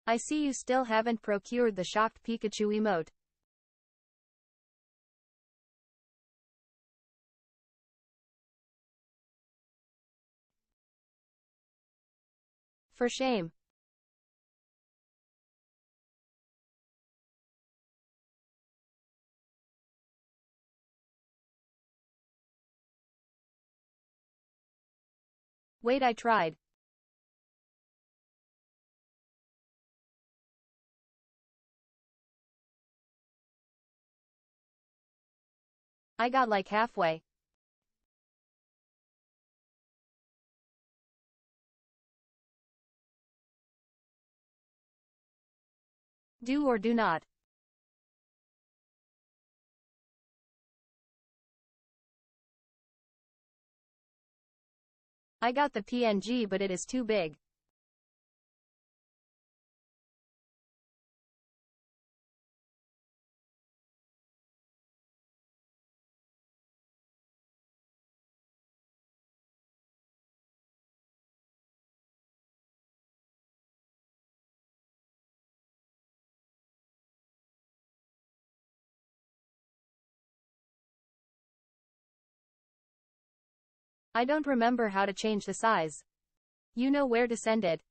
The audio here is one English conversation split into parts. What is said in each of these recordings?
I see you still haven't procured the shocked Pikachu emote. For shame. Wait, I tried. I got like halfway. Do or do not. I got the PNG, but it is too big. I don't remember how to change the size. You know where to send it.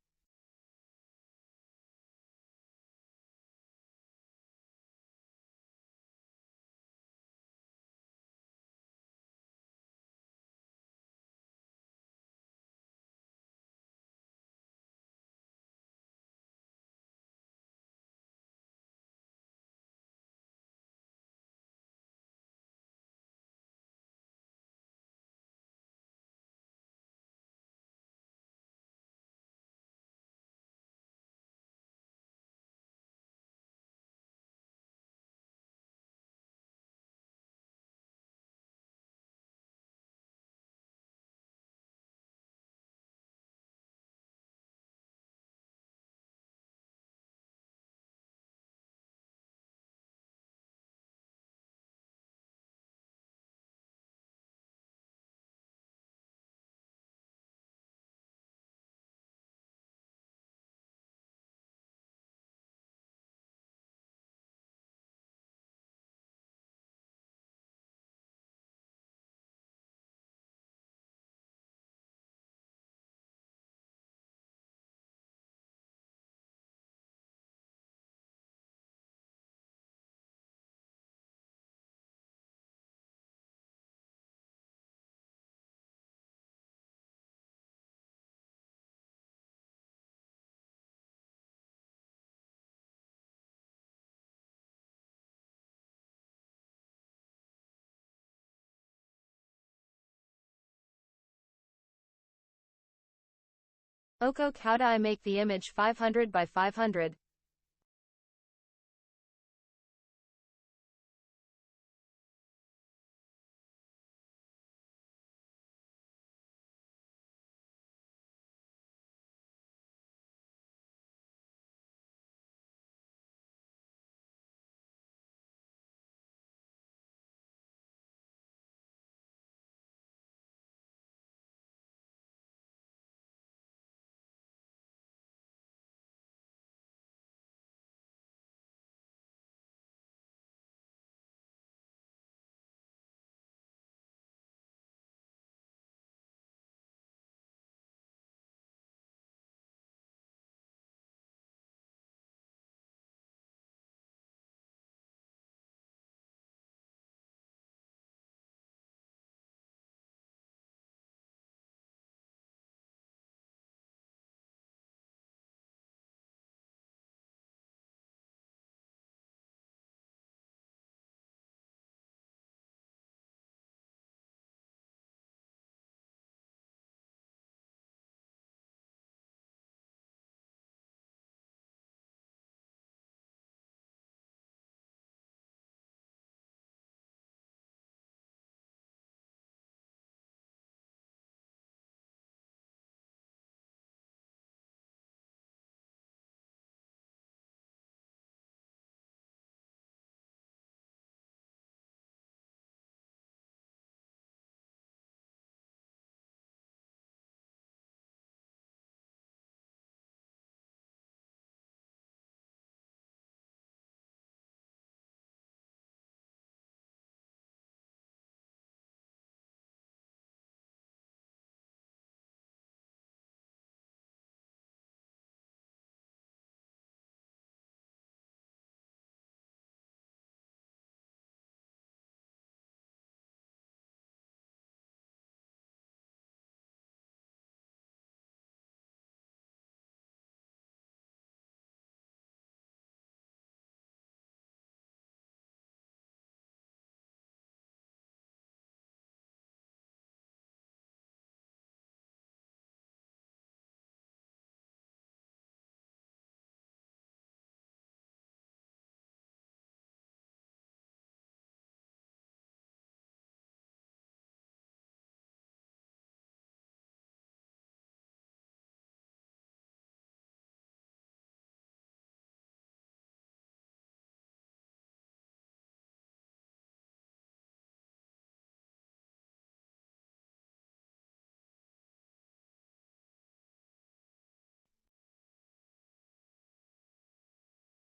Okay, how do I make the image 500 by 500?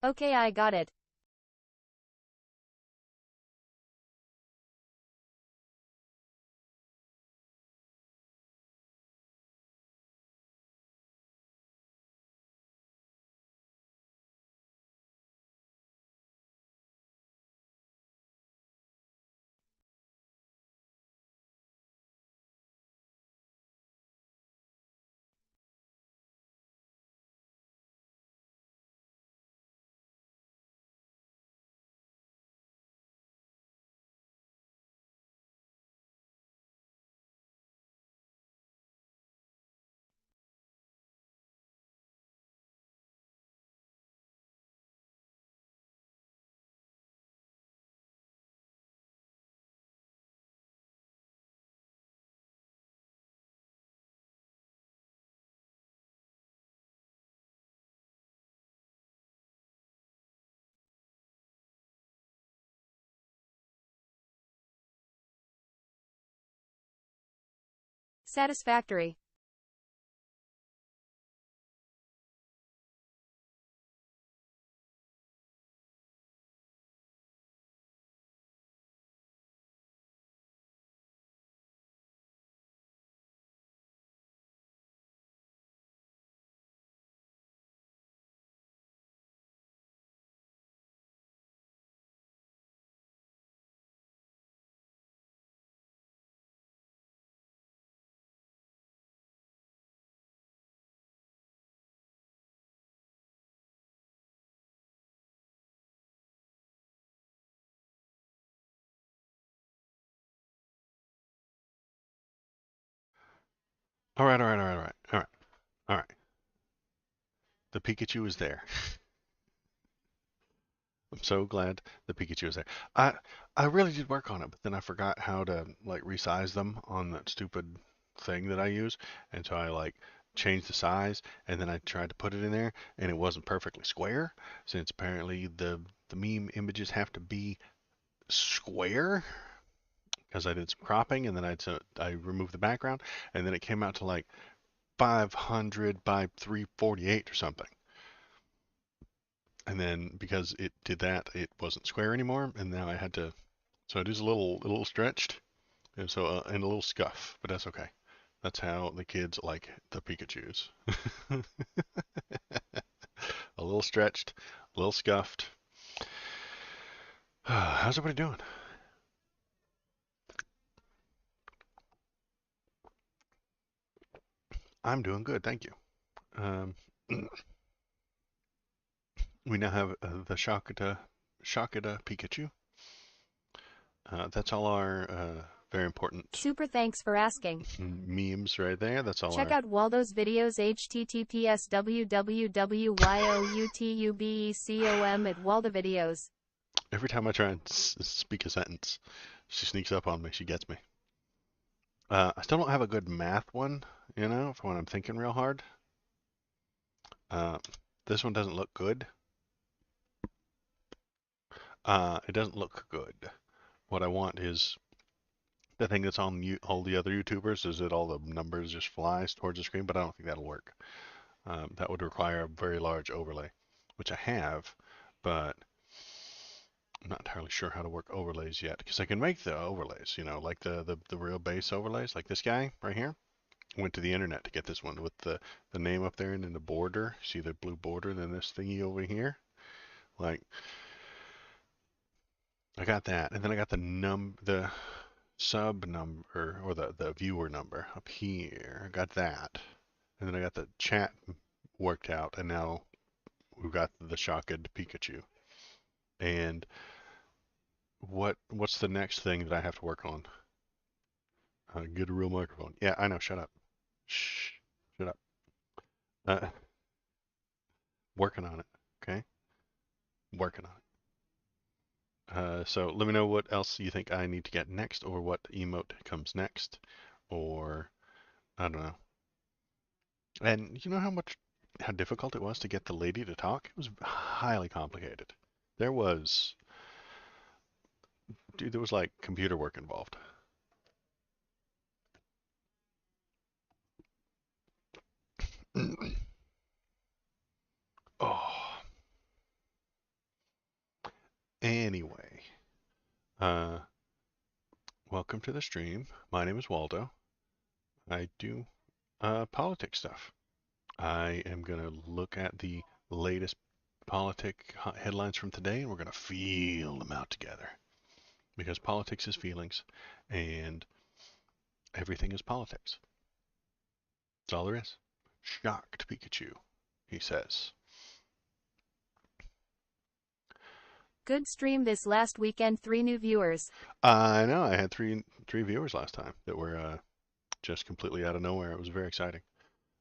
Okay, I got it. Satisfactory. All right, all right, all right, all right, all right, all right. The Pikachu is there. I'm so glad the Pikachu is there. I I really did work on it, but then I forgot how to like resize them on that stupid thing that I use, and so I like changed the size, and then I tried to put it in there, and it wasn't perfectly square, since apparently the meme images have to be square, because I did some cropping, and then I removed the background, and then it came out to like 500 by 348 or something. And then because it did that, it wasn't square anymore, and now I had to. So it is a little stretched, and and a little scuff, but that's okay. That's how the kids like the Pikachu's. A little stretched, a little scuffed. How's everybody doing? I'm doing good, thank you. Um, we now have the Shakata Pikachu. That's all our very important Super thanks for asking. memes right there. That's all Check our. out Waldo's videos https www.youtubecom at Waldo videos. Every time I try and speak a sentence, she sneaks up on me. She gets me. I still don't have a good math one, for when I'm thinking real hard. Uh, this one doesn't look good. It doesn't look good. What I want is the thing that's on all the other YouTubers is that all the numbers just flies towards the screen, but I don't think that'll work. That would require a very large overlay, which I have, but I'm not entirely sure how to work overlays yet. Because I can make the overlays, like the real base overlays, like this guy right here. Went to the internet to get this one with the name up there and then the border. See the blue border, and then this thingy over here. Like I got that, and then I got the sub number or the viewer number up here. I got that, and then I got the chat worked out, and now we've got the Shocked Pikachu. And what's the next thing that I have to work on? Get a real microphone. Yeah, I know. Shut up. Shh. Shut up. Uh, working on it. Okay. Working on it. So let me know what else you think I need to get next, or what emote comes next, or I don't know. And you know how difficult it was to get the lady to talk? It was highly complicated. There was, dude, there was like computer work involved. Oh, Anyway, uh, welcome to the stream. My name is Waldo. I do politics stuff. I am going to look at the latest politic headlines from today, and we're going to feel them out together. Because politics is feelings, and everything is politics. That's all there is. Shocked Pikachu, he says. Good stream this last weekend, 3 new viewers. I know, I had three viewers last time that were just completely out of nowhere. It was very exciting.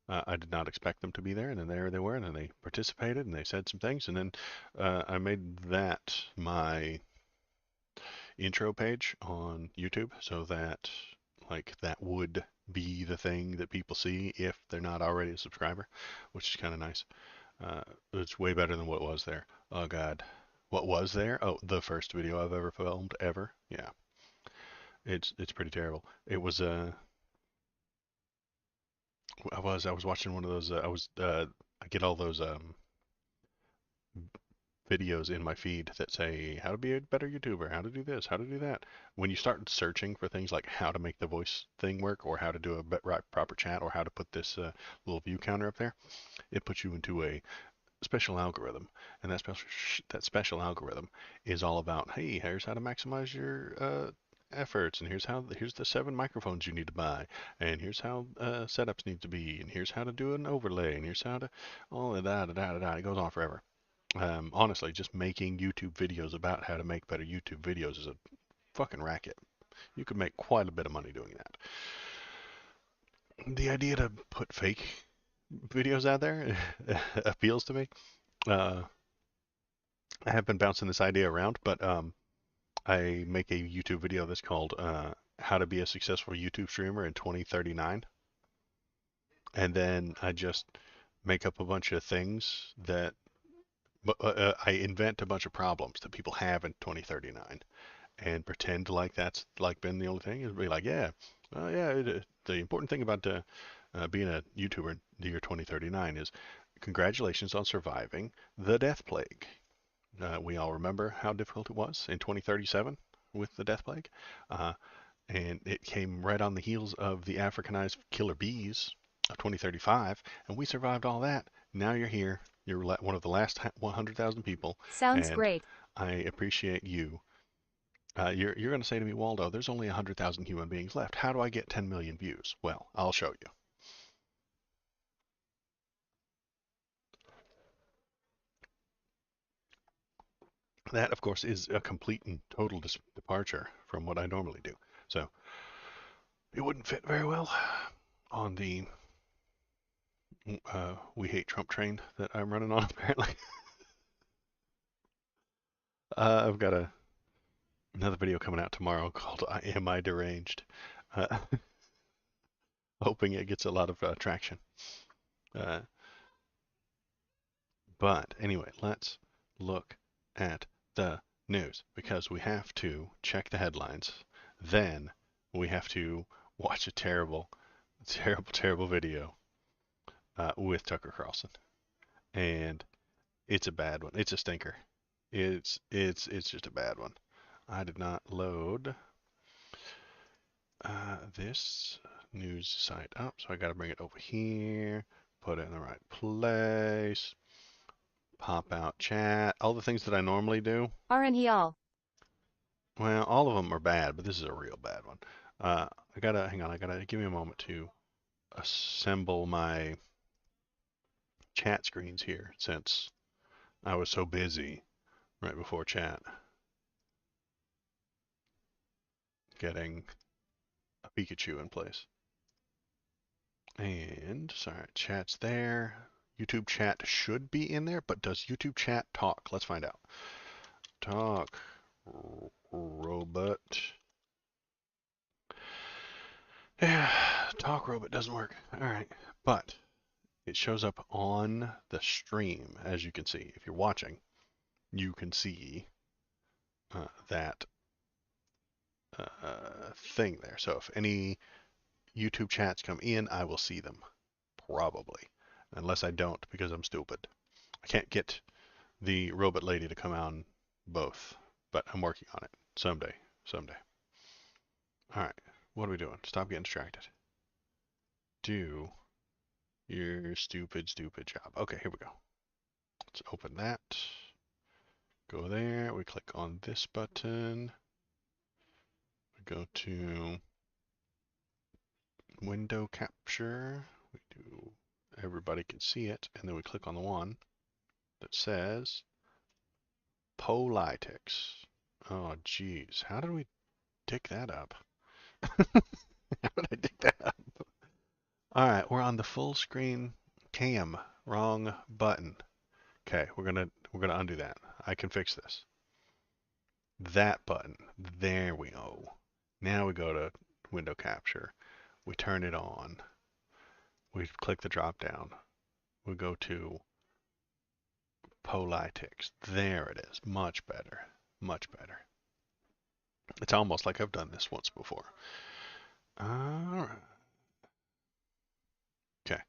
I did not expect them to be there, and then there they were, and then they participated, and they said some things, and then I made that my intro page on YouTube, so that like that would be the thing that people see if they're not already a subscriber, which is kind of nice. It's way better than what was there. Oh God, what was there? Oh, the first video I've ever filmed ever. Yeah, it's pretty terrible. It was I was watching one of those. I get all those videos in my feed that say how to be a better YouTuber, how to do this, how to do that. When you start searching for things like how to make the voice thing work, or how to do a right, proper chat, or how to put this little view counter up there, it puts you into a special algorithm, and that special algorithm is all about, hey, here's how to maximize your efforts, and here's the 7 microphones you need to buy, and here's how setups need to be, and here's how to do an overlay, and here's how to all of that, da, da, da. It goes on forever. Honestly, just making YouTube videos about how to make better YouTube videos is a fucking racket. You could make quite a bit of money doing that. The idea to put fake videos out there appeals to me. Uh, I have been bouncing this idea around, but I make a YouTube video that's called "How to Be a Successful YouTube Streamer in 2039," and then I just make up a bunch of things that I invent a bunch of problems that people have in 2039 and pretend like that's like been the only thing. It'd be like, yeah, yeah. The important thing about being a YouTuber in the year 2039 is congratulations on surviving the death plague. We all remember how difficult it was in 2037 with the death plague, uh, and it came right on the heels of the Africanized killer bees of 2035, and we survived all that. Now you're here. You're one of the last 100,000 people, Sounds and great. I appreciate you. You're going to say to me, Waldo, there's only 100,000 human beings left. How do I get 10 million views? Well, I'll show you. That, of course, is a complete and total departure from what I normally do. So it wouldn't fit very well on the we hate Trump train that I'm running on, apparently. I've got another video coming out tomorrow called Am I Deranged? Uh, hoping it gets a lot of traction. Uh, but anyway, let's look at the news because we have to check the headlines. Then we have to watch a terrible, terrible, terrible video with Tucker Carlson. And it's a bad one. It's a stinker. It's just a bad one. I did not load this news site up, so I got to bring it over here, put it in the right place, pop out chat, all the things that I normally do. Aren't he all? Well, all of them are bad, but this is a real bad one. I gotta hang on. I gotta give me a moment to assemble my chat screens here since I was so busy right before chat getting a Pikachu in place. And sorry, chat's there. YouTube chat should be in there, but does YouTube chat talk? Let's find out. Talk robot. Yeah, talk robot doesn't work. All right, but it shows up on the stream, as you can see. If you're watching, you can see that thing there. So if any YouTube chats come in, I will see them. Probably. Unless I don't, because I'm stupid. I can't get the robot lady to come on both. but I'm working on it. Someday. Someday. All right. What are we doing? Stop getting distracted. Do your stupid, stupid job. Okay, here we go. Let's open that. Go there. We click on this button. We go to window capture. We do, everybody can see it. And then we click on the one that says Politics. Oh, geez. How did we dig that up? How did I dig that up? All right, we're on the full screen cam. Wrong button. Okay, we're gonna undo that. I can fix this. That button. There we go. Now we go to window capture. We turn it on. We click the drop down. We go to Politics. There it is. Much better. Much better. It's almost like I've done this once before. All right. Okay.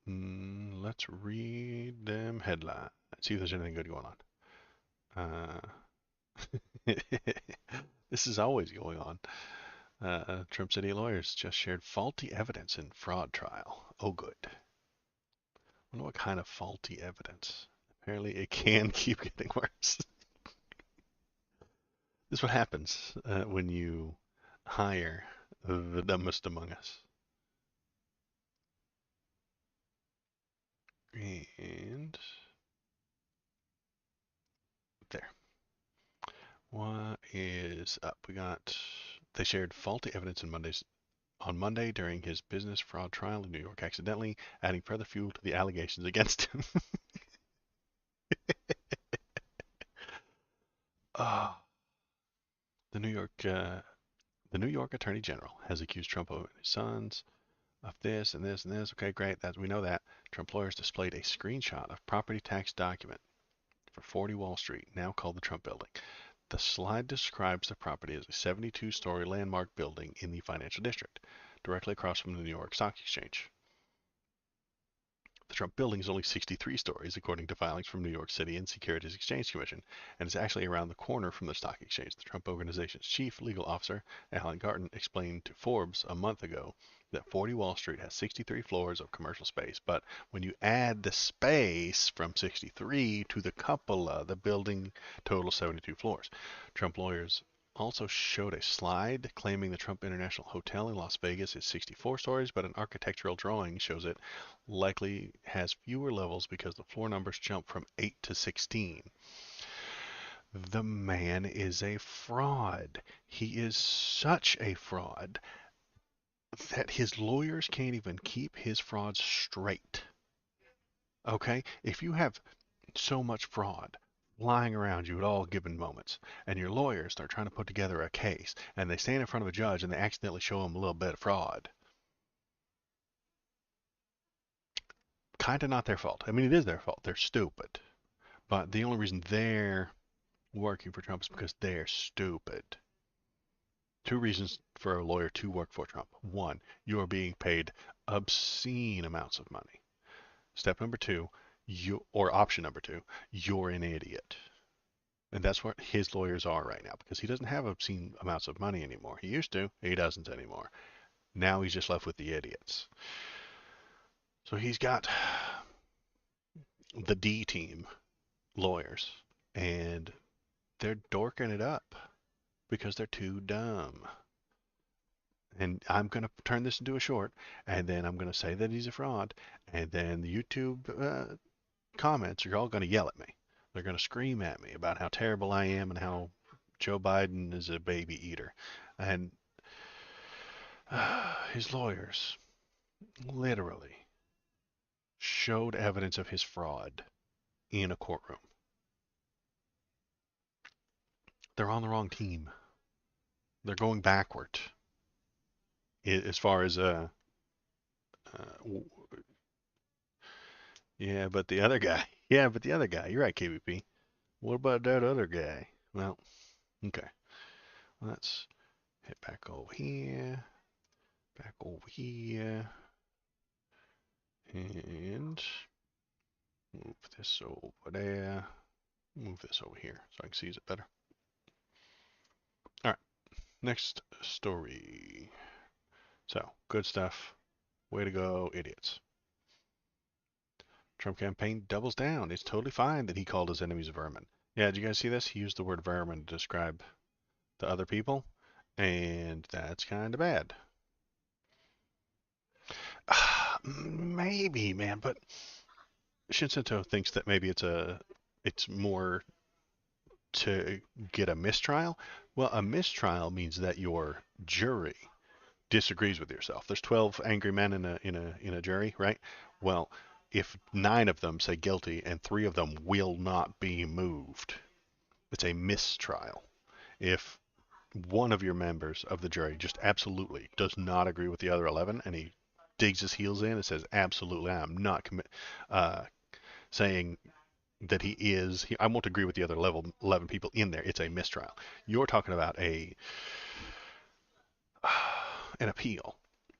Let's read them headlines. See if there's anything good going on. This is always going on. Trump City lawyers just shared faulty evidence in fraud trial. Oh, good. I wonder what kind of faulty evidence. Apparently, it can keep getting worse. This is what happens when you hire the dumbest among us. And there. What is up? They shared faulty evidence on Monday during his business fraud trial in New York, accidentally adding further fuel to the allegations against him. Oh, the New York Attorney General has accused Trump and his sons of this and this and this. Okay, great. We know that. Trump lawyers displayed a screenshot of property tax document for 40 Wall Street, now called the Trump Building. The slide describes the property as a 72-story landmark building in the financial district, directly across from the New York Stock Exchange. The Trump Building is only 63 stories, according to filings from New York City and Securities Exchange Commission, and is actually around the corner from the stock exchange. The Trump Organization's chief legal officer, Alan Garten, explained to Forbes a month ago that 40 Wall Street has 63 floors of commercial space, but when you add the space from 63 to the cupola, the building totals 72 floors. Trump lawyers also showed a slide claiming the Trump International Hotel in Las Vegas is 64 stories, but an architectural drawing shows it likely has fewer levels because the floor numbers jump from 8 to 16. The man is a fraud. He is such a fraud that his lawyers can't even keep his fraud straight. Okay? If you have so much fraud lying around you at all given moments, and your lawyers start trying to put together a case, and they stand in front of a judge and they accidentally show him a little bit of fraud, kind of not their fault. I mean, it is their fault. They're stupid. But the only reason they're working for Trump is because they're stupid. Two reasons for a lawyer to work for Trump. One, you are being paid obscene amounts of money. Step number two, or option number two, you're an idiot. And that's what his lawyers are right now, because he doesn't have obscene amounts of money anymore. He used to, he doesn't anymore. Now he's just left with the idiots. So he's got the D team lawyers, and they're dorking it up because they're too dumb. And I'm going to turn this into a short, and then I'm going to say that he's a fraud, and then the YouTube comments are all going to yell at me. They're going to scream at me about how terrible I am and how Joe Biden is a baby eater. And his lawyers literally showed evidence of his fraud in a courtroom. They're on the wrong team. They're going backward as far as yeah, but the other guy. Yeah, but the other guy. You're right, KVP. What about that other guy? Well, okay. Let's hit back over here, and move this over there. Move this over here so I can see it better. Next story. So, good stuff. Way to go, idiots. Trump campaign doubles down. It's totally fine that he called his enemies vermin. Yeah, did you guys see this? He used the word vermin to describe the other people, and that's kind of bad. Maybe, man, but Shinseto thinks that maybe it's more to get a mistrial. Well, a mistrial means that your jury disagrees with yourself. There's 12 angry men in a jury, right? Well, if 9 of them say guilty and 3 of them will not be moved, it's a mistrial. If one of your members of the jury just absolutely does not agree with the other 11 and he digs his heels in and says, absolutely, I am not uh, saying that he is, I won't agree with the other 11 people in there, it's a mistrial. You're talking about an appeal.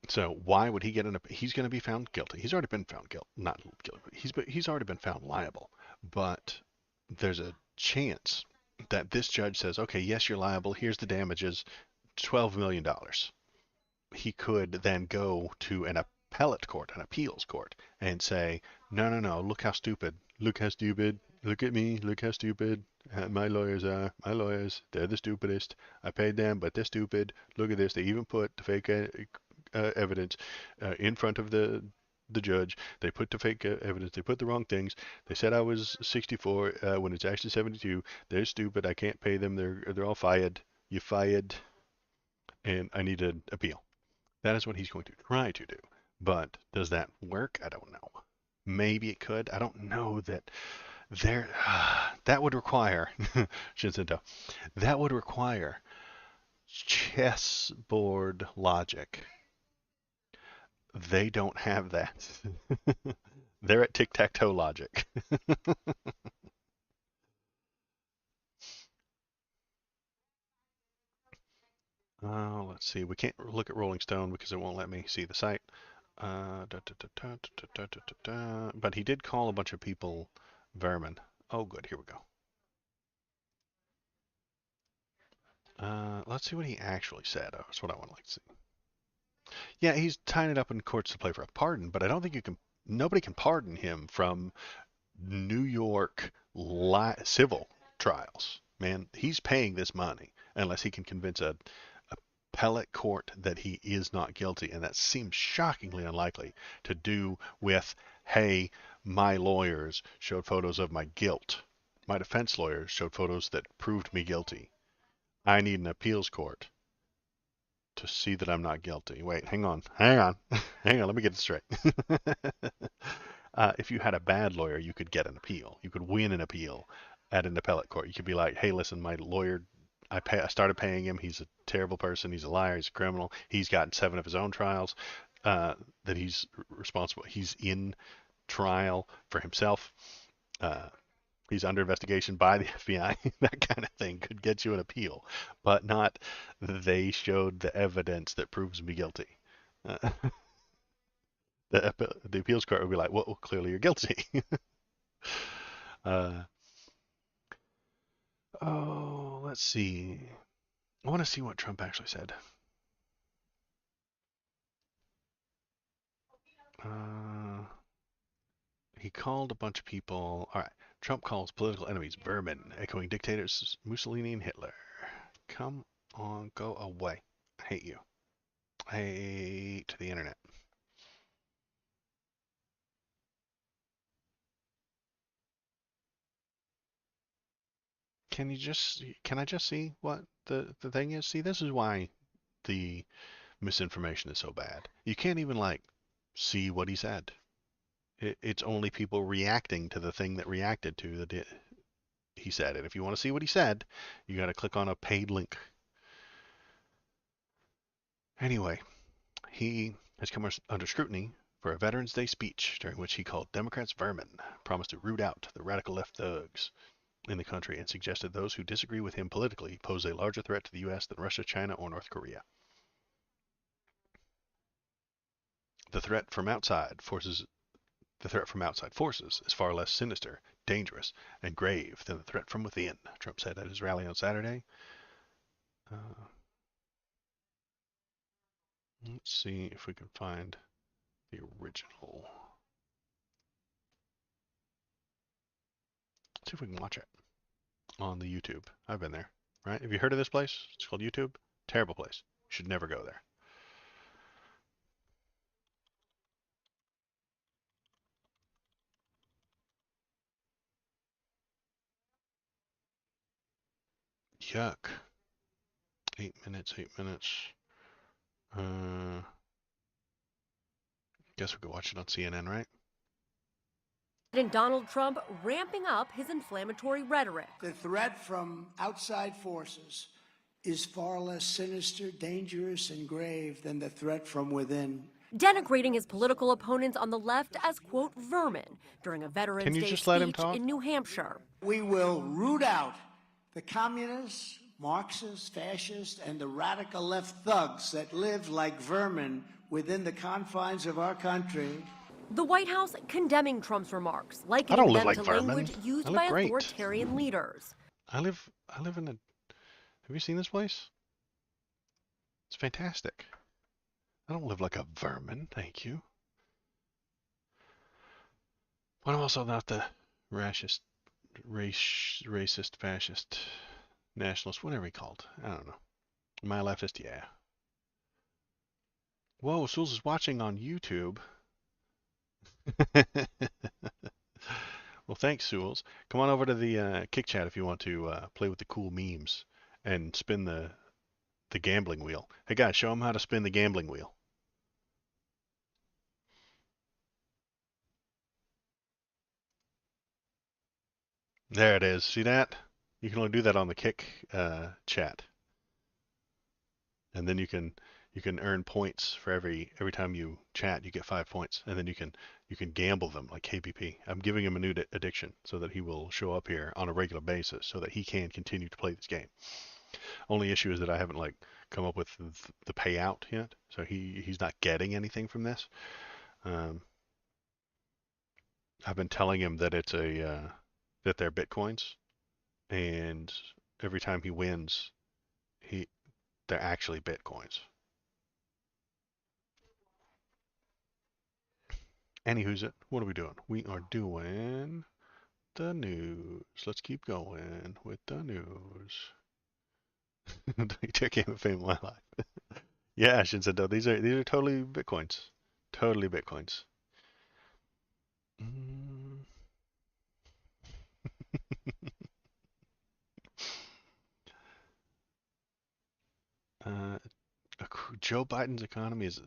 So why would he get an? He's going to be found guilty. He's already been found guilty, not guilty. He's already been found liable. But there's a chance that this judge says, okay, yes, you're liable. Here's the damages, $12 million. He could then go to an appellate court, an appeals court, and say, no, no, no, look how stupid. Look how stupid. Look at me. Look how stupid my lawyers are. My lawyers, they're the stupidest. I paid them, but they're stupid. Look at this. They even put the fake evidence in front of the judge. They put the fake evidence. They put the wrong things. They said I was 64 when it's actually 72. They're stupid. I can't pay them. They're all fired. You fired, and I need an appeal. That is what he's going to try to do. But does that work? I don't know. Maybe it could. I don't know that there. That would require Shinzento. That would require chessboard logic. They don't have that. They're at tic-tac-toe logic. Let's see. We can't look at Rolling Stone because it won't let me see the site. But he did call a bunch of people vermin. Oh, good. Here we go. Let's see what he actually said. Oh, that's what I want to like to see. Yeah, he's tying it up in courts to play for a pardon, but I don't think you can. Nobody can pardon him from New York civil trials. Man, he's paying this money unless he can convince a appellate court that he is not guilty, and that seems shockingly unlikely to do with, hey, my lawyers showed photos of my guilt. My defense lawyers showed photos that proved me guilty. I need an appeals court to see that I'm not guilty. Wait, hang on, hang on. Let me get it straight. If you had a bad lawyer, you could get an appeal. You could win an appeal at an appellate court. You could be like, hey, listen, my lawyer, I started paying him. He's a terrible person. He's a liar. He's a criminal. He's gotten 7 of his own trials that he's responsible. He's in trial for himself. Uh, he's under investigation by the FBI. That kind of thing could get you an appeal, but not they showed the evidence that proves me guilty. Uh, the appeals court would be like, well, clearly you're guilty. uh, oh, let's see. I want to see what Trump actually said. Uh, he called a bunch of people. All right. Trump calls political enemies vermin, echoing dictators Mussolini and Hitler. Come on, go away. I hate you. I hate the internet. Can I just see what the thing is? See, this is why the misinformation is so bad. You can't even like see what he said. It's only people reacting to the thing that reacted to he said. And if you want to see what he said, you got to click on a paid link. Anyway, he has come under scrutiny for a Veterans Day speech during which he called Democrats vermin, promised to root out the radical left thugs in the country, and suggested those who disagree with him politically pose a larger threat to the U.S. than Russia, China, or North Korea. The threat from outside forces The threat from outside forces is far less sinister, dangerous, and grave than the threat from within, Trump said at his rally on Saturday. Uh, Let's see if we can find the original. Let's see if we can watch it on the YouTube. I've been there, right? Have you heard of this place? It's called YouTube. Terrible place. You should never go there. Yuck. 8 minutes, 8 minutes. Uh, guess we could watch it on CNN, right? President Donald Trump ramping up his inflammatory rhetoric. The threat from outside forces is far less sinister, dangerous, and grave than the threat from within. Denigrating his political opponents on the left as, quote, vermin during a Can Veterans you Day just let him speech talk? in New Hampshire. We will root out the communists, Marxists, fascists, and the radical left thugs that live like vermin within the confines of our country. The White House condemning Trump's remarks, I don't likening live them like to vermin. language I used live by great. authoritarian leaders. I live in a. Have you seen this place? It's fantastic. I don't live like a vermin, thank you. But I'm also not the racist, racist, fascist, nationalist, whatever he called. I don't know. Am I a leftist? Yeah. Whoa, Souls is watching on YouTube. Well, thanks, Souls. Come on over to the Kick Chat if you want to play with the cool memes and spin the gambling wheel. Hey guys, show them how to spin the gambling wheel. There it is. See that? You can only do that on the Kick chat, and then you can earn points for every time you chat. You get 5 points, and then you can gamble them like KPP. I'm giving him a new addiction so that he will show up here on a regular basis so that he can continue to play this game. Only issue is that I haven't like come up with the payout yet, so he's not getting anything from this. Um, I've been telling him that it's that they're bitcoins, and every time he wins, he they're actually bitcoins. Anywho's it? What are we doing? We are doing the news. Let's keep going with the news. Took Game of Fame in my life. Yeah, Shinsedo, these are totally bitcoins. Totally bitcoins. Mm. Uh, Joe Biden's economy is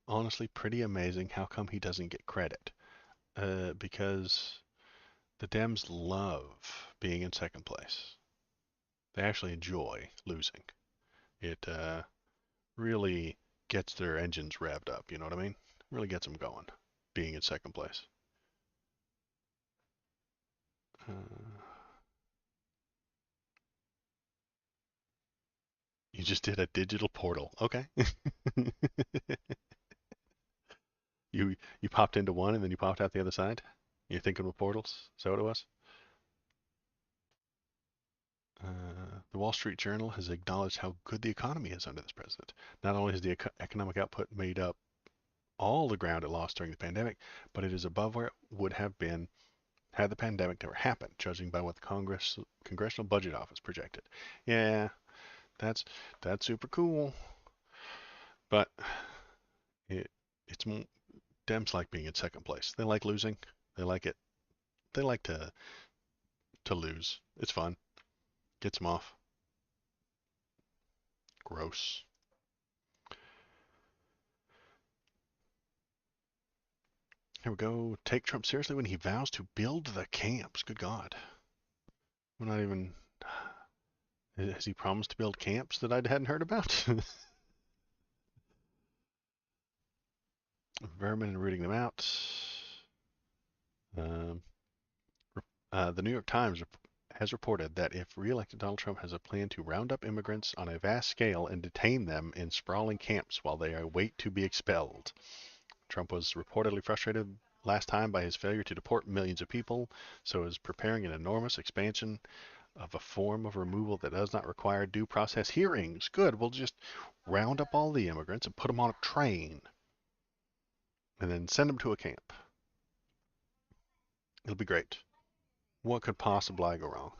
honestly pretty amazing. How come he doesn't get credit? Because the Dems love being in second place. They actually enjoy losing. It really gets their engines revved up. You know what I mean? Really gets them going. Being in second place. Uh, you just did a digital portal. Okay. You popped into one and then you popped out the other side. You're thinking with portals. Is that what it was? The Wall Street Journal has acknowledged how good the economy is under this president. Not only has the economic output made up all the ground it lost during the pandemic, but it is above where it would have been had the pandemic never happened, judging by what the Congressional Budget Office projected. Yeah, that's that's super cool, but it's Dems like being in second place. They like losing. They like it. They like to lose. It's fun. Gets them off. Gross. Here we go. Take Trump seriously when he vows to build the camps. Good God. We're not even. Has he promised to build camps that I hadn't heard about? Vermin and rooting them out. Um, the New York Times has reported that if re-elected, Donald Trump has a plan to round up immigrants on a vast scale and detain them in sprawling camps while they await to be expelled. Trump was reportedly frustrated last time by his failure to deport millions of people, so is preparing an enormous expansion of a form of removal that does not require due process hearings. Good. We'll just round up all the immigrants and put them on a train and then send them to a camp. It'll be great. What could possibly go wrong?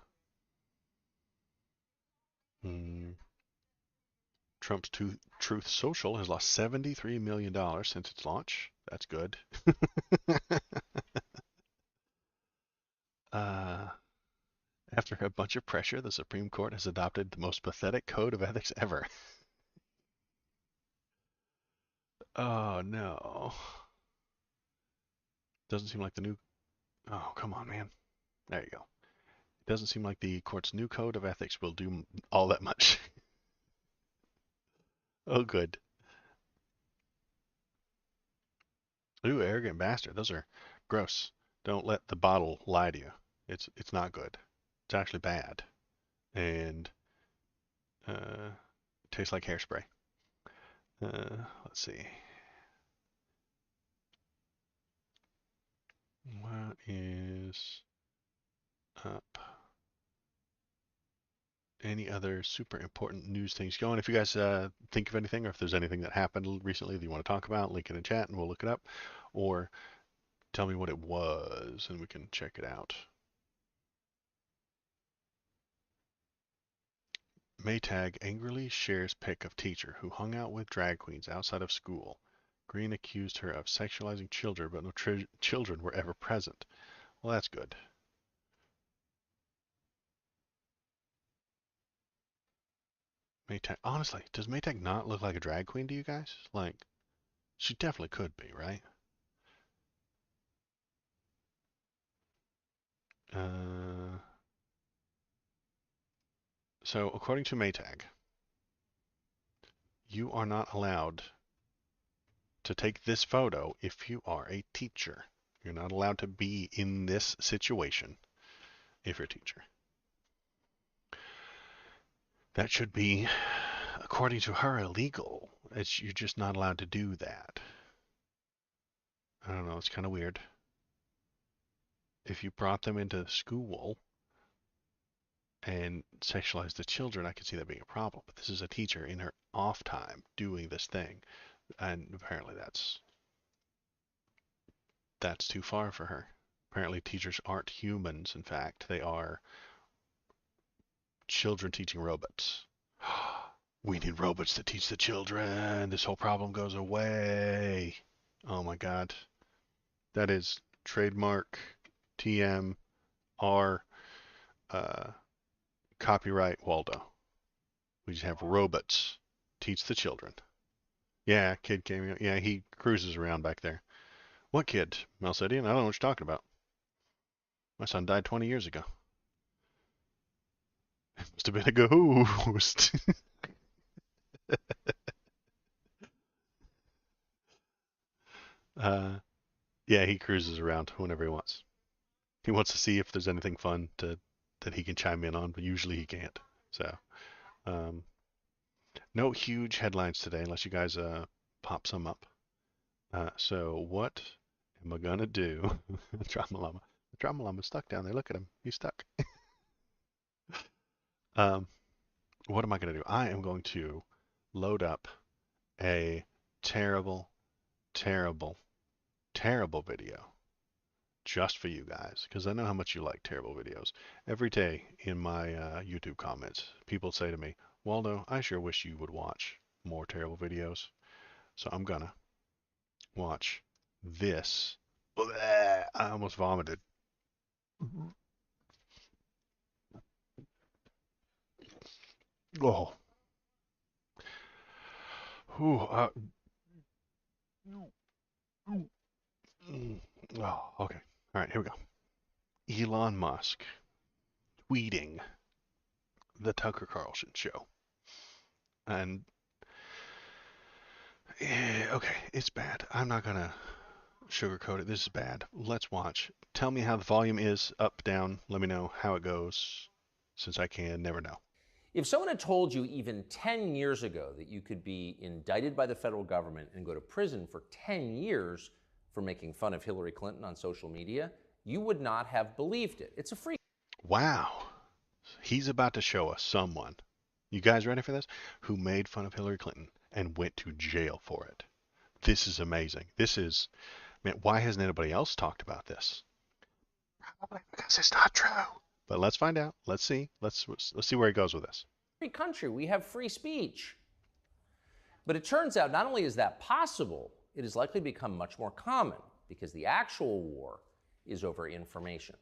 Trump's Truth Social has lost $73 million since its launch. That's good. After a bunch of pressure, the Supreme Court has adopted the most pathetic code of ethics ever. Oh, no. Doesn't seem like the new... Oh, come on, man. There you go. It doesn't seem like the court's new code of ethics will do all that much. Oh, good. Ooh, arrogant bastard. Those are gross. Don't let the bottle lie to you. It's not good. It's actually bad. And tastes like hairspray. Let's see. What is up? Any other super important news things going? If you guys think of anything, or if there's anything that happened recently that you want to talk about, link in the chat and we'll look it up. Or tell me what it was and we can check it out. Maytag angrily shares pic of teacher who hung out with drag queens outside of school. Green accused her of sexualizing children, but no children were ever present. Well, that's good. Maytag, honestly, does Maytag not look like a drag queen to you guys? Like, she definitely could be, right? So, according to Maytag, you are not allowed to take this photo if you are a teacher. You're not allowed to be in this situation if you're a teacher. That should be, according to her, illegal. You're just not allowed to do that. I don't know, it's kind of weird. If you brought them into school and sexualized the children, I could see that being a problem. But this is a teacher in her off time doing this thing, and apparently that's too far for her. Apparently teachers aren't humans, in fact. They are children teaching robots. We need robots to teach the children. This whole problem goes away. Oh my god. That is trademark TM R copyright Waldo. We just have robots teach the children. Yeah, kid came. Yeah, he cruises around back there. What kid? Melcidian? I don't know what you're talking about. My son died 20 years ago. It must have been a ghost. Yeah, he cruises around whenever he wants. He wants to see if there's anything fun that he can chime in on, but usually he can't. So, no huge headlines today, unless you guys pop some up. So what am I gonna do? Drama llama. The drama llama's stuck down there. Look at him. He's stuck. What am I gonna do? I am going to load up a terrible, terrible, terrible video just for you guys, because I know how much you like terrible videos. Every day in my YouTube comments, people say to me, Waldo, I sure wish you would watch more terrible videos. So I'm gonna watch this. I almost vomited. Oh. Ooh, oh, okay. All right, here we go. Elon Musk tweeting the Tucker Carlson show. And, okay, it's bad. I'm not going to sugarcoat it. This is bad. Let's watch. Tell me how the volume is, up, down. Let me know how it goes, since I can never know. If someone had told you even 10 years ago that you could be indicted by the federal government and go to prison for 10 years for making fun of Hillary Clinton on social media, you would not have believed it. It's a free. Wow. He's about to show us someone, you guys ready for this, who made fun of Hillary Clinton and went to jail for it. This is amazing. This is, man, why hasn't anybody else talked about this? Probably because it's not true. But let's find out. Let's see. Let's see where he goes with this. Free country, we have free speech. But it turns out not only is that possible, it is likely to become much more common because the actual war is over information.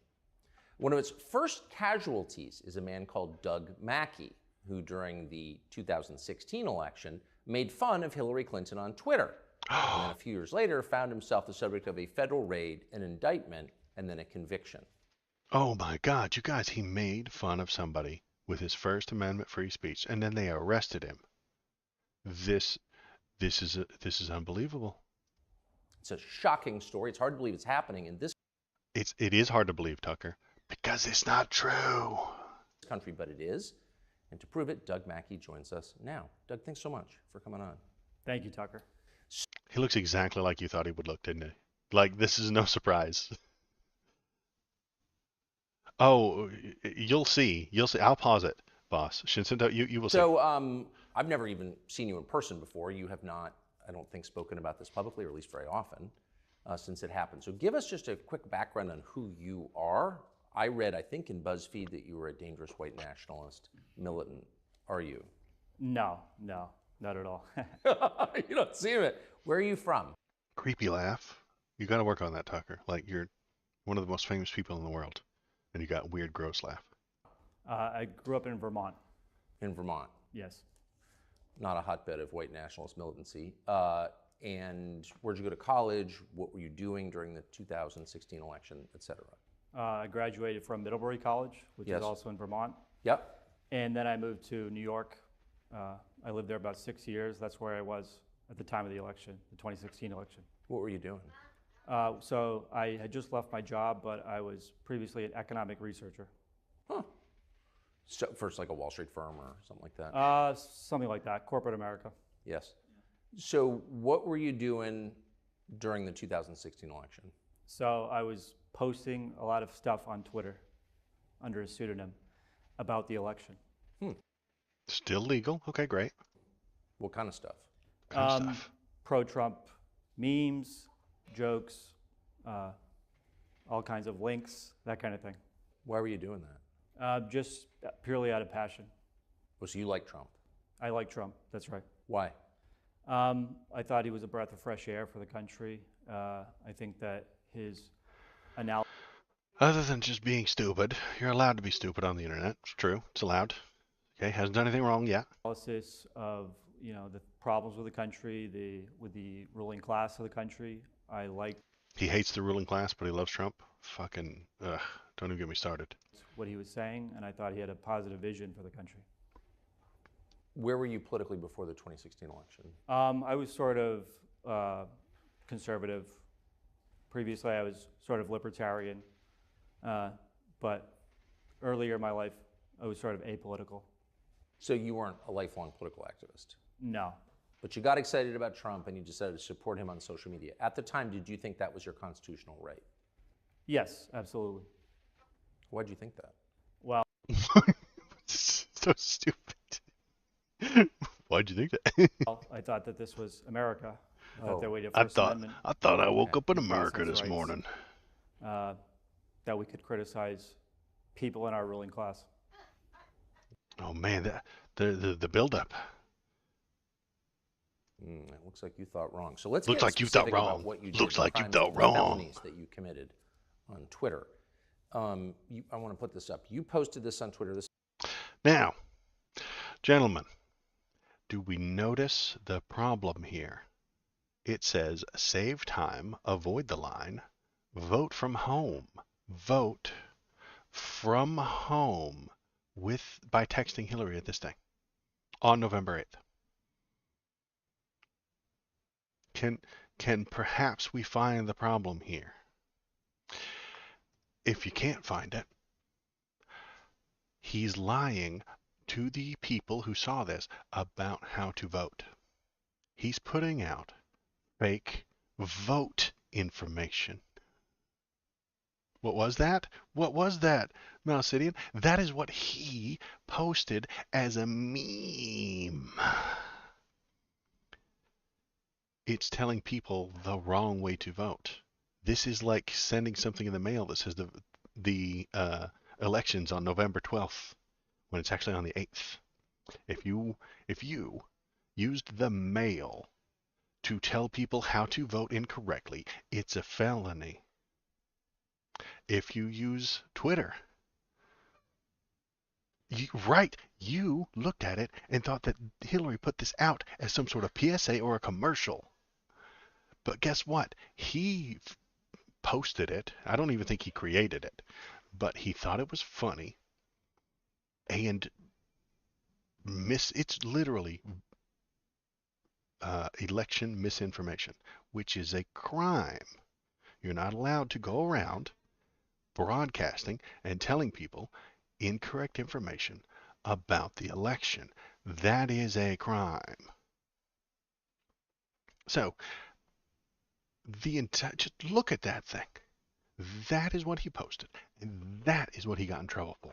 One of its first casualties is a man called Doug Mackey, who during the 2016 election made fun of Hillary Clinton on Twitter. And then a few years later found himself the subject of a federal raid, an indictment, and then a conviction. Oh my God, you guys, he made fun of somebody with his First Amendment free speech, and then they arrested him. This is unbelievable. It's a shocking story. It's hard to believe it's happening in this It is hard to believe, Tucker, because it's not true. country, but it is. And to prove it, Doug Mackey joins us now. Doug, thanks so much for coming on. Thank you, Tucker. He looks exactly like you thought he would look, didn't he? Like, this is no surprise. Oh, you'll see. You'll see. I'll pause it, boss. Shinsundo, you will see. So I've never even seen you in person before. You have not, I don't think, spoken about this publicly, or at least very often, since it happened. So give us just a quick background on who you are. I read, I think, in BuzzFeed that you were a dangerous white nationalist militant. Are you? No, not at all. You don't seem it. Where are you from? Creepy laugh. You got to work on that, Tucker. Like, you're one of the most famous people in the world, and you got weird, gross laugh. I grew up in Vermont. In Vermont. Yes. Not a hotbed of white nationalist militancy. And where'd you go to college? What were you doing during the 2016 election, et cetera? I graduated from Middlebury College, which Yes. is also in Vermont. Yep. And then I moved to New York. I lived there about 6 years. That's where I was at the time of the election, the 2016 election. What were you doing? So I had just left my job, but I was previously an economic researcher. Huh. So first, like a Wall Street firm or something like that? Something like that, corporate America. Yes. So what were you doing during the 2016 election? So I was posting a lot of stuff on Twitter under a pseudonym about the election. Still legal? Okay, great. What kind of stuff? Kind of stuff. Pro-Trump memes, jokes, all kinds of links, that kind of thing. Why were you doing that? Just purely out of passion. Oh, so you like Trump. I like Trump, that's right. Why? I thought he was a breath of fresh air for the country. I think that his analysis Other than just being stupid, you're allowed to be stupid on the internet. It's true. It's allowed. Okay, hasn't done anything wrong yet. of, the problems with the country, with the ruling class of the country, I like He hates the ruling class, but he loves Trump. Fucking, ugh, don't even get me started. what he was saying, and I thought he had a positive vision for the country. Where were you politically before the 2016 election? I was sort of conservative. Previously, I was sort of libertarian. But earlier in my life, I was sort of apolitical. So you weren't a lifelong political activist, No. but you got excited about Trump and you decided to support him on social media. At the time, did you think that was your constitutional right? Yes, absolutely. Why'd you think that? Well, So stupid. Why'd you think that? I thought that this was America. I Oh. thought that we had a I First thought Amendment, I woke up in Citizens' America this rights. morning. That we could criticize people in our ruling class. Oh man, the buildup. It looks like you thought wrong. So let's Looks get like you thought specific about wrong. what you Looks did, the like you crimes thought and wrong. felonies that you committed on Twitter. I want to put this up. You posted this on Twitter. Now, gentlemen, do we notice the problem here? It says save time, avoid the line, vote from home. Vote from home by texting Hillary at this thing on November 8th. Can perhaps we find the problem here? If you can't find it, he's lying to the people who saw this about how to vote. He's putting out fake vote information. What was that? What was that, Malcidian? That is what he posted as a meme. It's telling people the wrong way to vote. This is like sending something in the mail that says the election's on November 12th when it's actually on the 8th. If you used the mail to tell people how to vote incorrectly, it's a felony. If you use Twitter, you looked at it and thought that Hillary put this out as some sort of PSA or a commercial. But guess what? He posted it. I don't even think he created it, but he thought it was funny. And it's literally election misinformation, which is a crime. You're not allowed to go around broadcasting and telling people incorrect information about the election. That is a crime. So, just look at that thing. That is what he posted, and that is what he got in trouble for.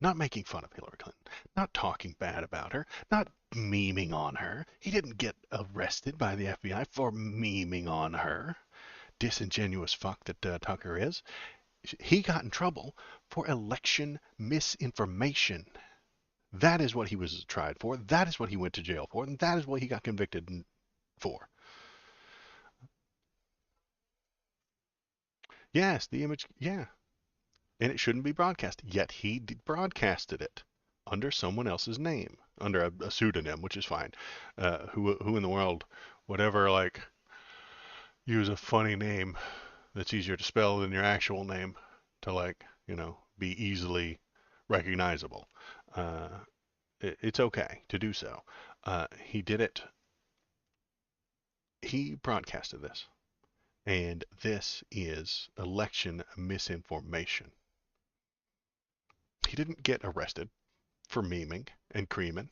Not making fun of Hillary Clinton, not talking bad about her, not memeing on her. He didn't get arrested by the FBI for memeing on her. Disingenuous fuck that Tucker is. He got in trouble for election misinformation. That is what he was tried for. That is what he went to jail for, and that is what he got convicted for. Yes, the image, yeah. And it shouldn't be broadcast. Yet he broadcasted it under someone else's name, under a pseudonym, which is fine. Who in the world would ever like use a funny name that's easier to spell than your actual name to be easily recognizable? It's okay to do so. He did it. He broadcasted this, and this is election misinformation. He didn't get arrested for memeing and creaming.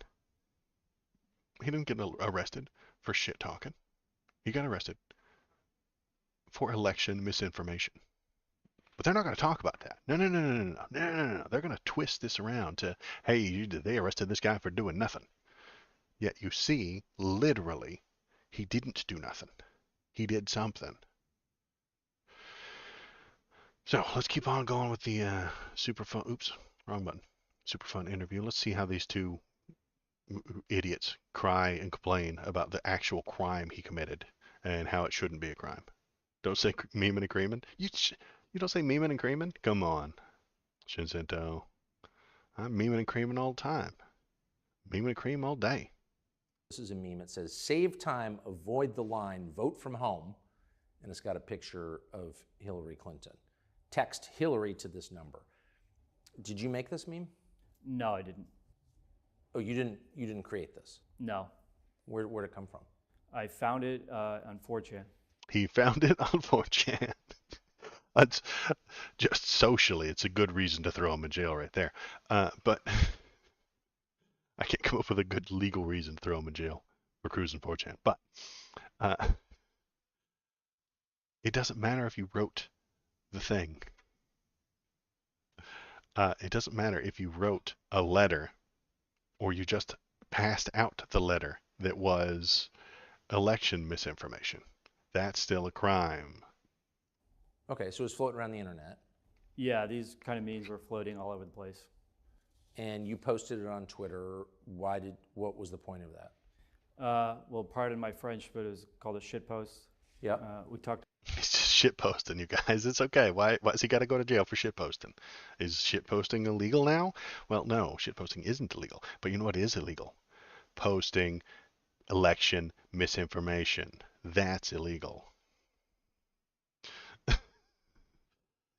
He didn't get arrested for shit talking. He got arrested for election misinformation. But they're not going to talk about that. No. They're going to twist this around to, hey, they arrested this guy for doing nothing. Yet you see, literally, he didn't do nothing. He did something. So let's keep on going with the super fun. Oops, wrong button. Super fun interview. Let's see how these two idiots cry and complain about the actual crime he committed and how it shouldn't be a crime. Don't say memeing and creaming. You don't say memeing and creaming? Come on, Shinzento. I'm memeing and creaming all the time. Memeing and cream all day. This is a meme. It says, "Save time, avoid the line, vote from home." And it's got a picture of Hillary Clinton. Text Hillary to this number. Did you make this meme? No, I didn't. Oh, you didn't create this? No. Where'd it come from? I found it on 4chan. He found it on 4chan. That's just socially, it's a good reason to throw him in jail right there. But I can't come up with a good legal reason to throw him in jail for cruising 4chan. But it doesn't matter if you wrote the thing. It doesn't matter if you wrote a letter or you just passed out the letter that was election misinformation. That's still a crime. Okay, so it's floating around the internet. Yeah, these kind of memes were floating all over the place. And you posted it on Twitter. What was the point of that? Well, pardon my French, but it was called a shit post. Yeah. We talked. He's just shit posting, you guys. It's okay. Why has he got to go to jail for shit posting? Is shit posting illegal now? Well, no, shit posting isn't illegal. But you know what is illegal? Posting election misinformation. That's illegal.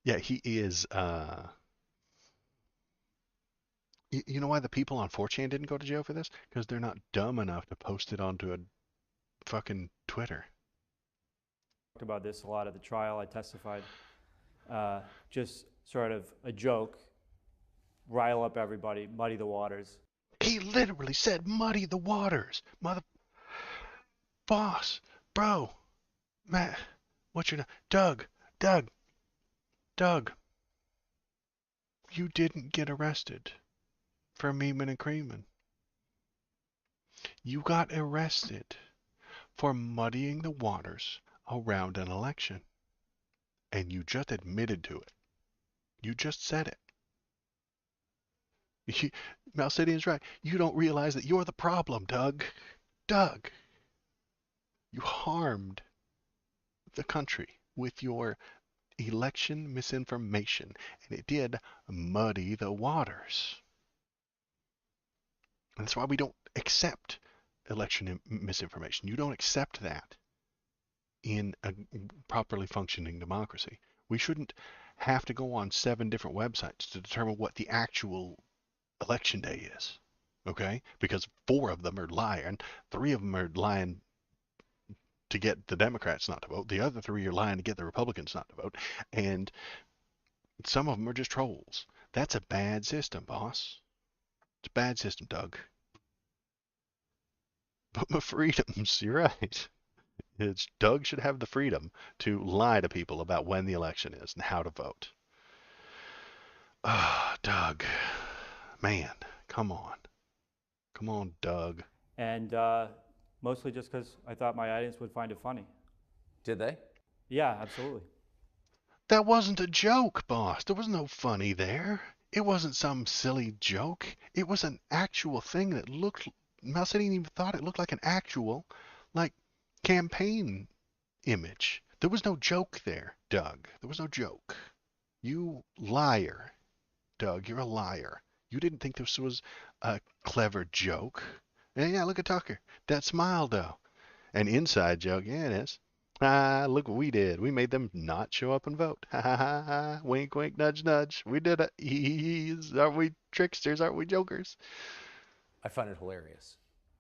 Yeah, he is. You know why the people on 4chan didn't go to jail for this? Because they're not dumb enough to post it onto a fucking Twitter. Talked about this a lot at the trial. I testified. Just sort of a joke, rile up everybody, muddy the waters. He literally said, "Muddy the waters, mother." Boss, bro, Matt, what's your name? Doug. You didn't get arrested for memeing and creaming. You got arrested for muddying the waters around an election. And you just admitted to it. You just said it. Malcidian's right. You don't realize that you're the problem, Doug. Doug, you harmed the country with your election misinformation, and it did muddy the waters. And that's why we don't accept election misinformation. You don't accept that in a properly functioning democracy. We shouldn't have to go on 7 different websites to determine what the actual election day is. Okay? Because 4 of them are lying, 3 of them are lying to get the Democrats not to vote, the other 3 are lying to get the Republicans not to vote, and some of them are just trolls. That's a bad system, boss. It's a bad system, Doug. But my freedoms, you're right. It's Doug should have the freedom to lie to people about when the election is and how to vote. Ah, Doug. Man, come on. Come on, Doug. And mostly just because I thought my audience would find it funny. Did they? Yeah, absolutely. That wasn't a joke, boss. There was no funny there. It wasn't some silly joke. It was an actual thing that looked... Malcidian even thought it looked like an actual, campaign image. There was no joke there, Doug. There was no joke. You liar, Doug. You're a liar. You didn't think this was a clever joke. And yeah, look at Tucker. That smile, though. An inside joke. Yeah, it is. Ah, look what we did. We made them not show up and vote. Ha ha ha ha. Wink, wink, nudge, nudge. We did it. Aren't we tricksters? Aren't we jokers? I find it hilarious.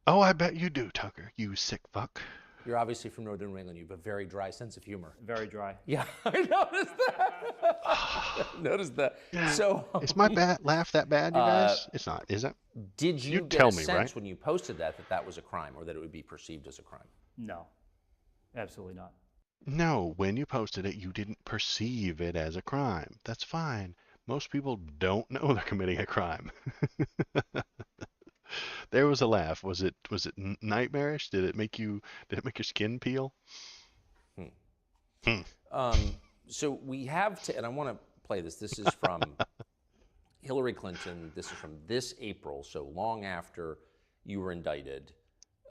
Oh, I bet you do, Tucker. You sick fuck. You're obviously from Northern New England. You have a very dry sense of humor. Very dry. Yeah, I noticed that. Noticed that. So is my laugh that bad, you guys? It's not, is it? Did you get tell a me, sense right? when you posted that that was a crime, or that it would be perceived as a crime? No, absolutely not. No, when you posted it, you didn't perceive it as a crime. That's fine. Most people don't know they're committing a crime. There was a laugh. Was it nightmarish? Did it make your skin peel? So we have to, and I want to play this. This is from Hillary Clinton. This is from this April, so long after you were indicted,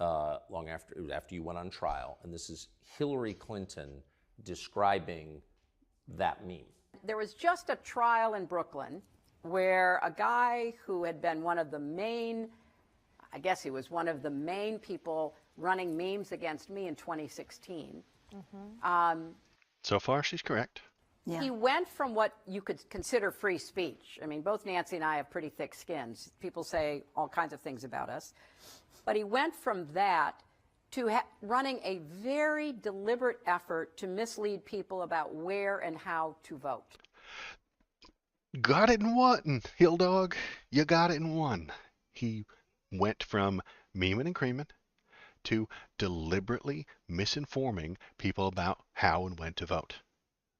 long after you went on trial. And this is Hillary Clinton describing that meme. There was just a trial in Brooklyn where a guy who had been one of the main, I guess he was one of the main people running memes against me in 2016. So far, she's correct. Yeah. He went from what you could consider free speech. I mean, both Nancy and I have pretty thick skins. People say all kinds of things about us. But he went from that to running a very deliberate effort to mislead people about where and how to vote. Got it in one, Hill Dog. You got it in one. He went from memeing and creaming to deliberately misinforming people about how and when to vote.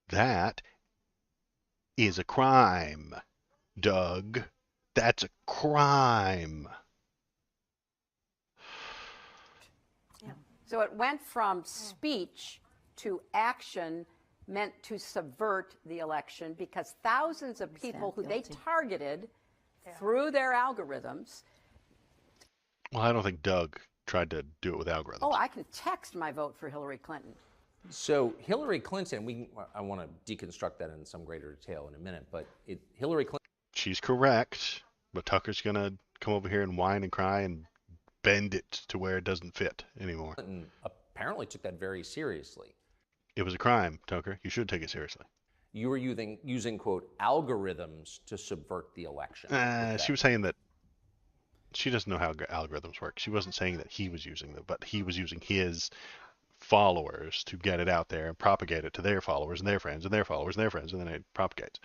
That is a crime, Doug. That's a crime. Yeah. So it went from speech to action meant to subvert the election because thousands of people who they targeted through their algorithms. Well, I don't think Doug tried to do it with algorithms. Oh, I can text my vote for Hillary Clinton. So Hillary Clinton, I want to deconstruct that in some greater detail in a minute, but Hillary Clinton. She's correct, but Tucker's going to come over here and whine and cry and bend it to where it doesn't fit anymore. Clinton apparently took that very seriously. It was a crime, Tucker. You should take it seriously. You were using quote, algorithms to subvert the election. She was saying that she doesn't know how algorithms work. She wasn't saying that he was using them, but he was using his followers to get it out there and propagate it to their followers and their friends and their followers and their friends, and then it propagates.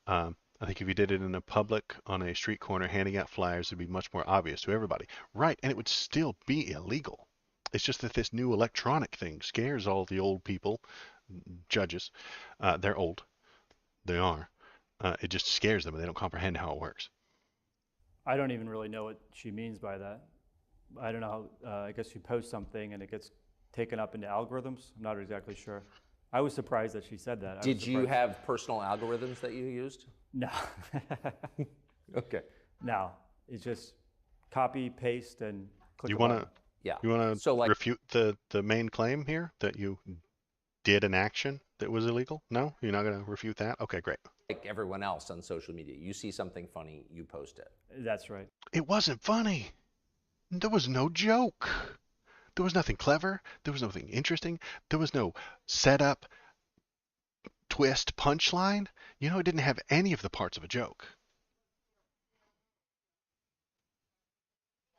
I think if you did it in a public, on a street corner, handing out flyers, it'd be much more obvious to everybody. Right, and it would still be illegal. It's just that this new electronic thing scares all the old people, judges. They're old. They are. It just scares them and they don't comprehend how it works. I don't even really know what she means by that. I don't know how, I guess you post something and it gets taken up into algorithms. I'm not exactly sure. I was surprised that she said that. Did you have personal algorithms that you used? No. Okay. No. It's just copy, paste, and click You a want button. to Yeah. you want to So, like, refute the main claim here that you did an action that was illegal? No? You're not going to refute that? Okay, great. everyone else on social media, you see something funny, you post it. That's right. It wasn't funny. There was no joke. There was nothing clever. There was nothing interesting. There was no setup, twist, punchline. You know, it didn't have any of the parts of a joke.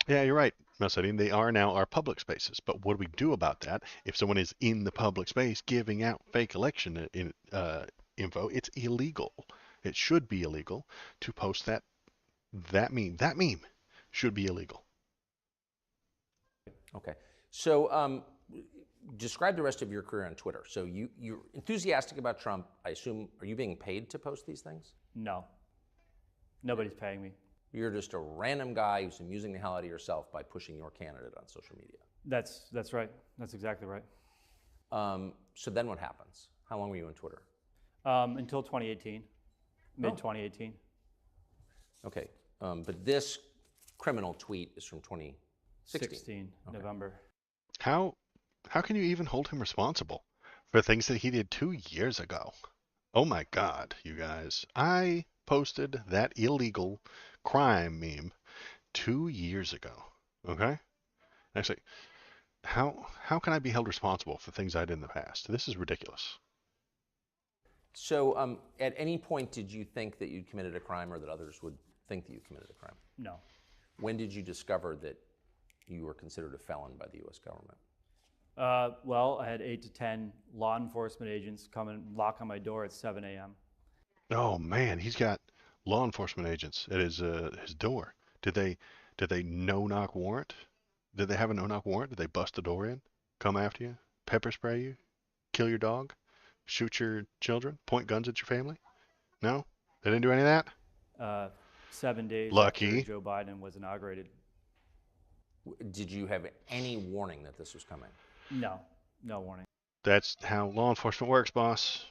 Yeah, you're right, Melsadine. They are now our public spaces. But what do we do about that? If someone is in the public space giving out fake election info, it's illegal. It should be illegal to post that meme. That meme should be illegal. Okay. So describe the rest of your career on Twitter. So you're enthusiastic about Trump. I assume, are you being paid to post these things? No. Nobody's paying me. You're just a random guy who's amusing the hell out of yourself by pushing your candidate on social media. That's right. That's exactly right. So then what happens? How long were you on Twitter? Until 2018, mid 2018. Okay. But this criminal tweet is from 2016. 16, okay. November. How can you even hold him responsible for things that he did 2 years ago? Oh my God, you guys. I posted that illegal crime meme 2 years ago. Okay? Actually, how can I be held responsible for things I did in the past? This is ridiculous. So at any point did you think that you'd committed a crime or that others would think that you committed a crime? No. When did you discover that you were considered a felon by the U.S. government? Well, I had 8 to 10 law enforcement agents come and knock on my door at 7 a.m. Oh man, he's got law enforcement agents at his door. Did they no-knock warrant? Did they have a no-knock warrant? Did they bust the door in, come after you, pepper spray you, kill your dog, shoot your children, point guns at your family? No? They didn't do any of that? 7 days Lucky. after Joe Biden was inaugurated. Did you have any warning that this was coming? No. No warning. That's how law enforcement works, boss.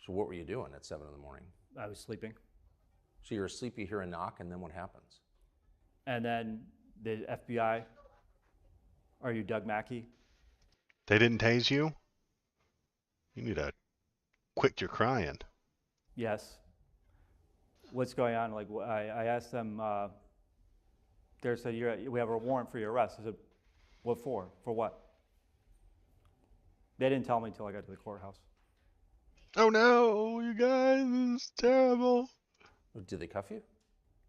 So what were you doing at 7 in the morning? I was sleeping. So you're asleep, you hear a knock, and then what happens? And then the FBI, are you Doug Mackey? They didn't tase you? You need to quit your crying. Yes. What's going on? Like, I asked them, they said, we have a warrant for your arrest. I said, what for? For what? They didn't tell me until I got to the courthouse. Oh no, you guys, this is terrible. Did they cuff you?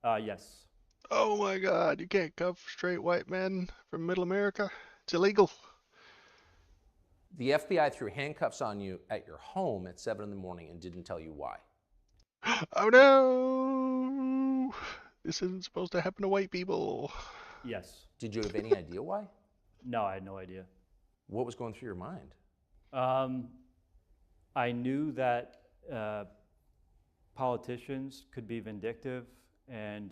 Yes. Oh my God, you can't cuff straight white men from middle America. It's illegal. The FBI threw handcuffs on you at your home at 7 in the morning and didn't tell you why. Oh no, this isn't supposed to happen to white people. Yes. Did you have any idea why? No, I had no idea. What was going through your mind? I knew that politicians could be vindictive and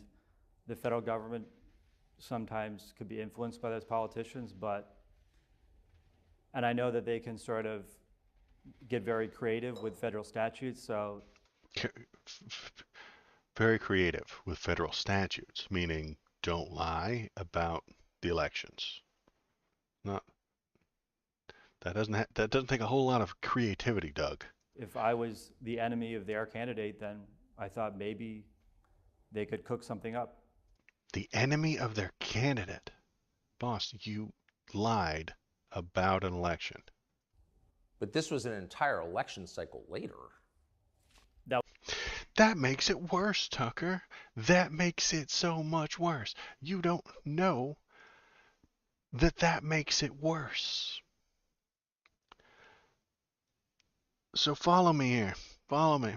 the federal government sometimes could be influenced by those politicians, and I know that they can sort of get very creative with federal statutes, so. Very creative with federal statutes, meaning don't lie about the elections. Not that doesn't take a whole lot of creativity, Doug. If I was the enemy of their candidate, then I thought maybe they could cook something up. The enemy of their candidate? Boss, you lied about an election. But this was an entire election cycle later. That makes it worse, Tucker. That makes it so much worse. You don't know that makes it worse. So follow me here. Follow me.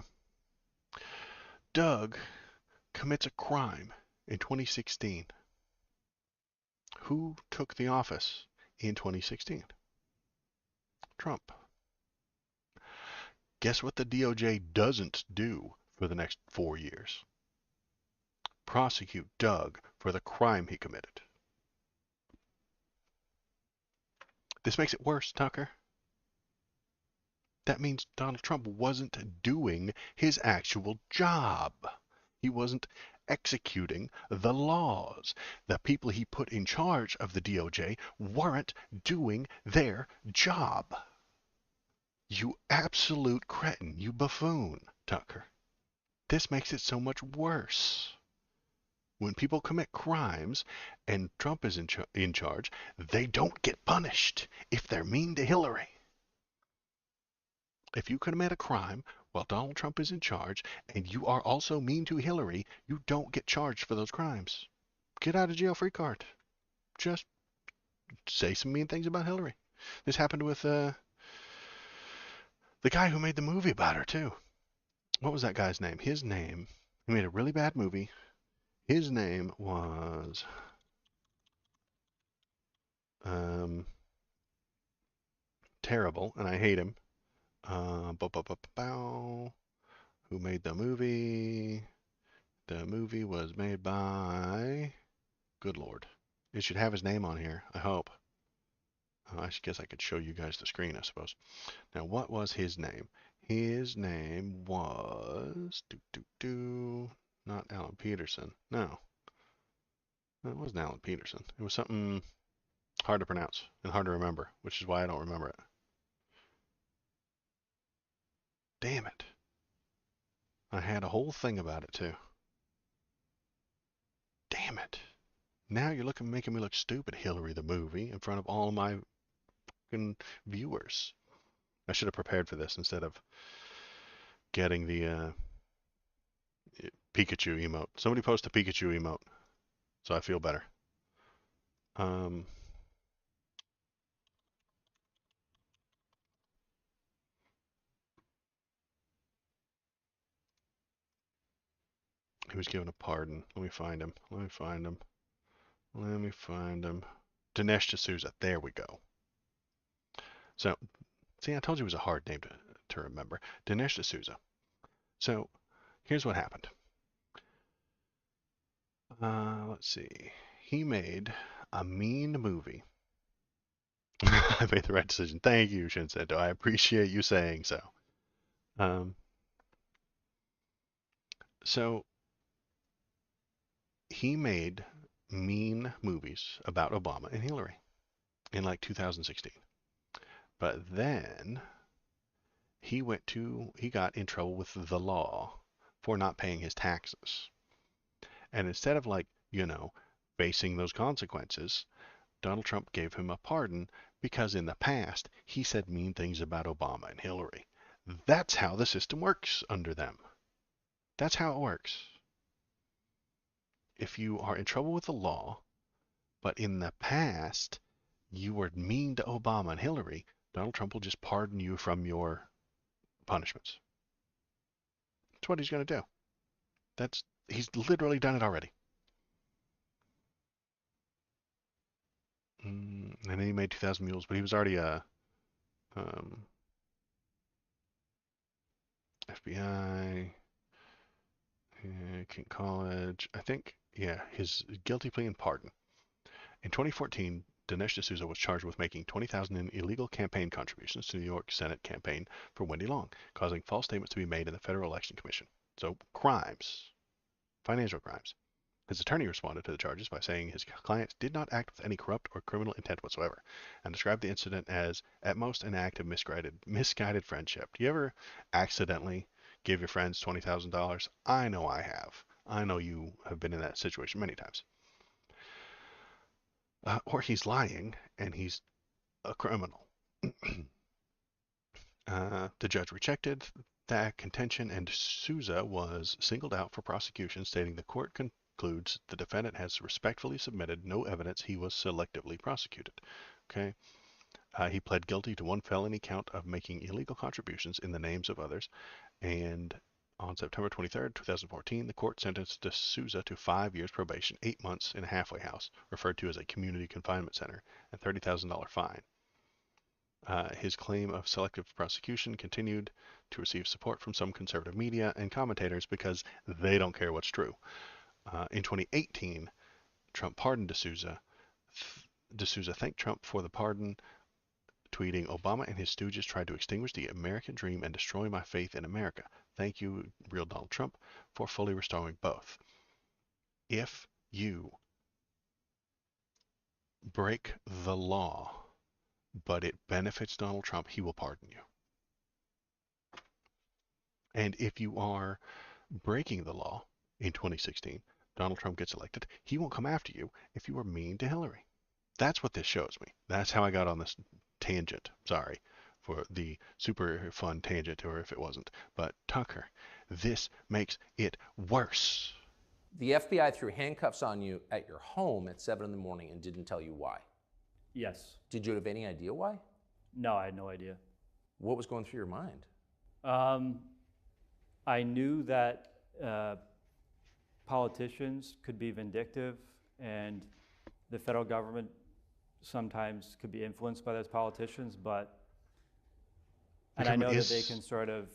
Doug commits a crime in 2016. Who took the office in 2016? Trump. Guess what the DOJ doesn't do for the next 4 years? Prosecute Doug for the crime he committed. This makes it worse, Tucker. That means Donald Trump wasn't doing his actual job. He wasn't executing the laws. The people he put in charge of the DOJ weren't doing their job. You absolute cretin, you buffoon, Tucker. This makes it so much worse. When people commit crimes and Trump is in charge, they don't get punished if they're mean to Hillary. If you commit a crime while Donald Trump is in charge and you are also mean to Hillary, you don't get charged for those crimes. Get out of jail free card. Just say some mean things about Hillary. This happened with the guy who made the movie about her too. What was that guy's name? His name, he made a really bad movie. His name was terrible, and I hate him. Who made the movie? The movie was made by... Good Lord. It should have his name on here, I hope. I guess I could show you guys the screen, I suppose. Now, what was his name? His name was... Not Alan Peterson. No. It wasn't Alan Peterson. It was something hard to pronounce and hard to remember, which is why I don't remember it. Damn it. I had a whole thing about it, too. Damn it. Now you're making me look stupid, Hillary the movie, in front of all of my fucking viewers. I should have prepared for this instead of getting the Pikachu emote. Somebody post a Pikachu emote, so I feel better. He was given a pardon. Let me find him. Dinesh D'Souza. There we go. So, see, I told you it was a hard name to remember. Dinesh D'Souza. So, here's what happened. Let's see. He made a mean movie. I made the right decision. Thank you, Shinseto. I appreciate you saying so. So, he made mean movies about Obama and Hillary in like 2016. But then he got in trouble with the law for not paying his taxes. And instead of facing those consequences, Donald Trump gave him a pardon because in the past he said mean things about Obama and Hillary. That's how the system works under them. That's how it works. If you are in trouble with the law, but in the past you were mean to Obama and Hillary, Donald Trump will just pardon you from your punishments. That's what he's going to do. He's literally done it already. And then he made 2,000 Mules, but he was already a FBI, King College, I think, yeah, his guilty plea and pardon. In 2014, Dinesh D'Souza was charged with making $20,000 in illegal campaign contributions to the New York Senate campaign for Wendy Long, causing false statements to be made in the Federal Election Commission. So, crimes. Financial crimes. His attorney responded to the charges by saying his clients did not act with any corrupt or criminal intent whatsoever, and described the incident as, at most, an act of misguided friendship. Do you ever accidentally give your friends $20,000? I know I have. I know you have been in that situation many times. Or he's lying, and he's a criminal. The judge rejected that contention, and Souza was singled out for prosecution, stating the court concludes the defendant has respectfully submitted no evidence he was selectively prosecuted. Okay. He pled guilty to one felony count of making illegal contributions in the names of others, and on September 23rd, 2014, the court sentenced D'Souza to 5 years probation, 8 months in a halfway house, referred to as a community confinement center, and $30,000 fine. His claim of selective prosecution continued to receive support from some conservative media and commentators because they don't care what's true. In 2018, Trump pardoned D'Souza. D'Souza thanked Trump for the pardon, tweeting, "Obama and his stooges tried to extinguish the American dream and destroy my faith in America. Thank you, real Donald Trump, for fully restoring both." If you break the law, but it benefits Donald Trump, he will pardon you. And if you are breaking the law in 2016, Donald Trump gets elected, he won't come after you if you are mean to Hillary. That's what this shows me. That's how I got on this tangent. Sorry for the super fun tangent, or if it wasn't. But Tucker, this makes it worse. The FBI threw handcuffs on you at your home at 7 in the morning and didn't tell you why. Yes. Did you have any idea why? No, I had no idea. What was going through your mind? I knew that politicians could be vindictive, and the federal government sometimes could be influenced by those politicians, and I know that they can sort of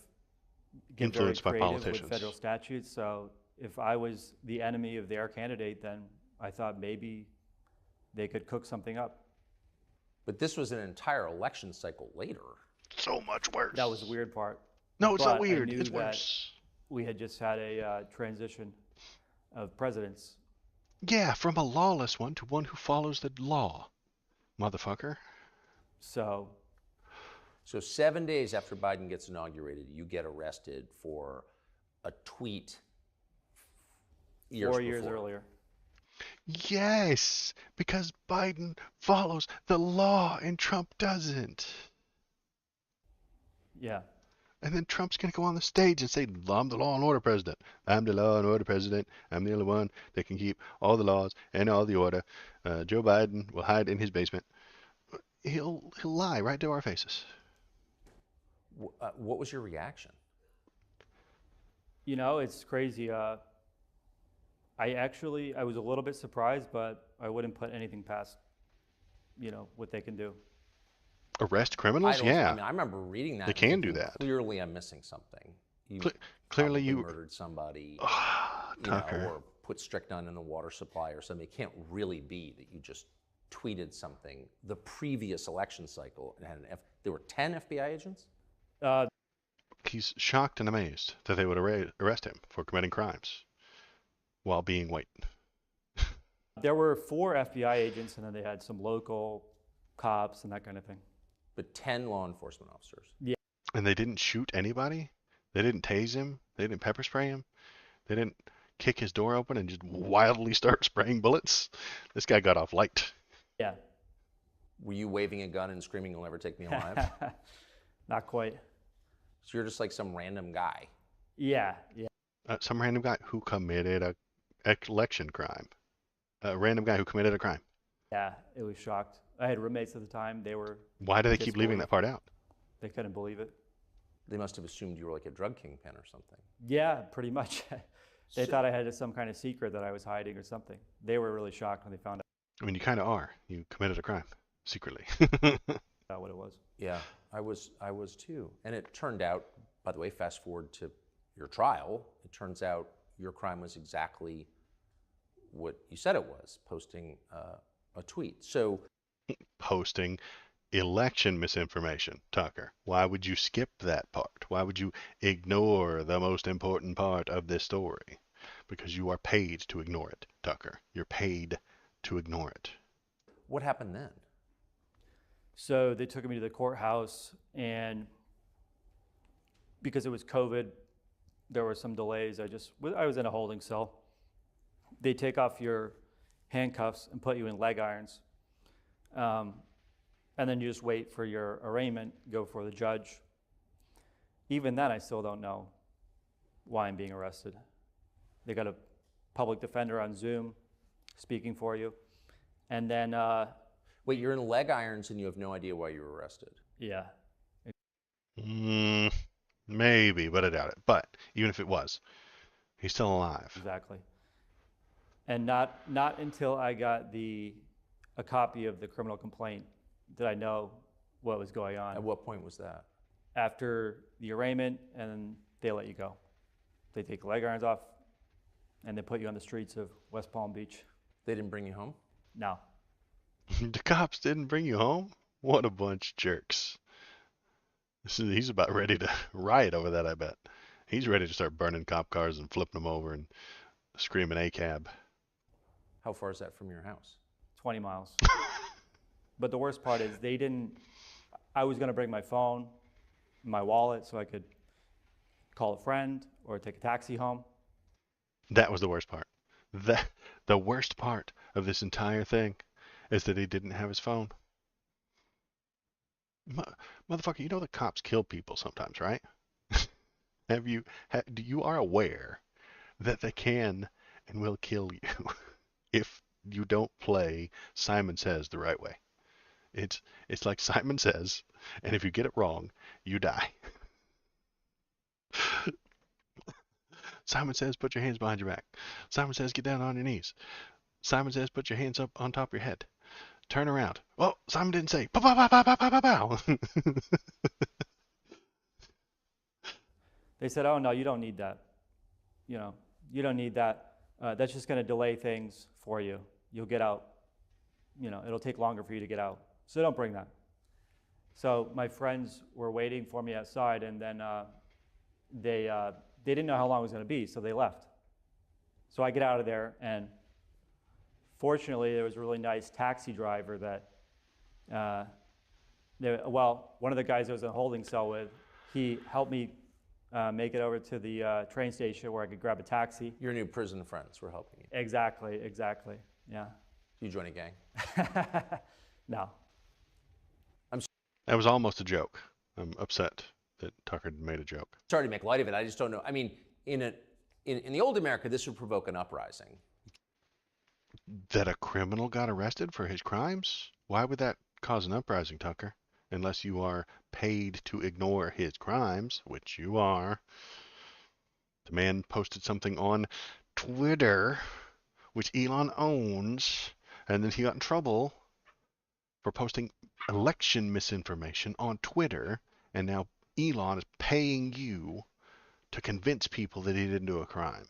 get very influenced by creative politicians with federal statutes. So if I was the enemy of their candidate, then I thought maybe they could cook something up. But this was an entire election cycle later. So much worse. That was the weird part. No, it's But not weird. I knew It's that worse. we had just had a transition of presidents. Yeah, from a lawless one to one who follows the law. Motherfucker. So 7 days after Biden gets inaugurated, you get arrested for a tweet 4 years earlier. Yes, because Biden follows the law and Trump doesn't. Yeah. And then Trump's going to go on the stage and say, "I'm the law and order president. I'm the law and order president. I'm the only one that can keep all the laws and all the order. Joe Biden will hide in his basement." He'll lie right to our faces. What was your reaction? You know, it's crazy. I was a little bit surprised, but I wouldn't put anything past, what they can do. Arrest criminals? Yeah. I mean, I remember reading that. They and can do thinking, that. Clearly, I'm missing something. You Clearly, you murdered somebody, Tucker. or put strychnine in the water supply or something. It can't really be that you just tweeted something the previous election cycle and had there were 10 FBI agents? He's shocked and amazed that they would arrest him for committing crimes while being white. There were 4 FBI agents, and then they had some local cops and that kind of thing. But 10 law enforcement officers. Yeah. And they didn't shoot anybody? They didn't tase him? They didn't pepper spray him? They didn't kick his door open and just wildly start spraying bullets? This guy got off light. Yeah. Were you waving a gun and screaming, "You'll never take me alive"? Not quite. So you're just like some random guy. Yeah. Some random guy who committed a election crime. A random guy who committed a crime. Yeah, it was shocked. I had roommates at the time. They were. Why do they keep leaving that part out? They couldn't believe it. They must have assumed you were like a drug kingpin or something. Yeah, pretty much. They thought I had some kind of secret that I was hiding or something. They were really shocked when they found I mean, you kind of are. You committed a crime secretly. out what it was. Yeah, I was too. And it turned out, by the way, fast forward to your trial, it turns out your crime was exactly what you said it was, posting a tweet. So Posting election misinformation, Tucker. Why would you skip that part? Why would you ignore the most important part of this story? Because you are paid to ignore it, Tucker. You're paid to ignore it. what happened then? So they took me to the courthouse, and because it was COVID, there were some delays. I was in a holding cell. They take off your handcuffs and put you in leg irons. And then you just wait for your arraignment, go for the judge. Even then, I still don't know why I'm being arrested. They got a public defender on Zoom speaking for you. And then, Wait, you're in leg irons and you have no idea why you were arrested. yeah. Maybe, but I doubt it. But even if it was, he's still alive. Exactly. And not until I got a copy of the criminal complaint did I know what was going on. At what point was that? After the arraignment, and then they let you go. They take leg irons off, and they put you on the streets of West Palm Beach. They didn't bring you home? No. The cops didn't bring you home? What a bunch of jerks. He's about ready to riot over that, I bet. He's ready to start burning cop cars and flipping them over and screaming ACAB. How far is that from your house? 20 miles. But the worst part is I was going to bring my phone, my wallet, so I could call a friend or take a taxi home. That was the worst part. The worst part of this entire thing is that he didn't have his phone. Motherfucker, you know the cops kill people sometimes, right? You are aware that they can and will kill you if you don't play Simon Says the right way. It's like Simon Says, and if you get it wrong, you die. Simon Says, put your hands behind your back. Simon Says, get down on your knees. Simon Says, put your hands up on top of your head. Turn around. Oh, Simon didn't say, pow, pow, pow, pow, pow, pow, pow. They said, oh, no, you don't need that. You don't need that. That's just going to delay things for you. You'll get out. It'll take longer for you to get out. So don't bring that. So my friends were waiting for me outside, and then they didn't know how long it was going to be, so they left. So I get out of there, and fortunately, there was a really nice taxi driver that, one of the guys I was in a holding cell with, he helped me make it over to the train station where I could grab a taxi. Your new prison friends were helping you. Exactly, yeah. You join a gang? No. I'm That was almost a joke. I'm upset that Tucker made a joke. sorry to make light of it. I just don't know. I mean, in the old America, this would provoke an uprising. That a criminal got arrested for his crimes? Why would that cause an uprising, Tucker? Unless you are paid to ignore his crimes, which you are. The man posted something on Twitter, which Elon owns, and then he got in trouble for posting election misinformation on Twitter, and now Elon is paying you to convince people that he didn't do a crime.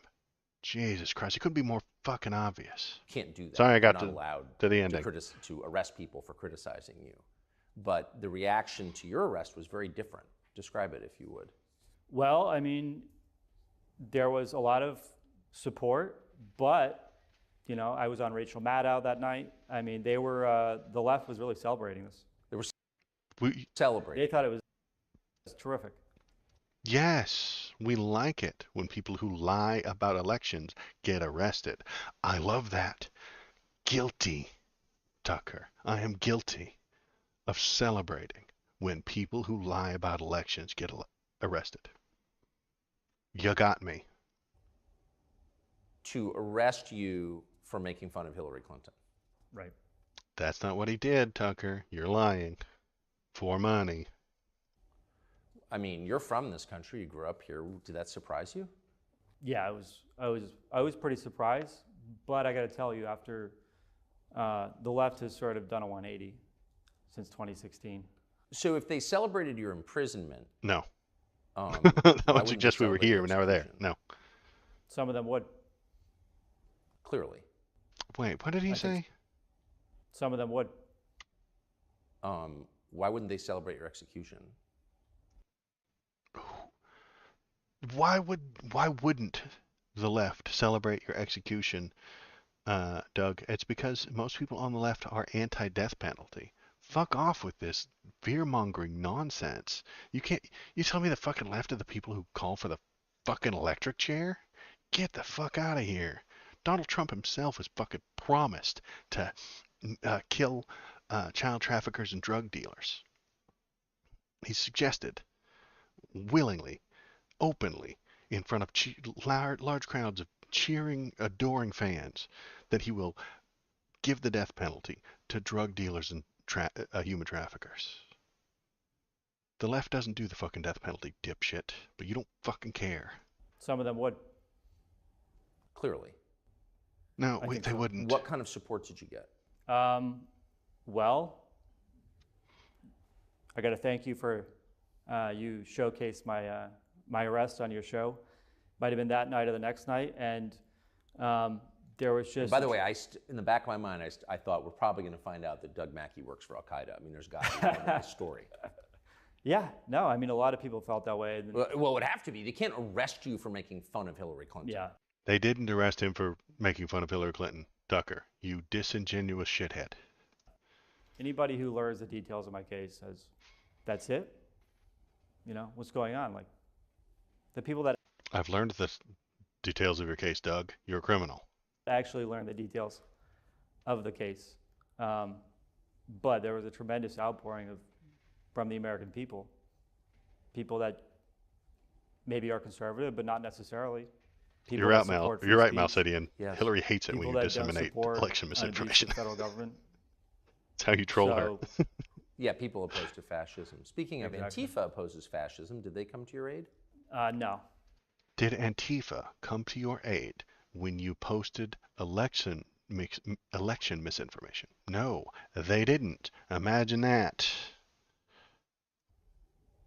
Jesus Christ, it couldn't be more fucking obvious. Can't do that. Sorry, I got You're not allowed to the ending. to arrest people for criticizing you. But the reaction to your arrest was very different. Describe it, if you would. Well, I mean, there was a lot of support, but I was on Rachel Maddow that night. I mean, they were the left was really celebrating this. They were We, celebrating. They thought it was terrific. yes, we like it when people who lie about elections get arrested. I love that. Guilty, Tucker. I am guilty of celebrating when people who lie about elections get arrested. You got me. To arrest you for making fun of Hillary Clinton. Right. That's not what he did, Tucker. You're lying. For money. I mean, you're from this country. You grew up here. Did that surprise you? Yeah, I was pretty surprised, but I got to tell you, after the left has sort of done a 180 since 2016. So if they celebrated your imprisonment, No. why That would wouldn't suggest they we were celebrate here, your but now we're there. execution? No. Some of them would. Clearly. Wait, what did he say? Some of them would. Why wouldn't they celebrate your execution? Why wouldn't the left celebrate your execution, Doug? It's because most people on the left are anti-death penalty. Fuck off with this fear-mongering nonsense. You tell me the fucking left are the people who call for the fucking electric chair? Get the fuck out of here. Donald Trump himself has fucking promised to kill child traffickers and drug dealers. He suggested willingly, openly, in front of large crowds of cheering, adoring fans, that he will give the death penalty to drug dealers and human traffickers. The left doesn't do the fucking death penalty, dipshit, but you don't fucking care. Some of them would. Clearly. No, I think they so. wouldn't. What kind of support did you get? Well, why wouldn't they celebrate the execution? Some of them would. What kind of support did you get? Some of them would. I think so. What kind of support did you get? Um, well, some of them would. What kind of support did you get? Some of them would. I got to thank you for you showcased my arrest on your show. Might have been that night or the next night, and there was just. By the way, in the back of my mind, I thought we're probably going to find out that Doug Mackey works for Al Qaeda. I mean, there's got to be more to this story. Yeah, no, I mean, a lot of people felt that way. Well, it would have to be. They can't arrest you for making fun of Hillary Clinton. Yeah. They didn't arrest him for making fun of Hillary Clinton. Tucker, you disingenuous shithead. Anybody who learns the details of my case says, that's it? You know, what's going on? Like, the people that I've learned the details of your case, Doug. You're a criminal. actually learned the details of the case. But there was a tremendous outpouring from the American people. People that maybe are conservative, but not necessarily. People You're that out, Mal. support free You're right, speech, Malcidian. Yes. Hillary hates it people when you that don't disseminate support election an misinformation. abusive federal government. That's how you troll her. So, Yeah, people opposed to fascism. Speaking of Exactly. Antifa opposes fascism, did they come to your aid? no. Did Antifa come to your aid when you posted election misinformation? No, they didn't. Imagine that.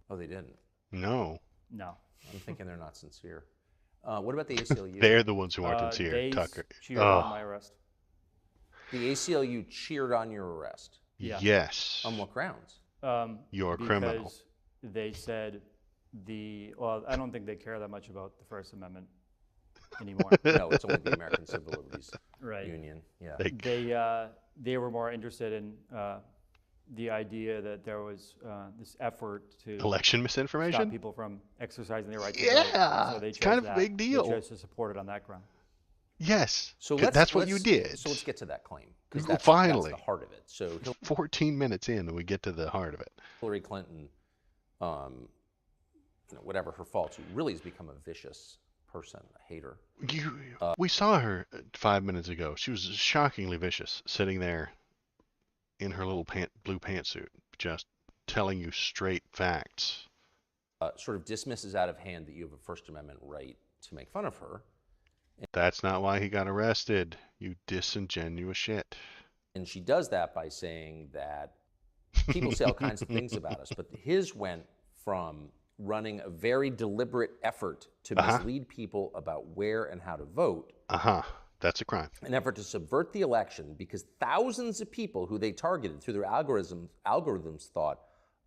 Oh, they didn't. No. No. I'm thinking they're not sincere. What about the ACLU? They're the ones who aren't They sincere, Tucker. cheered Oh, on my arrest. The ACLU cheered on your arrest. Yeah. yes. On what grounds? You're a criminal. Because they said well, I don't think they care that much about the First Amendment anymore. No, it's only the American Civil Liberties Right. Union. Yeah. They were more interested in the idea that there was this effort to Election stop misinformation? people from exercising their right to Yeah, vote. So they it's chose kind of a that. big deal. They chose to support it on that ground. Yes. So 'cause that's what you let's- did. So let's get to that claim. 'Cause Well, that's finally. the heart of it. So 14 minutes in and we get to the heart of it. Hillary Clinton, whatever her faults, really has become a vicious person, a hater. We saw her 5 minutes ago. She was shockingly vicious, sitting there in her little blue pantsuit, just telling you straight facts. Sort of dismisses out of hand that you have a First Amendment right to make fun of her. That's not why he got arrested, you disingenuous shit. And she does that by saying that people say all kinds of things about us, but his went from running a very deliberate effort to mislead people about where and how to vote. That's a crime. An effort to subvert the election because thousands of people who they targeted through their algorithms thought,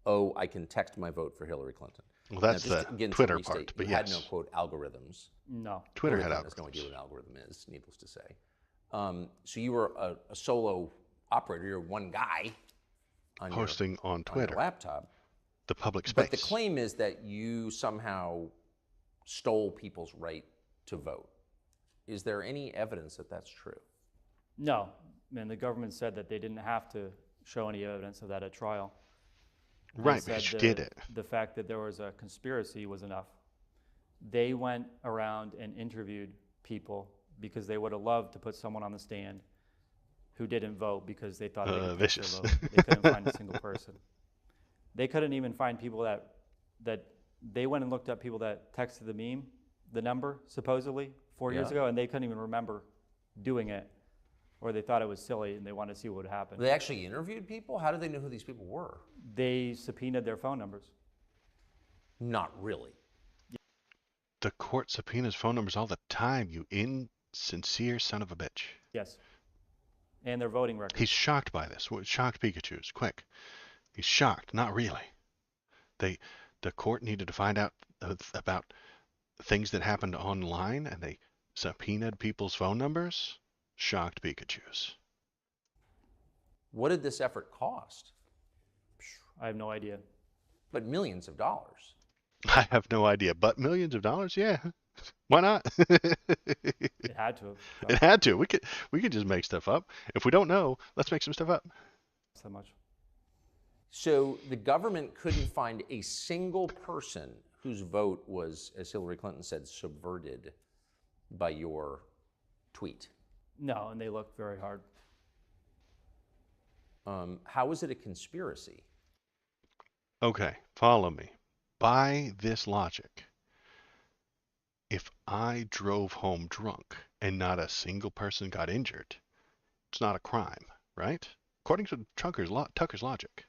oh, I can text my vote for Hillary Clinton. Well, that's Now, just the again, to Twitter restate, part, but you had yes. no, quote, algorithms. No. Twitter Hillary had Clinton has no idea algorithms. what an algorithm is, needless to say. So you were a solo operator. You're one guy on Posting on on your Twitter, laptop. the public space. But the claim is that you somehow stole people's right to vote. Is there any evidence that that's true? No. And the government said that they didn't have to show any evidence of that at trial. They Right, said because you did it. The fact that there was a conspiracy was enough. They went around and interviewed people because they would have loved to put someone on the stand who didn't vote because they thought they could fix Vicious. their vote. They couldn't find a single person. They couldn't even find people that they went and looked up people that texted the meme, the number, supposedly, 4 years ago, and they couldn't even remember doing it, or they thought it was silly and they wanted to see what would happen. They actually interviewed people? How did they know who these people were? They subpoenaed their phone numbers. Not really. The court subpoenas phone numbers all the time, you insincere son of a bitch. Yes. And their voting records. He's shocked by this. Shocked Pikachu's. Quick. He's shocked. Not really. The court needed to find out about things that happened online, and they subpoenaed people's phone numbers. Shocked Pikachu's. What did this effort cost? I have no idea. But millions of dollars. I have no idea, but millions of dollars, yeah. Why not? It had to have. It had to. We could just make stuff up. If we don't know, let's make some stuff up. So much. So the government couldn't find a single person whose vote was, as Hillary Clinton said, subverted by your tweet. No, and they looked very hard. How is it a conspiracy? Okay, follow me. By this logic, if I drove home drunk and not a single person got injured, it's not a crime, right? According to Tucker's logic,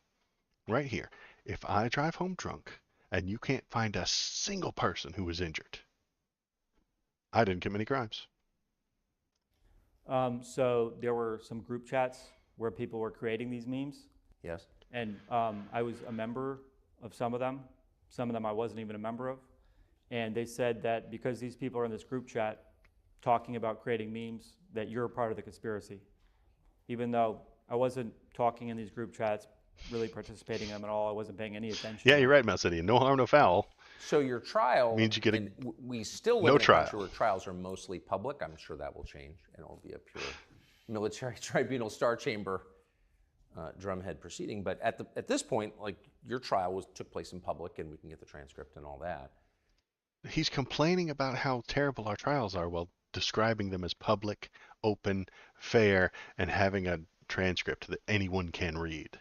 right here. if I drive home drunk and you can't find a single person who was injured, I didn't commit any crimes. So there were some group chats where people were creating these memes, Yes. and I was a member of some of them. Some of them I wasn't even a member of. And they said that because these people are in this group chat talking about creating memes, that you're a part of the conspiracy. Even though I wasn't talking in these group chats, really participating in them at all, I wasn't paying any attention. Yeah, you're right, Mouse City. No harm, no foul. So your trial Means you get a and we still live no in a country trial. where trials are mostly public. I'm sure that will change, and it'll be a pure military tribunal, Star Chamber, drumhead proceeding. But at this point, like, your trial took place in public, and we can get the transcript and all that. He's complaining about how terrible our trials are while describing them as public, open, fair, and having a transcript that anyone can read.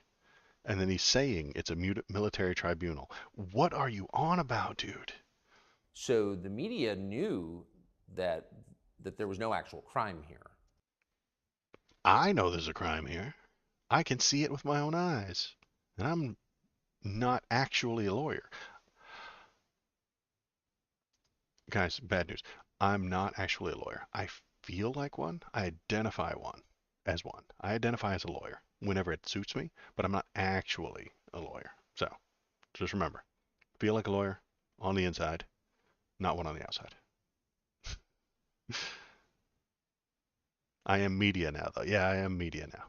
And then he's saying it's a military tribunal. What are you on about, dude? So the media knew that there was no actual crime here. I know there's a crime here. I can see it with my own eyes. And I'm not actually a lawyer. Guys, bad news. I'm not actually a lawyer. I feel like one. I identify as one. I identify as a lawyer whenever it suits me, but I'm not actually a lawyer. So just remember, feel like a lawyer on the inside, not one on the outside. I am media now, though. Yeah, I am media now.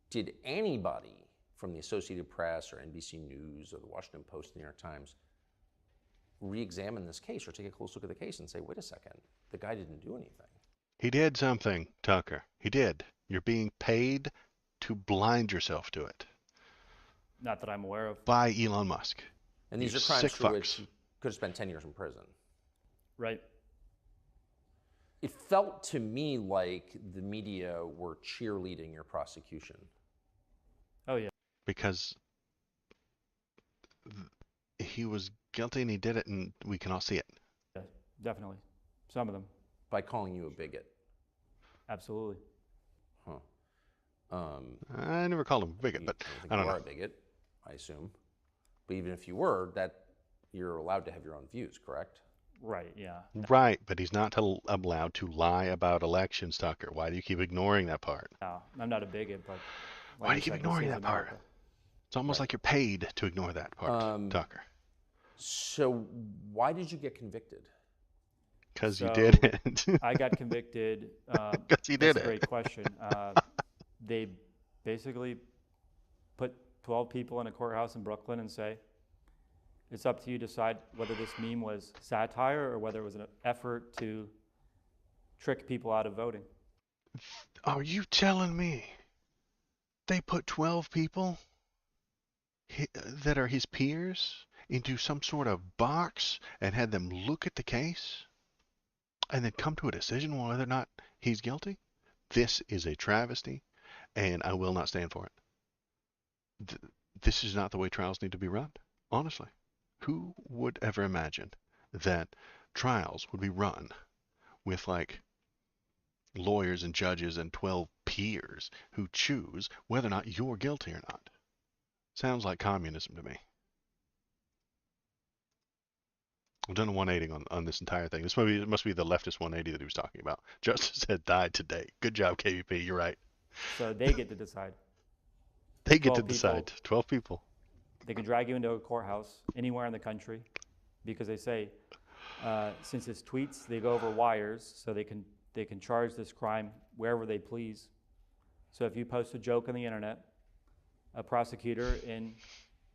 Did anybody from the Associated Press or NBC News or the Washington Post, the New York Times, re-examine this case or take a close look at the case and say, wait a second, the guy didn't do anything? He did something, Tucker. He did. You're being paid to blind yourself to it. Not that I'm aware of. By Elon Musk. And these You are crimes sick for which fucks. he could have spent 10 years in prison. Right. It felt to me like the media were cheerleading your prosecution. Oh, yeah. Because he was guilty and he did it, and we can all see it. Yeah, definitely. Some of them. By calling you a bigot. Absolutely. Huh. I never called him a bigot, but I I don't you know. are a bigot, I assume. But even if you were, that you're allowed to have your own views, correct? Right, yeah. Right, but he's not allowed to lie about elections, Tucker. Why do you keep ignoring that part? No, I'm not a bigot, but... Why do you keep ignoring that part? It's almost like you're paid to ignore that part, Tucker. So why did you get convicted? Because you did it. I got convicted. Because he did that's it. a great question. They basically put 12 people in a courthouse in Brooklyn and say, it's up to you to decide whether this meme was satire or whether it was an effort to trick people out of voting. Are you telling me they put 12 people that are his peers into some sort of box and had them look at the case and then come to a decision on whether or not he's guilty? This is a travesty, and I will not stand for it. This is not the way trials need to be run, honestly. Who would ever imagine that trials would be run with, like, lawyers and judges and 12 peers who choose whether or not you're guilty or not? Sounds like communism to me. I've done a 180 on this entire thing. This must be the leftist 180 that he was talking about. Justice had died today. Good job, KVP. You're right. So they get to decide. They get to 12 decide. people. 12 people. They can drag you into a courthouse anywhere in the country because they say, since it's tweets, they go over wires, so they can charge this crime wherever they please. So if you post a joke on the internet, a prosecutor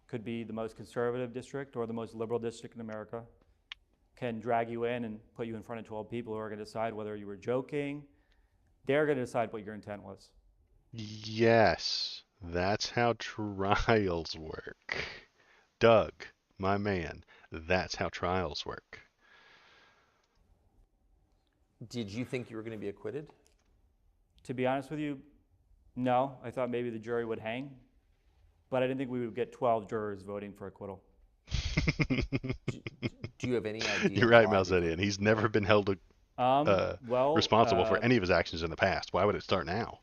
could be the most conservative district or the most liberal district in America can drag you in and put you in front of 12 people who are going to decide whether you were joking. They're going to decide what your intent was. Yes, that's how trials work. Doug, my man, that's how trials work. Did you think you were going to be acquitted? To be honest with you, no. I thought maybe the jury would hang, but I didn't think we would get 12 jurors voting for acquittal. Do you have any idea? You're right, why? Malzedian. He's never been held responsible for any of his actions in the past. Why would it start now?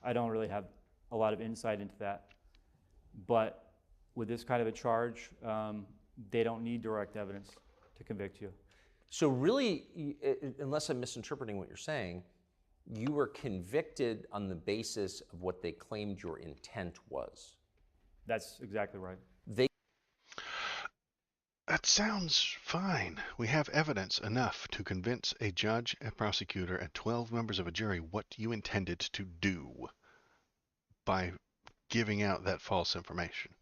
I don't really have a lot of insight into that. But with this kind of a charge, they don't need direct evidence to convict you. So really, unless I'm misinterpreting what you're saying, you were convicted on the basis of what they claimed your intent was. That's exactly right. That sounds fine. We have evidence enough to convince a judge, a prosecutor, and 12 members of a jury what you intended to do by giving out that false information.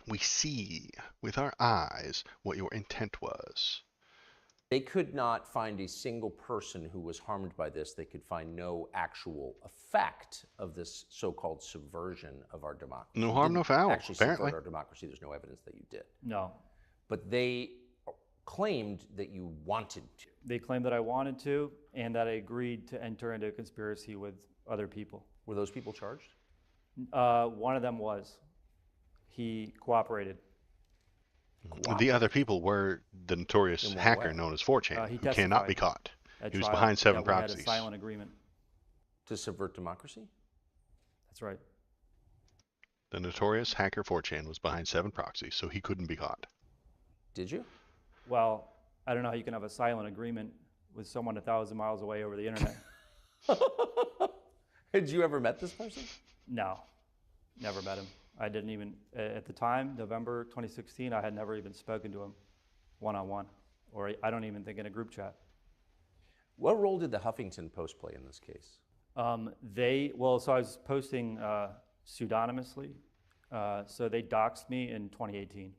We see with our eyes what your intent was. They could not find a single person who was harmed by this. They could find no actual effect of this so-called subversion of our democracy. No harm, no foul, Actually, apparently. subvert our democracy. There's no evidence that you did. No. But they claimed that you wanted to. They claimed that I wanted to and that I agreed to enter into a conspiracy with other people. Were those people charged? One of them was. He cooperated. The other people were the notorious In what hacker way? known as 4chan, He who cannot testified be caught. at He was trial behind 7 that proxies. We had a silent agreement. To subvert democracy? That's right. The notorious hacker 4chan was behind 7 proxies, so he couldn't be caught. Did you? Well, I don't know how you can have a silent agreement with someone 1,000 miles away over the internet. Had you ever met this person? No, never met him. I didn't even, at the time, November 2016, I had never even spoken to him one-on-one, or I don't even think in a group chat. What role did the Huffington Post play in this case? So I was posting pseudonymously, so they doxed me in 2018.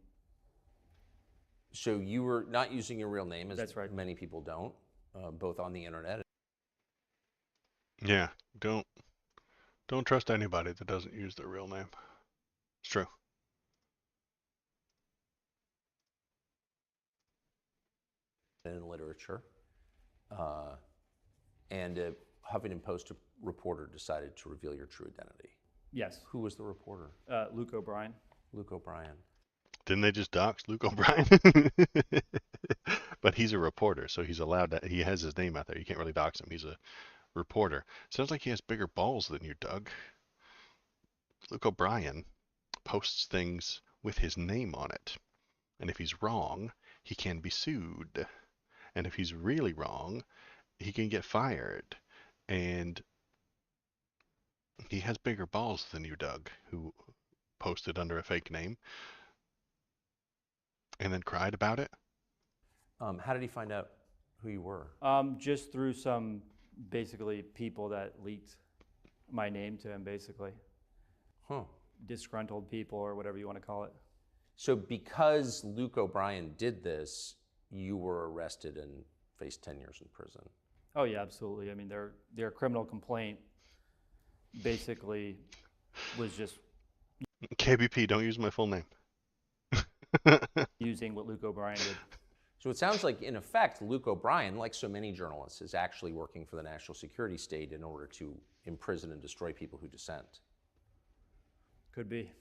So you were not using your real name, as That's right. Many people don't, both on the internet. Yeah, don't trust anybody that doesn't use their real name. It's true. In literature, and a Huffington Post reporter decided to reveal your true identity. Yes, Who was the reporter? Luke O'Brien. Luke O'Brien. Didn't they just dox Luke O'Brien? But he's a reporter, so he's allowed to, he has his name out there. You can't really dox him. He's a reporter. Sounds like he has bigger balls than you, Doug. Luke O'Brien posts things with his name on it. And if he's wrong, he can be sued. And if he's really wrong, he can get fired. And he has bigger balls than you, Doug, who posted under a fake name and then cried about it. How did he find out who you were? Just through some, basically, people that leaked my name to him, basically. Huh. Disgruntled people, or whatever you want to call it. So because Luke O'Brien did this, you were arrested and faced 10 years in prison. Oh yeah, absolutely. I mean, their criminal complaint basically was just KBP, don't use my full name. using what Luke O'Brien did. So it sounds like, in effect, Luke O'Brien, like so many journalists, is actually working for the national security state in order to imprison and destroy people who dissent. Could be.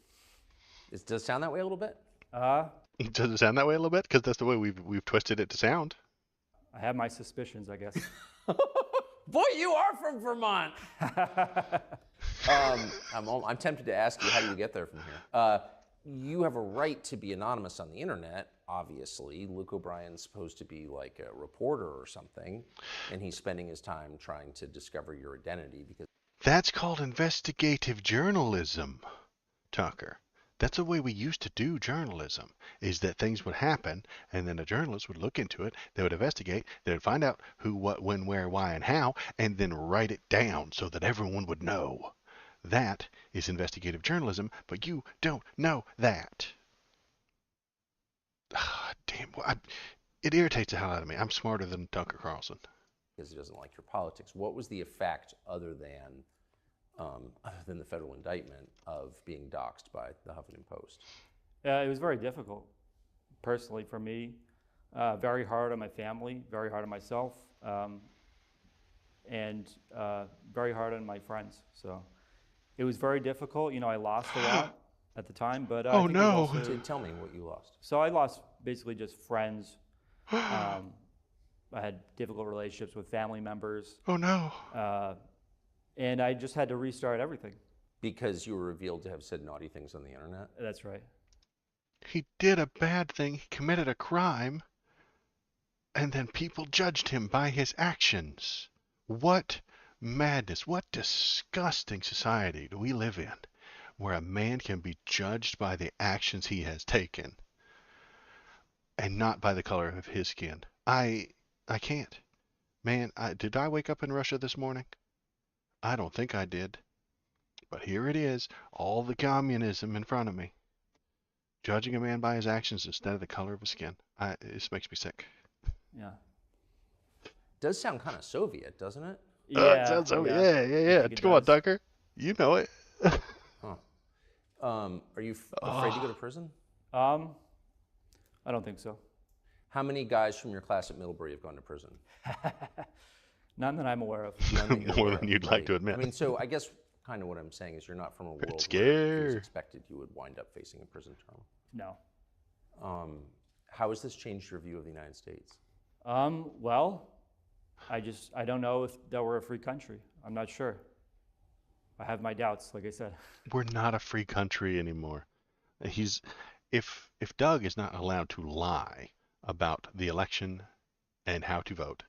Does it sound that way a little bit? Does it sound that way a little bit? Because that's the way we've twisted it to sound. I have my suspicions, I guess. Boy, you are from Vermont. I'm tempted to ask you, how do you get there from here? You have a right to be anonymous on the internet, obviously. Luke O'Brien's supposed to be like a reporter or something, and he's spending his time trying to discover your identity because... That's called investigative journalism, Tucker. That's the way we used to do journalism, is that things would happen, and then a journalist would look into it, they would investigate, they would find out who, what, when, where, why, and how, and then write it down so that everyone would know. That is investigative journalism, but you don't know that. Damn, it irritates the hell out of me. I'm smarter than Tucker Carlson. Because he doesn't like your politics. What was the effect, other than the federal indictment, of being doxxed by the Huffington Post? It was very difficult, personally, for me. Very hard on my family, very hard on myself, and very hard on my friends. So it was very difficult. You know, I lost a lot at the time, but Oh, no. Tell me what you lost. So I lost basically just friends, I had difficult relationships with family members, Oh no. and I just had to restart everything. Because you were revealed to have said naughty things on the internet? That's right. He did a bad thing. He committed a crime. And then people judged him by his actions. What madness. What disgusting society do we live in where a man can be judged by the actions he has taken and not by the color of his skin? I can't. Man, did I wake up in Russia this morning? I don't think I did. But here it is, all the communism in front of me. Judging a man by his actions instead of the color of his skin. This makes me sick. Yeah. Does sound kind of Soviet, doesn't it? Yeah. It sounds so, yeah. yeah. I think it Come on, does. Tucker. You know it. Huh. Are you afraid to go to prison? I don't think so. How many guys from your class at Middlebury have gone to prison? None that I'm aware of. None that you're More aware than of, you'd like right? to admit. I mean, so I guess kind of what I'm saying is you're not from a world where if it was scared. expected you would wind up facing a prison term. No. How has this changed your view of the United States? Well, I don't know if that we're a free country. I'm not sure. I have my doubts, like I said. We're not a free country anymore. If Doug is not allowed to lie about the election and how to vote,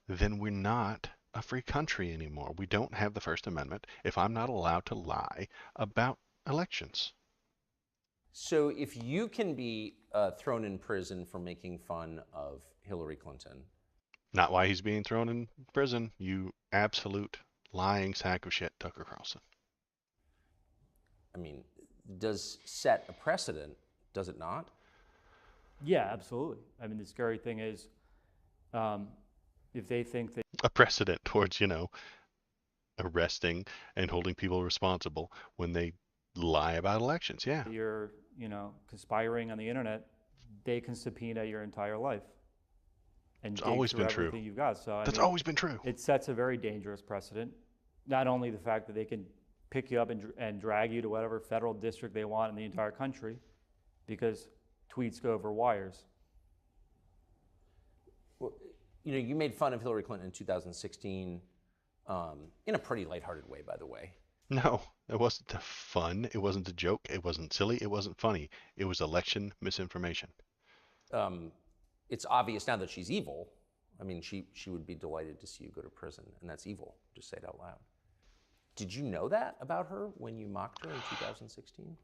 then we're not a free country anymore. We don't have the First Amendment if I'm not allowed to lie about elections. So if you can be thrown in prison for making fun of Hillary Clinton, Not why he's being thrown in prison, you absolute lying sack of shit, Tucker Carlson. I mean, does set a precedent, does it not? Yeah, absolutely. I mean, the scary thing is, if they think that A precedent towards, arresting and holding people responsible when they lie about elections. Yeah. you're, conspiring on the internet, they can subpoena your entire life and It's dig always through been true. everything you've got. So That's always been true. It sets a very dangerous precedent. Not only the fact that they can pick you up and drag you to whatever federal district they want in the entire country, because tweets go over wires. Well, you made fun of Hillary Clinton in 2016 in a pretty lighthearted way, by the way. No, it wasn't fun. It wasn't a joke. It wasn't silly. It wasn't funny. It was election misinformation. It's obvious now that she's evil. I mean, she would be delighted to see you go to prison, and that's evil. Just say it out loud. Did you know that about her when you mocked her in 2016?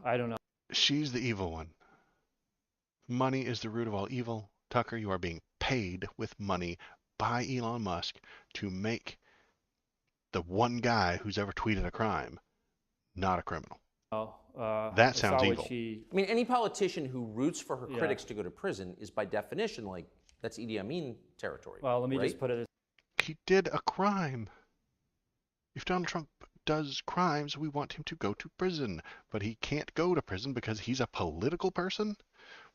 I don't know. She's the evil one. Money is the root of all evil. Tucker, you are being paid with money by Elon Musk to make the one guy who's ever tweeted a crime not a criminal. That I sounds saw what evil. she- I mean, any politician who roots for her Yeah. critics to go to prison is by definition like, that's Idi Amin territory. Well, let me right? just put it He did a crime. If Donald Trump does crimes, we want him to go to prison. But he can't go to prison because he's a political person?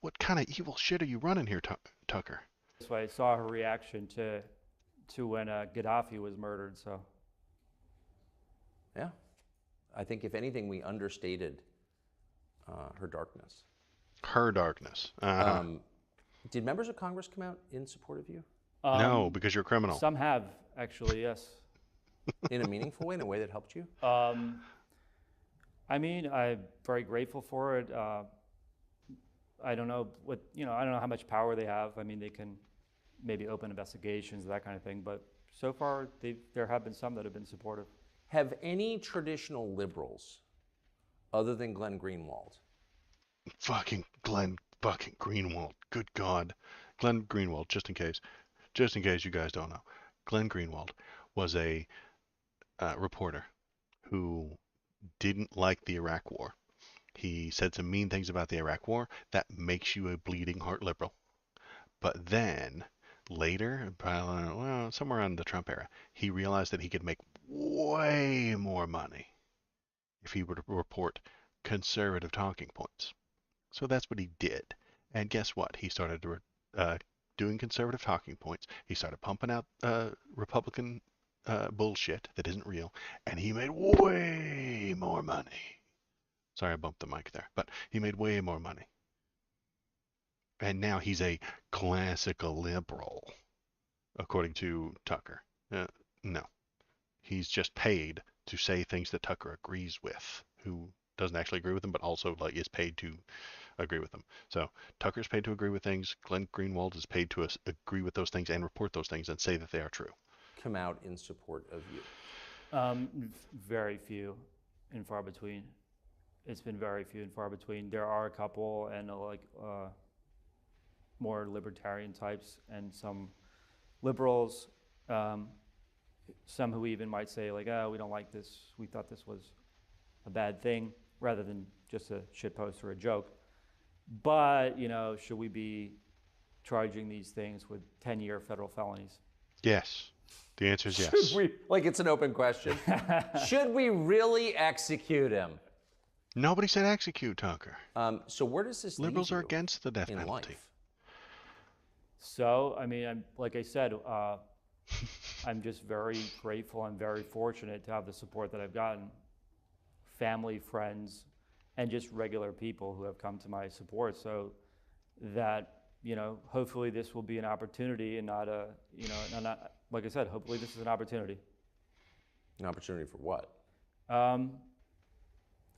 What kind of evil shit are you running here, Tucker? this way. I saw her reaction to when Gaddafi was murdered. So Yeah. I think if anything, we understated her darkness. Her darkness. Did members of Congress come out in support of you No, because you're a criminal. some have actually, yes. in a meaningful way, in a way that helped you? I mean, I'm very grateful for it. I don't know I don't know how much power they have. I mean, they can maybe open investigations, that kind of thing. But so far, there have been some that have been supportive. Have any traditional liberals, other than Glenn Greenwald, Fucking Glenn fucking Greenwald. Good God. Glenn Greenwald, just in case you guys don't know. Glenn Greenwald was a reporter who didn't like the Iraq War. He said some mean things about the Iraq War. That makes you a bleeding heart liberal. But then, later, well, somewhere in the Trump era, he realized that he could make way more money if he were to report conservative talking points. So that's what he did. And guess what? He started doing conservative talking points. He started pumping out Republican bullshit that isn't real. And he made way more money. Sorry, I bumped the mic there. But he made way more money. And now he's a classical liberal. according to Tucker. No. He's just paid to say things that Tucker agrees with, who doesn't actually agree with them, but also like is paid to agree with them. So Tucker's paid to agree with things. Glenn Greenwald is paid to agree with those things and report those things and say that they are true. Come out in support of you? Very few and far between. It's been very few and far between. There are a couple and more libertarian types and some liberals, some who even might say like, oh, we don't like this. We thought this was a bad thing, rather than just a shitpost or a joke. But, should we be charging these things with 10-year federal felonies? Yes. The answer is yes. Should we, like it's an open question, should we really execute him? Nobody said execute, Tucker. So where does this Liberals leave are you against the death in penalty. life? So, like I said, I'm just very grateful and very fortunate to have the support that I've gotten. Family, friends, and just regular people who have come to my support, so that, hopefully this will be an opportunity and not a, not, like I said, hopefully this is an opportunity. An opportunity for what?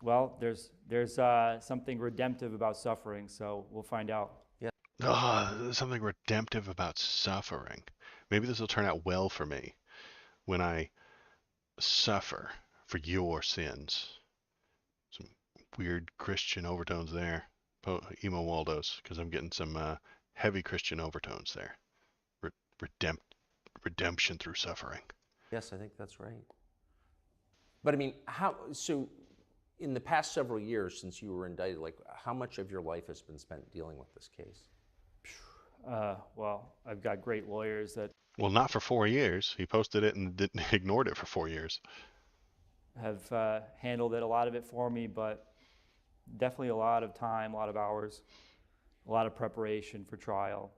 Well, there's something redemptive about suffering, so we'll find out. There's something redemptive about suffering. Maybe this will turn out well for me when I suffer for your sins. Some weird Christian overtones there. Emo Waldos, because I'm getting some heavy Christian overtones there. Redemption through suffering. Yes, I think that's right. But so in the past several years since you were indicted, like how much of your life has been spent dealing with this case? Well, I've got great lawyers that Well, not for 4 years. He posted it and ignored it for 4 years. have handled it, a lot of it for me, but definitely a lot of time, a lot of hours, a lot of preparation for trial.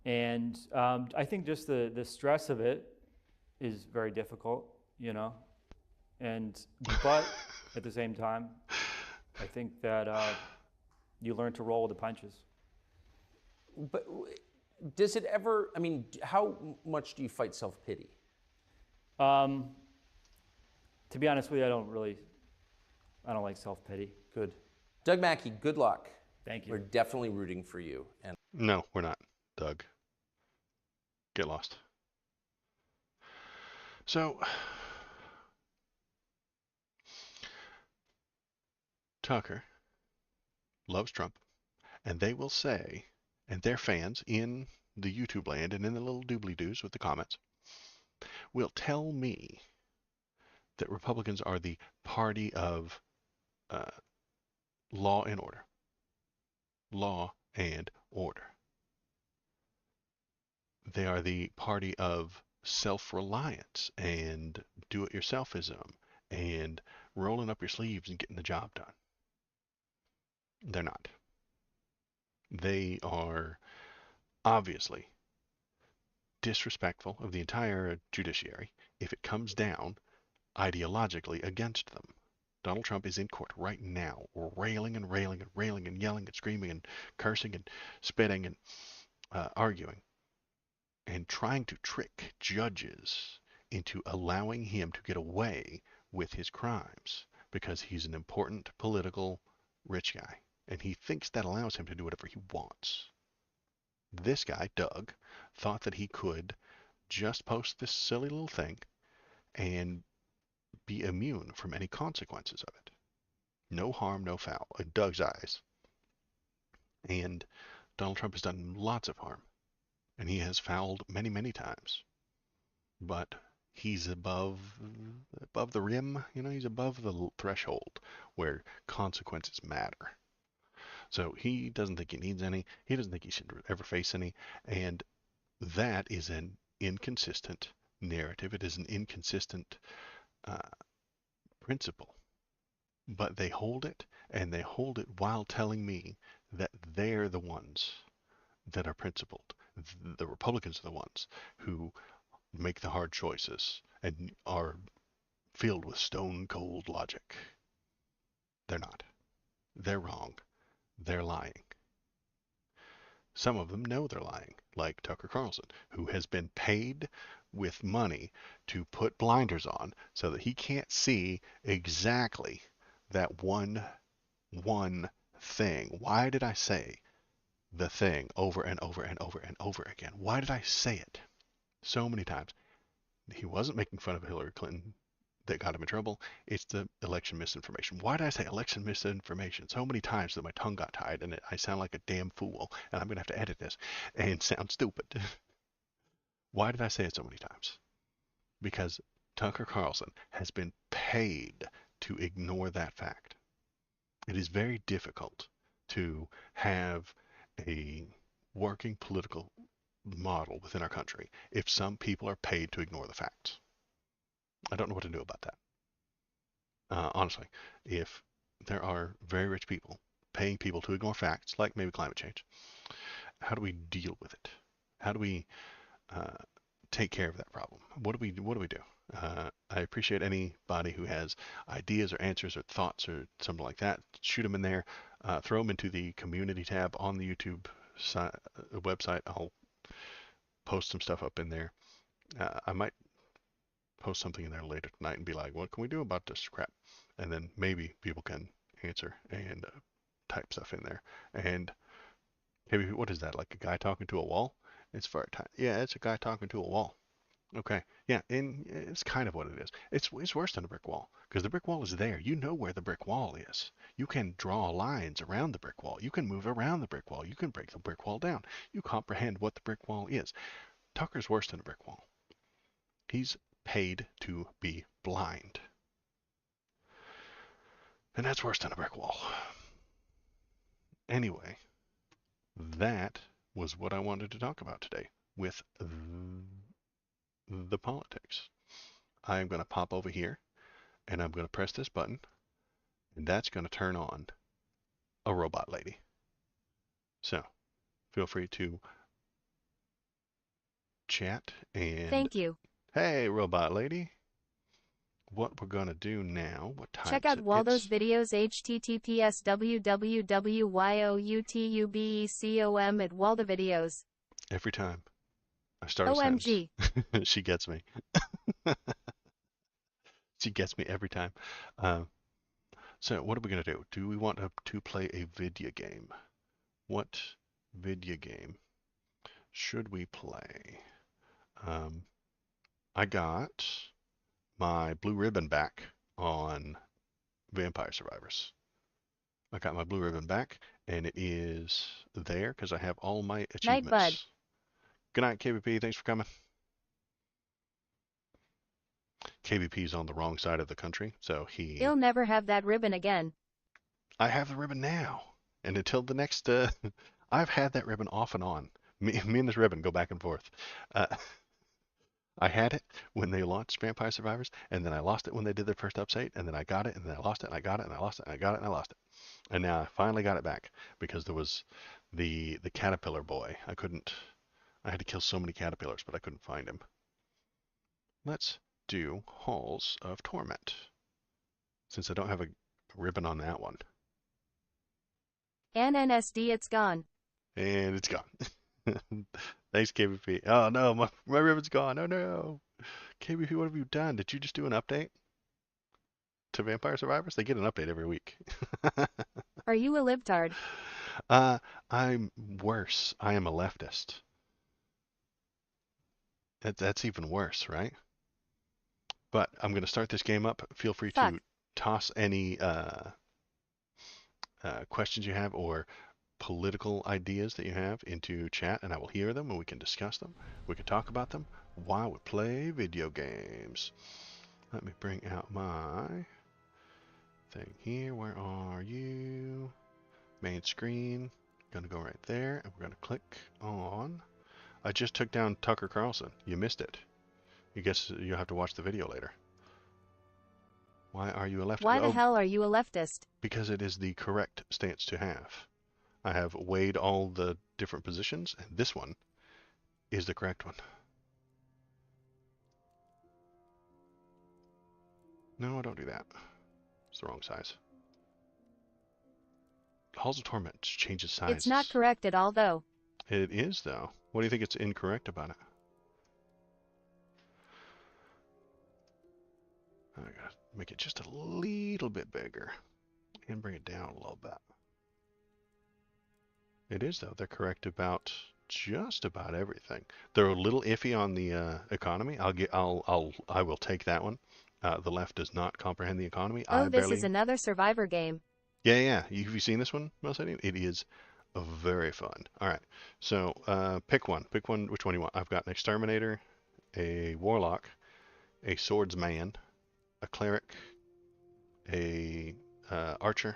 And I think just the stress of it is very difficult, but at the same time, I think that you learn to roll with the punches. But does it ever, how much do you fight self-pity? To be honest with you, I don't like self-pity. Good. Doug Mackey, good luck. Thank you. We're definitely rooting for you. And No, we're not, Doug. Get lost. So, Tucker loves Trump, and they will say, and their fans in the YouTube land and in the little doobly-doos with the comments will tell me that Republicans are the party of law and order. Law and order. They are the party of self-reliance and do-it-yourselfism and rolling up your sleeves and getting the job done. They're not. They are obviously disrespectful of the entire judiciary if it comes down ideologically against them. Donald Trump is in court right now, railing and railing and railing and yelling and screaming and cursing and spitting and arguing and trying to trick judges into allowing him to get away with his crimes because he's an important political rich guy and he thinks that allows him to do whatever he wants. This guy, Doug, thought that he could just post this silly little thing and be immune from any consequences of it. No harm, no foul, in Doug's eyes. And Donald Trump has done lots of harm. And he has fouled many, many times. But he's above the rim, he's above the threshold where consequences matter. So he doesn't think he needs any. He doesn't think he should ever face any. And that is an inconsistent narrative. It is an inconsistent principle. But they hold it, and they hold it while telling me that they're the ones that are principled. The Republicans are the ones who make the hard choices and are filled with stone cold logic. They're not. They're wrong. They're lying. Some of them know they're lying. like Tucker Carlson, who has been paid with money to put blinders on so that he can't see exactly that one thing. Why did I say the thing over and over and over and over again? Why did I say it so many times? He wasn't making fun of Hillary Clinton that got him in trouble. It's the election misinformation. Why did I say election misinformation so many times that my tongue got tied and I sound like a damn fool? And I'm going to have to edit this and sound stupid. Why did I say it so many times? Because Tucker Carlson has been paid to ignore that fact. It is very difficult to have a working political model within our country if some people are paid to ignore the facts. I don't know what to do about that. Honestly, if there are very rich people paying people to ignore facts, like maybe climate change, how do we deal with it? How do we take care of that problem? What do we do? I appreciate anybody who has ideas or answers or thoughts or something like that. Shoot them in there. Throw them into the community tab on the YouTube website. I'll post some stuff up in there. I might post something in there later tonight and be like, what can we do about this crap? And then maybe people can answer and type stuff in there. And maybe, what is that, like a guy talking to a wall? It's for time. Yeah, it's a guy talking to a wall. Okay, yeah, and it's kind of what it is. It's worse than a brick wall, because the brick wall is there. You know where the brick wall is. You can draw lines around the brick wall. You can move around the brick wall. You can break the brick wall down. You comprehend what the brick wall is. Tucker's worse than a brick wall. He's paid to be blind. And that's worse than a brick wall. Anyway, that was what I wanted to talk about today with the politics. I'm going to pop over here and I'm going to press this button, and that's going to turn on a robot lady. So feel free to chat and... Thank you. Hey, robot lady. What we're going to do now, what time Check is out it? Waldo's videos https www.youtubecom at Waldo videos. Every time I start a OMG. sentence, she gets me. She gets me every time. So what are we going to do? Do we want to play a video game? What video game should we play? I got my blue ribbon back on Vampire Survivors. I got my blue ribbon back, and it is there because I have all my achievements. Night, bud. Good night, KBP. Thanks for coming. KBP's on the wrong side of the country, so He'll never have that ribbon again. I have the ribbon now, and until the next, I've had that ribbon off and on. Me and this ribbon go back and forth. I had it when they launched Vampire Survivors, and then I lost it when they did their first update, and then I got it, and then I lost it, and I got it, and I lost it, and I got it, and I lost it. And now I finally got it back because there was the caterpillar boy. I had to kill so many caterpillars, but I couldn't find him. Let's do Halls of Torment, since I don't have a ribbon on that one. NNSD, it's gone. And it's gone. Thanks, KBP. Oh no, my ribbon's gone. Oh no. KBP, what have you done? Did you just do an update to Vampire Survivors? They get an update every week. Are you a libtard? I'm worse. I am a leftist. That's even worse, right? But I'm going to start this game up. Feel free to toss any questions you have or political ideas that you have into chat, and I will hear them and we can discuss them. We can talk about them while we play video games. Let me bring out my thing here. Where are you? Main screen. Gonna go right there, and we're gonna click on... I just took down Tucker Carlson. You missed it. You guess you'll have to watch the video later. Why are you a leftist? Why the hell are you a leftist? Because it is the correct stance to have. I have weighed all the different positions, and this one is the correct one. No, don't do that. It's the wrong size. Halls of Torment changes sizes. It's not correct at all, though. It is, though. What do you think it's incorrect about it? I gotta make it just a little bit bigger and bring it down a little bit. It is, though. They're correct about just about everything. They're a little iffy on the economy. I will take that one. The left does not comprehend the economy. Oh, this is another Survivor game. Yeah. Have you seen this one, Melcedian? It is very fun. All right. So pick one. Pick one. Which one do you want? I've got an exterminator, a warlock, a swordsman, a cleric, a archer,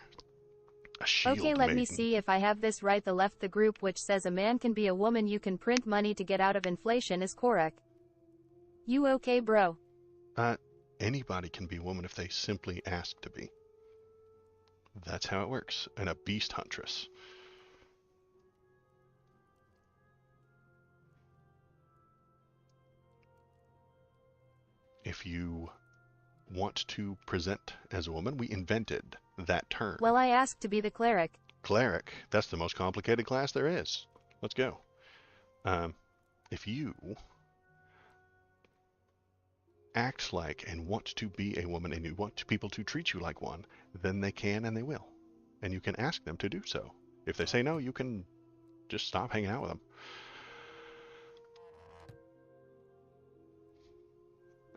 a shield Okay, let me maiden. see if I have this right. The left, the group which says a man can be a woman, you can print money to get out of inflation, is correct. You okay, bro? Anybody can be a woman if they simply ask to be. That's how it works. And a beast huntress. If you want to present as a woman, we invented that term. Well, I asked to be the cleric. Cleric. That's the most complicated class there is. Let's go. If you act like and want to be a woman and you want people to treat you like one, then they can and they will. And you can ask them to do so. If they say no, you can just stop hanging out with them.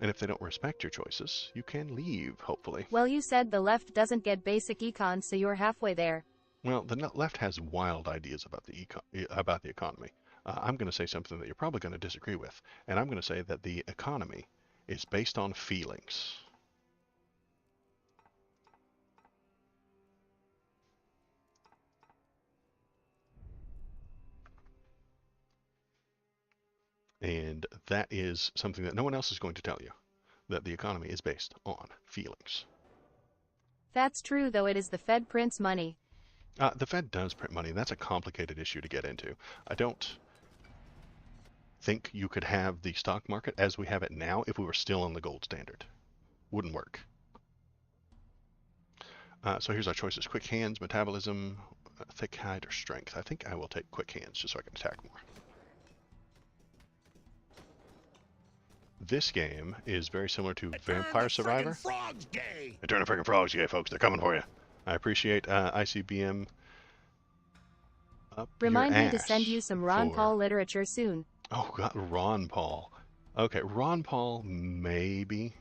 And if they don't respect your choices, you can leave, hopefully. Well, you said the left doesn't get basic econ, so you're halfway there. Well, the left has wild ideas about the economy. I'm going to say something that you're probably going to disagree with, and I'm going to say that the economy is based on feelings. And that is something that no one else is going to tell you, that the economy is based on feelings. That's true, though it is the Fed prints money. The Fed does print money. That's a complicated issue to get into. I don't think you could have the stock market as we have it now if we were still on the gold standard. Wouldn't work. So here's our choices. Quick hands, metabolism, thick hide, or strength. I think I will take quick hands just so I can attack more. This game is very similar to Vampire Survivor. Frogs gay. I turn the freaking frogs gay, folks. They're coming for you. I appreciate ICBM up Remind your me to ass send you some Ron for- Paul literature soon. Oh, God, Ron Paul. Okay, Ron Paul, maybe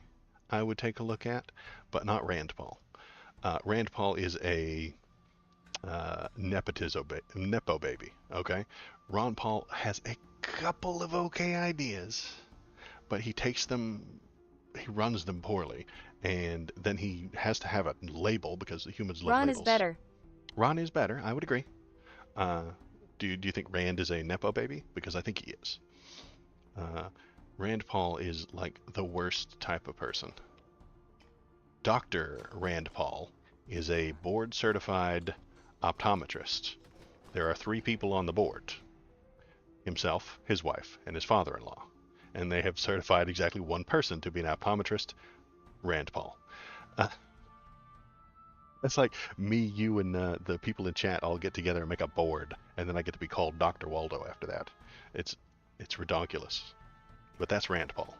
I would take a look at, but not Rand Paul. Rand Paul is a nepo baby, okay? Ron Paul has a couple of okay ideas, but he takes them, he runs them poorly, and then he has to have a label because the humans love Ron labels. is better. Ron is better, I would agree. Do you think Rand is a nepo baby? Because I think he is. Rand Paul is like the worst type of person. Dr. Rand Paul is a board-certified optometrist. There are 3 people on the board. Himself, his wife, and his father-in-law. And they have certified exactly one person to be an optometrist, Rand Paul. It's like me, you, and the people in chat all get together and make a board, and then I get to be called Dr. Waldo after that. It's ridiculous. But that's Rand Paul.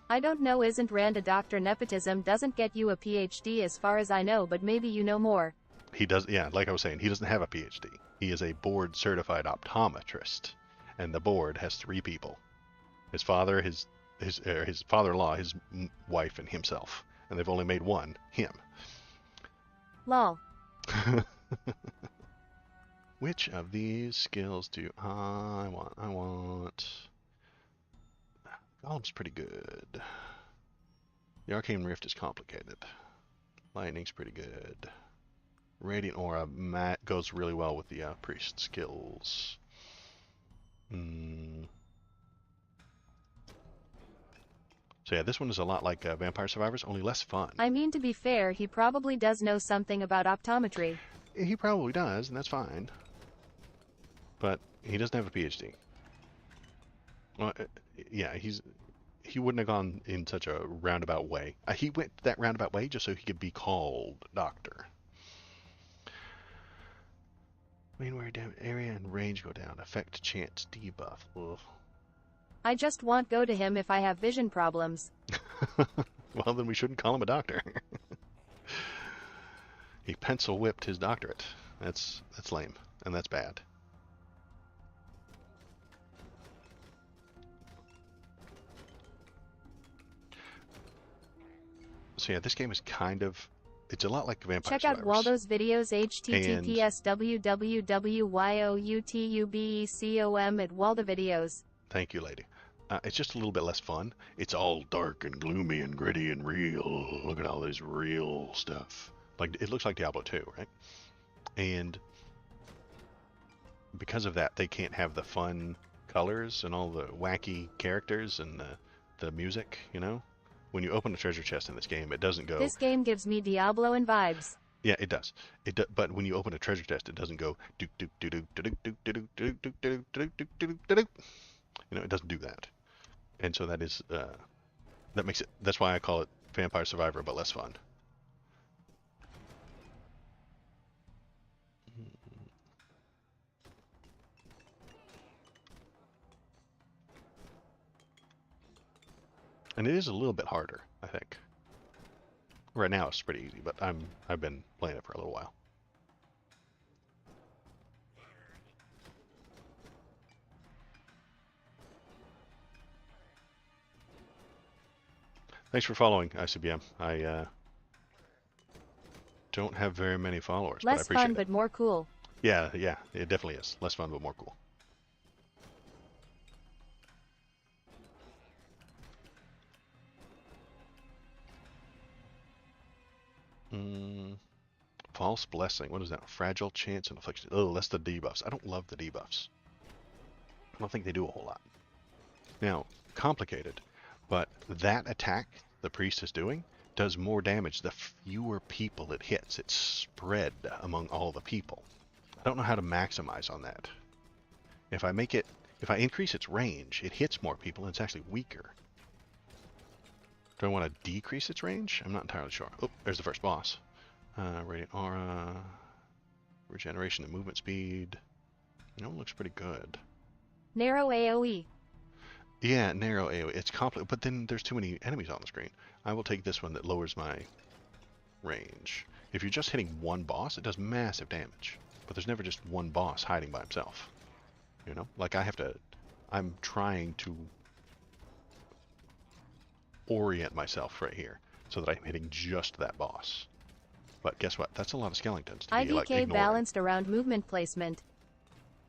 I don't know, isn't Rand a doctor? Nepotism doesn't get you a PhD as far as I know, but maybe you know more. He does, yeah, like I was saying, he doesn't have a PhD. He is a board-certified optometrist, and the board has 3 people: his father, his father-in-law, his wife, and himself. And they've only made one, him. Lol. Which of these skills do I want? I want... Golem's pretty good. The Arcane Rift is complicated. Lightning's pretty good. Radiant Aura goes really well with the priest skills. So yeah, this one is a lot like Vampire Survivors, only less fun. I mean, to be fair, he probably does know something about optometry. He probably does, and that's fine. But he doesn't have a PhD. Well, yeah, he wouldn't have gone in such a roundabout way. He went that roundabout way just so he could be called doctor. Main area and range go down. Effect chance debuff. Ugh. I just won't go to him if I have vision problems. Well, then we shouldn't call him a doctor. He pencil whipped his doctorate. That's lame, and that's bad. So yeah, this game is kind of, it's a lot like Vampire Check out Survivors. Waldo's videos https://www.youtubecom at Waldo videos. Thank you, lady. It's just a little bit less fun. It's all dark and gloomy and gritty and real. Look at all this real stuff. Like, it looks like Diablo 2, right? And because of that, they can't have the fun colors and all the wacky characters and the music, you know? When you open a treasure chest in this game, it doesn't go... This game gives me Diablo and vibes. Yeah, it does. But when you open a treasure chest, it doesn't go... You know, it doesn't do that. And so that is... that makes it... That's why I call it Vampire Survivor, but less fun. And it is a little bit harder, I think. Right now it's pretty easy, but I've been playing it for a little while. Thanks for following, ICBM. I don't have very many followers, but I Less appreciate fun, it. but more cool. Yeah, it definitely is. Less fun, but more cool. False blessing. What is that? Fragile chance and affliction. Oh, that's the debuffs. I don't love the debuffs. I don't think they do a whole lot. Now, complicated, but that attack the priest is doing does more damage the fewer people it hits. It's spread among all the people. I don't know how to maximize on that. If I increase its range, it hits more people and it's actually weaker. Do I want to decrease its range? I'm not entirely sure. Oh, there's the first boss. Radiant aura, regeneration and movement speed. You know, it looks pretty good. Narrow AoE. Yeah, narrow AoE. It's complicated, but then there's too many enemies on the screen. I will take this one that lowers my range. If you're just hitting one boss, it does massive damage. But there's never just one boss hiding by himself. You know? Like I'm trying to orient myself right here so that I'm hitting just that boss. But guess what? That's a lot of skeletons to be like IDK ignoring. balanced around movement placement.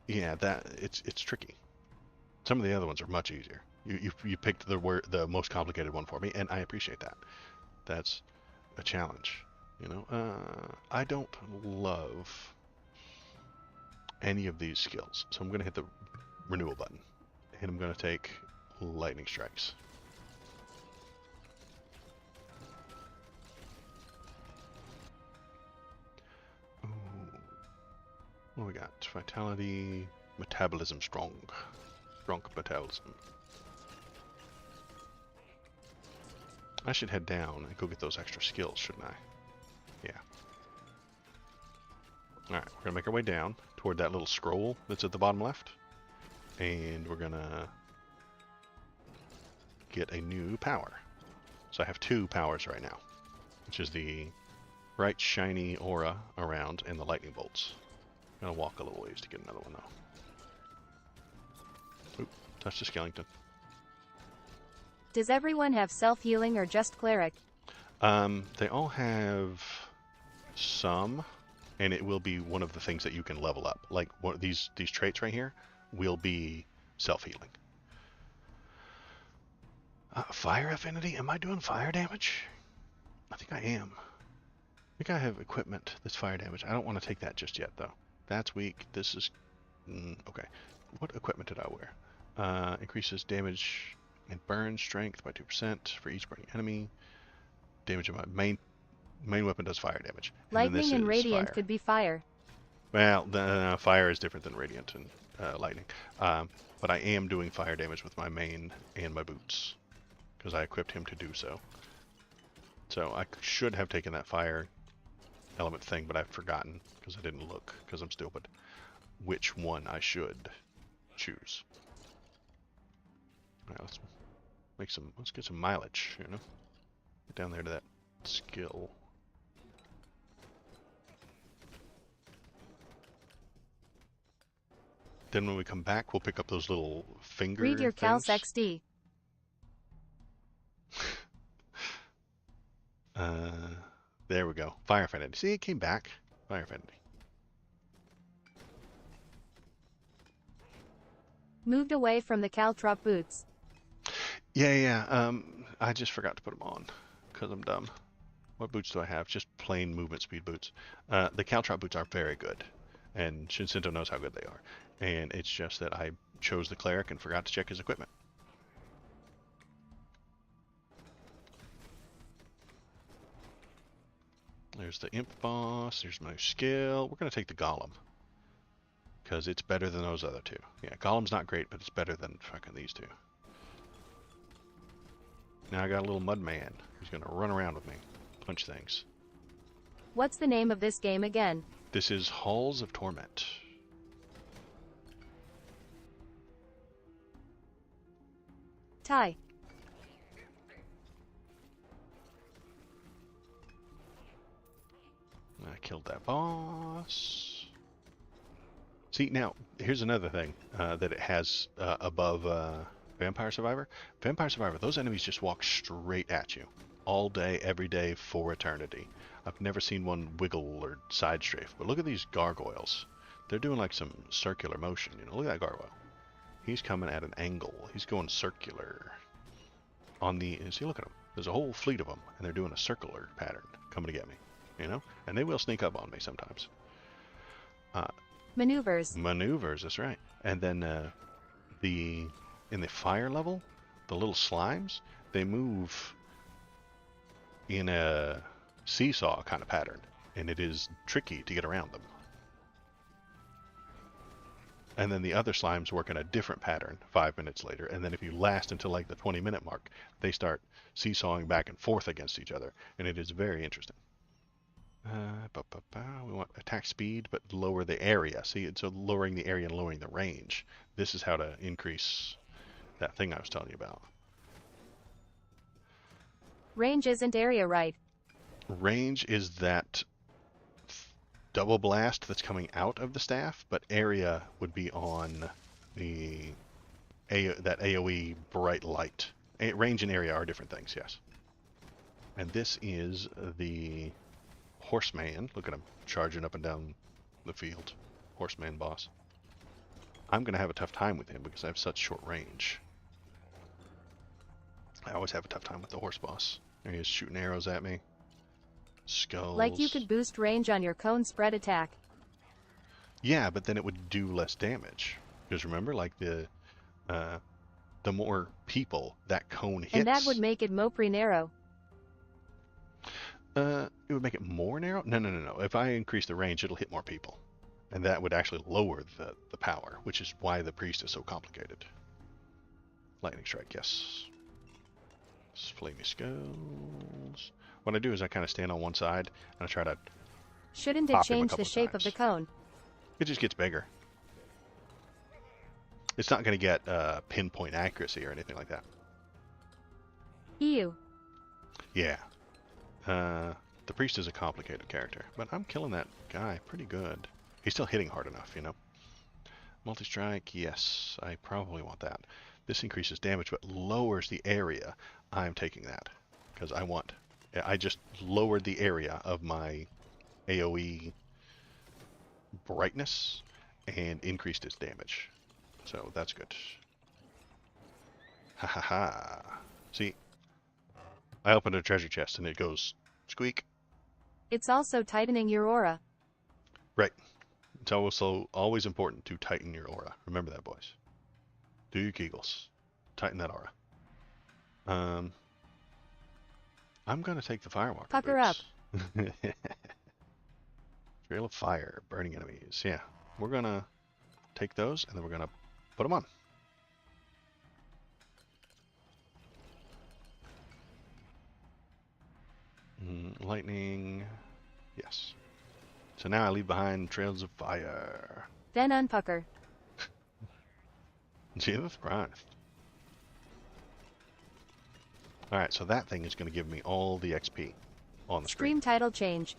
Yeah, it's tricky. Some of the other ones are much easier. You picked the most complicated one for me, and I appreciate that. That's a challenge. You know, I don't love any of these skills, so I'm going to hit the renewal button, and I'm going to take lightning strikes. Ooh. What do we got? Vitality, metabolism, strong metabolism. I should head down and go get those extra skills, shouldn't I? Yeah. Alright, we're gonna make our way down toward that little scroll that's at the bottom left. And we're gonna get a new power. So I have 2 powers right now, which is the bright shiny aura around and the lightning bolts. I'm gonna walk a little ways to get another one though. Oop, touched a skeleton. Does everyone have self-healing or just cleric? They all have some, and it will be one of the things that you can level up. Like one of these traits right here will be self-healing. Fire affinity? Am I doing fire damage? I think I am. I think I have equipment that's fire damage. I don't want to take that just yet though. That's weak. This is okay. What equipment did I wear? Increases damage and burn strength by 2% for each burning enemy. Damage of my main weapon does fire damage. Lightning and radiant fire. could be fire. Well, the fire is different than radiant and lightning. But I am doing fire damage with my main and my boots because I equipped him to do so. So I should have taken that fire element thing, but I've forgotten because I didn't look because I'm stupid. which one I should choose. All right, let's get some mileage, you know? Get down there to that skill. Then when we come back, we'll pick up those little finger Read your things. Cal's XD. There we go. Fire affinity. See, it came back. Fire affinity. Moved away from the caltrop boots. Yeah. I just forgot to put them on because I'm dumb. What boots do I have? Just plain movement speed boots. The caltrop boots are very good, and Shinsinto knows how good they are. And it's just that I chose the cleric and forgot to check his equipment. There's the imp boss. There's my skill. We're going to take the golem because it's better than those other two. Yeah, golem's not great, but it's better than fucking these two. Now I got a little mud man who's going to run around with me, punch things. What's the name of this game again? This is Halls of Torment. Ty. I killed that boss. See, now, here's another thing that it has above Vampire Survivor. Vampire Survivor, those enemies just walk straight at you. All day, every day, for eternity. I've never seen one wiggle or side strafe. But look at these gargoyles. They're doing like some circular motion. You know, look at that gargoyle. He's coming at an angle. He's going circular. See, look at them. There's a whole fleet of them, and they're doing a circular pattern coming to get me. You know, and they will sneak up on me sometimes. Maneuvers. Maneuvers, that's right. And then in the fire level, the little slimes, they move in a seesaw kind of pattern, and it is tricky to get around them. And then the other slimes work in a different pattern 5 minutes later, and then if you last until like the 20-minute mark, they start seesawing back and forth against each other, and it is very interesting. We want attack speed, but lower the area. See, so lowering the area and lowering the range. This is how to increase that thing I was telling you about. Range isn't area, right? Range is that double blast that's coming out of the staff, but area would be on the that AoE bright light. Range and area are different things, yes. And this is the Horseman. Look at him charging up and down the field. Horseman boss. I'm going to have a tough time with him because I have such short range. I always have a tough time with the horse boss. There he is shooting arrows at me. Skulls. Like you could boost range on your cone spread attack. Yeah, but then it would do less damage. Because remember, like the more people that cone hits. And that would make it more narrow. It would make it more narrow? No. If I increase the range, it'll hit more people. And that would actually lower the power, which is why the priest is so complicated. Lightning strike, yes. Flamey skulls. What I do is I kind of stand on one side, and I try to Shouldn't it pop him a change the couple shape of the times. cone? It just gets bigger. It's not going to get pinpoint accuracy or anything like that. Ew. Yeah. The priest is a complicated character, but I'm killing that guy pretty good. He's still hitting hard enough, you know. Multi-strike, yes, I probably want that. This increases damage, but lowers the area. I'm taking that, because I just lowered the area of my AoE brightness and increased its damage. So that's good. Ha ha ha. See, I opened a treasure chest and it goes squeak. It's also tightening your aura. Right. It's also always important to tighten your aura. Remember that, boys. Do your Kegels. Tighten that aura. I'm going to take the Firewalker Pucker boots. Trail of fire, burning enemies. Yeah, we're going to take those and then we're going to put them on. Lightning. Yes. So now I leave behind trails of fire. Then unpucker. Jesus Christ. Alright, so that thing is going to give me all the XP on the Stream screen. title change.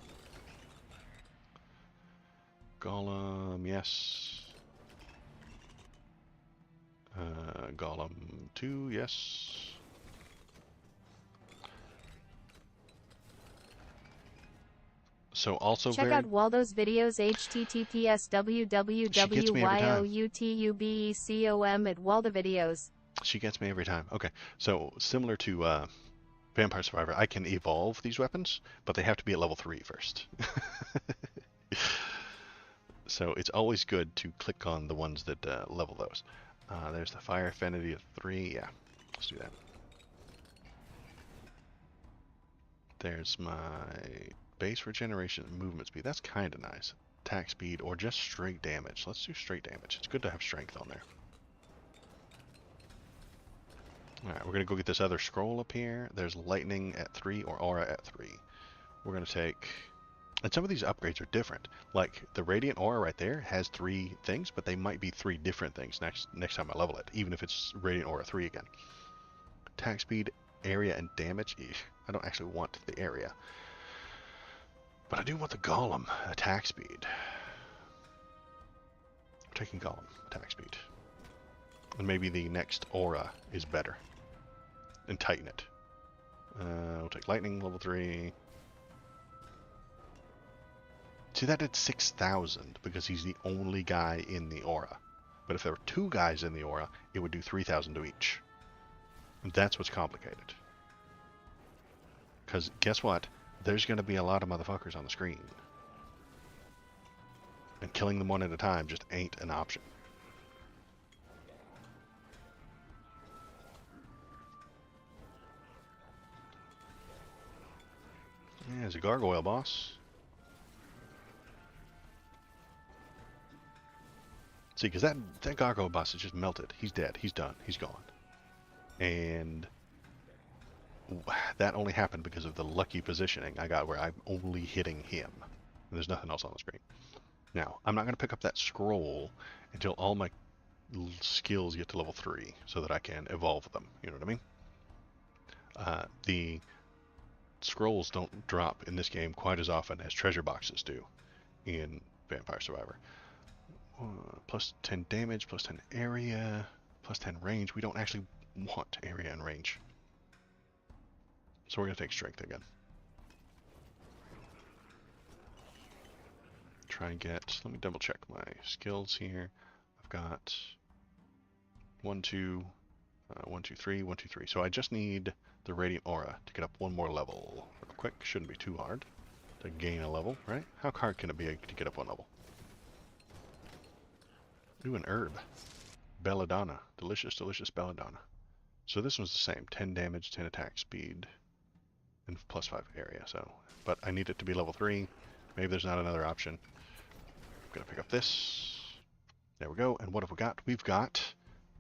Golem, yes. Golem 2, yes. So also Check very... out Waldo's videos https www.youtubecom at Waldo videos. She gets me every time. Okay, so similar to Vampire Survivor, I can evolve these weapons, but they have to be at level 3 first. So it's always good to click on the ones that level those. There's the Fire Affinity at 3. Yeah, let's do that. There's my base regeneration and movement speed. That's kind of nice. Attack speed or just straight damage. Let's do straight damage. It's good to have strength on there. Alright, we're going to go get this other scroll up here. There's lightning at 3 or aura at 3. We're going to take... And some of these upgrades are different. Like the radiant aura right there has 3 things, but they might be 3 different things next time I level it, even if it's radiant aura 3 again. Attack speed, area, and damage. I don't actually want the area. But I do want the golem attack speed. We're taking golem attack speed. And maybe the next aura is better. And tighten it. We'll take lightning, level 3. See, that did 6,000 because he's the only guy in the aura. But if there were 2 guys in the aura, it would do 3,000 to each. And that's what's complicated. Because guess what? There's going to be a lot of motherfuckers on the screen. And killing them one at a time just ain't an option. Yeah, there's a gargoyle boss. See, because that gargoyle boss is just melted. He's dead. He's done. He's gone. And that only happened because of the lucky positioning I got where I'm only hitting him. And there's nothing else on the screen. Now, I'm not going to pick up that scroll until all my skills get to level 3 so that I can evolve them. You know what I mean? The scrolls don't drop in this game quite as often as treasure boxes do in Vampire Survivor. Plus 10 damage, plus 10 area, plus 10 range. We don't actually want area and range. So we're going to take strength again. Try and get, let me double check my skills here. I've got 1, 2, 1, 2, 3, 1, 2, 3. So I just need the Radiant Aura to get up 1 more level. Real quick, shouldn't be too hard to gain a level, right? How hard can it be to get up 1 level? Ooh, an herb. Belladonna. Delicious, delicious belladonna. So this one's the same. 10 damage, 10 attack speed, and plus 5 area. So, but I need it to be level 3. Maybe there's not another option. I'm going to pick up this. There we go. And what have we got? We've got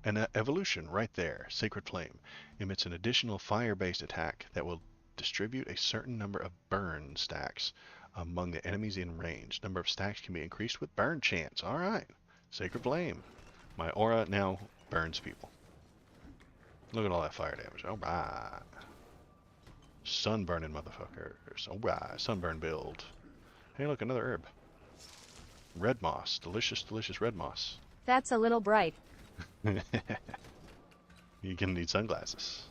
an evolution right there. Sacred Flame. Emits an additional fire-based attack that will distribute a certain number of burn stacks among the enemies in range. Number of stacks can be increased with burn chance. All right. Sacred Flame. My aura now burns people. Look at all that fire damage. Alright. Sunburning motherfuckers. Alright. Sunburn build. Hey, look, another herb. Red moss. Delicious, delicious red moss. That's a little bright. You're gonna need sunglasses.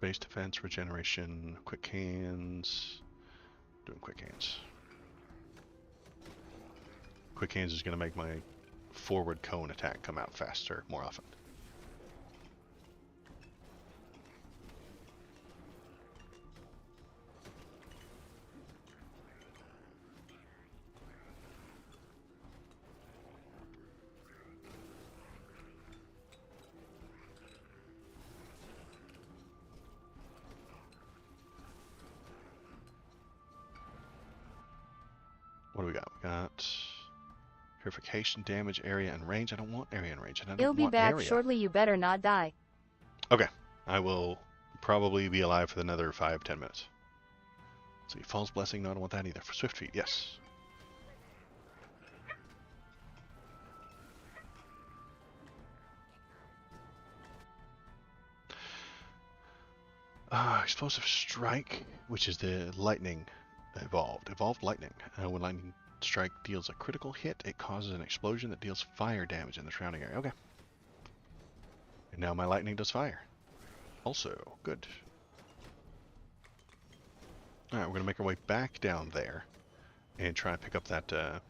Base defense, regeneration, quick hands. Doing quick hands. Quick hands is going to make my forward cone attack come out faster more often. What do we got? We got purification, damage, area, and range. I don't want area and range. And I don't He'll be want back area. shortly. You better not die. Okay. I will probably be alive for another 5-10 minutes. See, False Blessing, no, I don't want that either. For Swift Feet, yes. Explosive Strike, which is the lightning evolved lightning. When lightning strike deals a critical hit, it causes an explosion that deals fire damage in the surrounding area. Okay. And now my lightning does fire. Also, good. Alright, we're going to make our way back down there and try and pick up that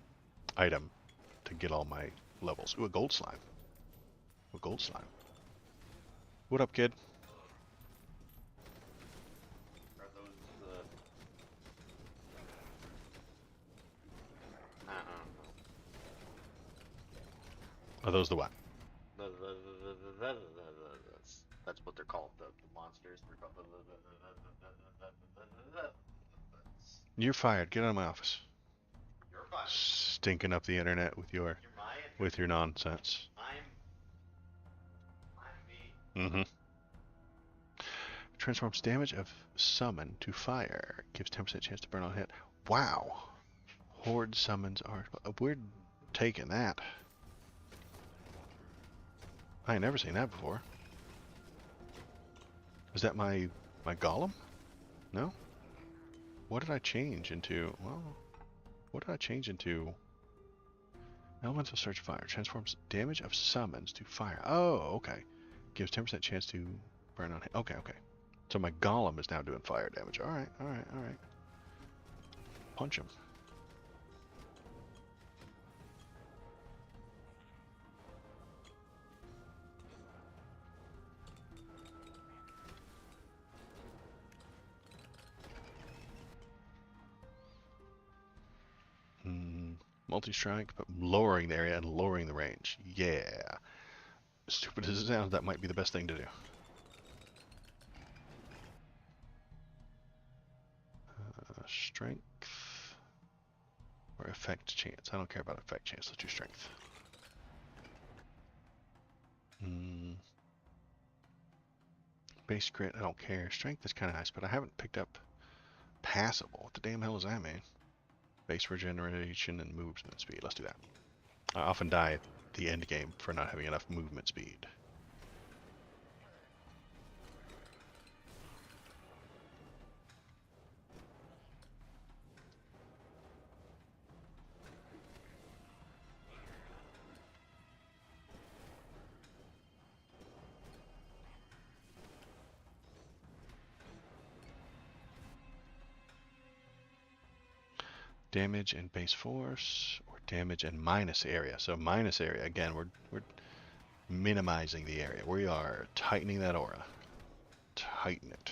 item to get all my levels. Ooh, a gold slime. A gold slime. What up, kid? Are those Are those the what? That's what they're called, the monsters. They're called You're fired. Get out of my office. You're fired. Stinking up the internet with your nonsense. I'm me. Mm-hmm. Transforms damage of summon to fire. Gives 10% chance to burn on hit. Wow. Horde summons are... We're taking that. I ain't never seen that before. Is that my golem? No? What did I change into? Well, what did I change into? Elemental Surge Fire. Transforms damage of summons to fire. Oh, okay. Gives 10% chance to burn on hit. Okay, okay. So my golem is now doing fire damage. Alright, alright, alright. Punch him. Multi-strike, but lowering the area and lowering the range. Yeah. Stupid as it sounds, that might be the best thing to do. Strength or effect chance. I don't care about effect chance. Let's do strength. Base crit, I don't care. Strength is kind of nice, but I haven't picked up passable. What the damn hell is that, man? Base regeneration and movement speed. Let's do that. I often die at the end game for not having enough movement speed. Damage and base force, or damage and minus area. So minus area, again, we're minimizing the area. We are tightening that aura. Tighten it.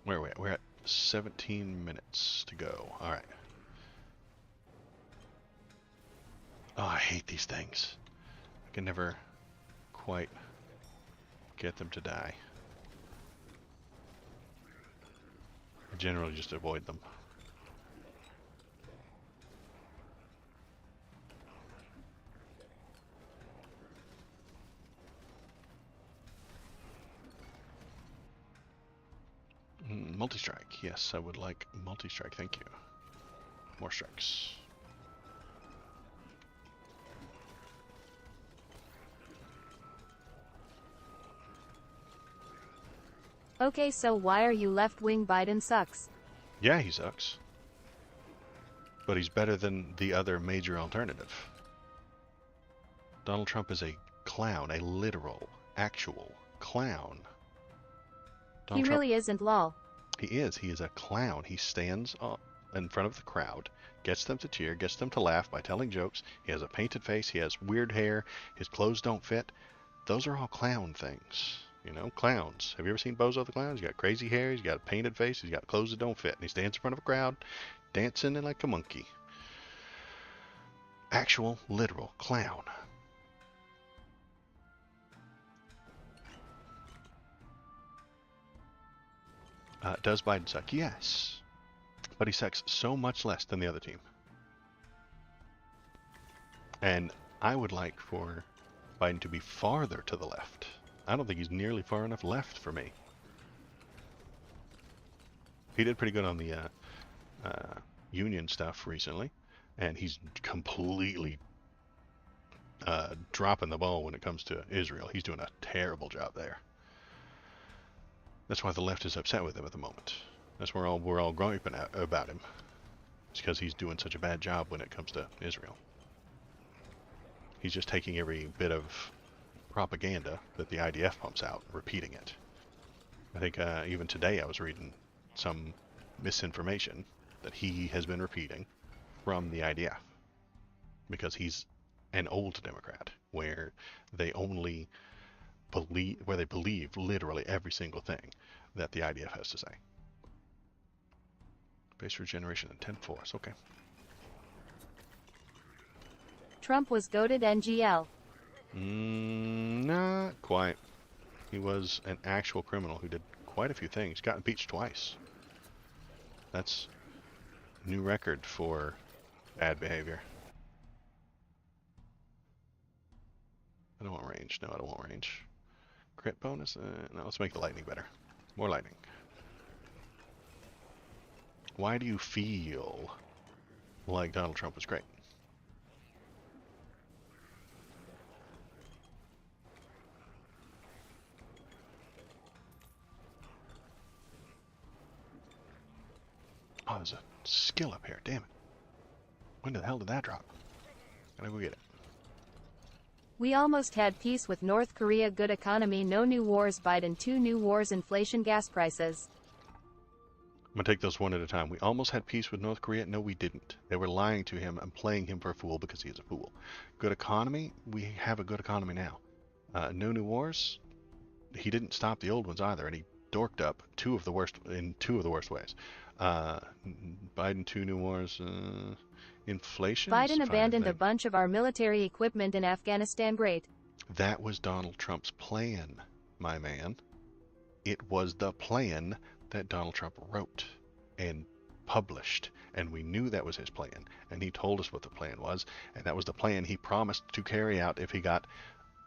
Where are we at? We're at 17 minutes to go. Alright. Oh, I hate these things. I can never quite get them to die. I generally just avoid them. Multi-strike. Yes, I would like multi-strike. Thank you. More strikes. Okay, so why are you left-wing? Biden sucks. Yeah, he sucks. But he's better than the other major alternative. Donald Trump is a clown, a literal, actual clown. He really isn't, lol. He is. He is a clown. He stands in front of the crowd, gets them to cheer, gets them to laugh by telling jokes. He has a painted face. He has weird hair. His clothes don't fit. Those are all clown things. You know, clowns. Have you ever seen Bozo the Clown? He's got crazy hair. He's got a painted face. He's got clothes that don't fit. And he stands in front of a crowd, dancing like a monkey. Actual, literal clown. Does Biden suck? Yes. But he sucks so much less than the other team. And I would like for Biden to be farther to the left. I don't think he's nearly far enough left for me. He did pretty good on the union stuff recently, and he's completely dropping the ball when it comes to Israel. He's doing a terrible job there. That's why the left is upset with him at the moment. That's where we're all griping about him. It's because he's doing such a bad job when it comes to Israel. He's just taking every bit of propaganda that the IDF pumps out, repeating it. I think even today I was reading some misinformation that he has been repeating from the IDF, because he's an old Democrat where they believe literally every single thing that the IDF has to say. Base regeneration and 10 force, okay. Trump was goated NGL. Not quite. He was an actual criminal who did quite a few things. Got impeached twice. That's a new record for bad behavior. I don't want range. No, I don't want range. Crit bonus? No, let's make the lightning better. More lightning. Why do you feel like Donald Trump was great? Oh, there's a skill up here. Damn it. When the hell did that drop? Gotta go get it. We almost had peace with North Korea. Good economy, no new wars. Biden, 2 new wars. Inflation, gas prices. I'm gonna take those one at a time. We almost had peace with North Korea. No, we didn't. They were lying to him and playing him for a fool because he is a fool. Good economy? We have a good economy now. No new wars? He didn't stop the old ones either, and he dorked up in two of the worst ways. Biden, 2 new wars. Inflation? Biden abandoned a bunch of our military equipment in Afghanistan. Great. That was Donald Trump's plan, my man. It was the plan that Donald Trump wrote and published, and we knew that was his plan, and he told us what the plan was, and that was the plan he promised to carry out if he got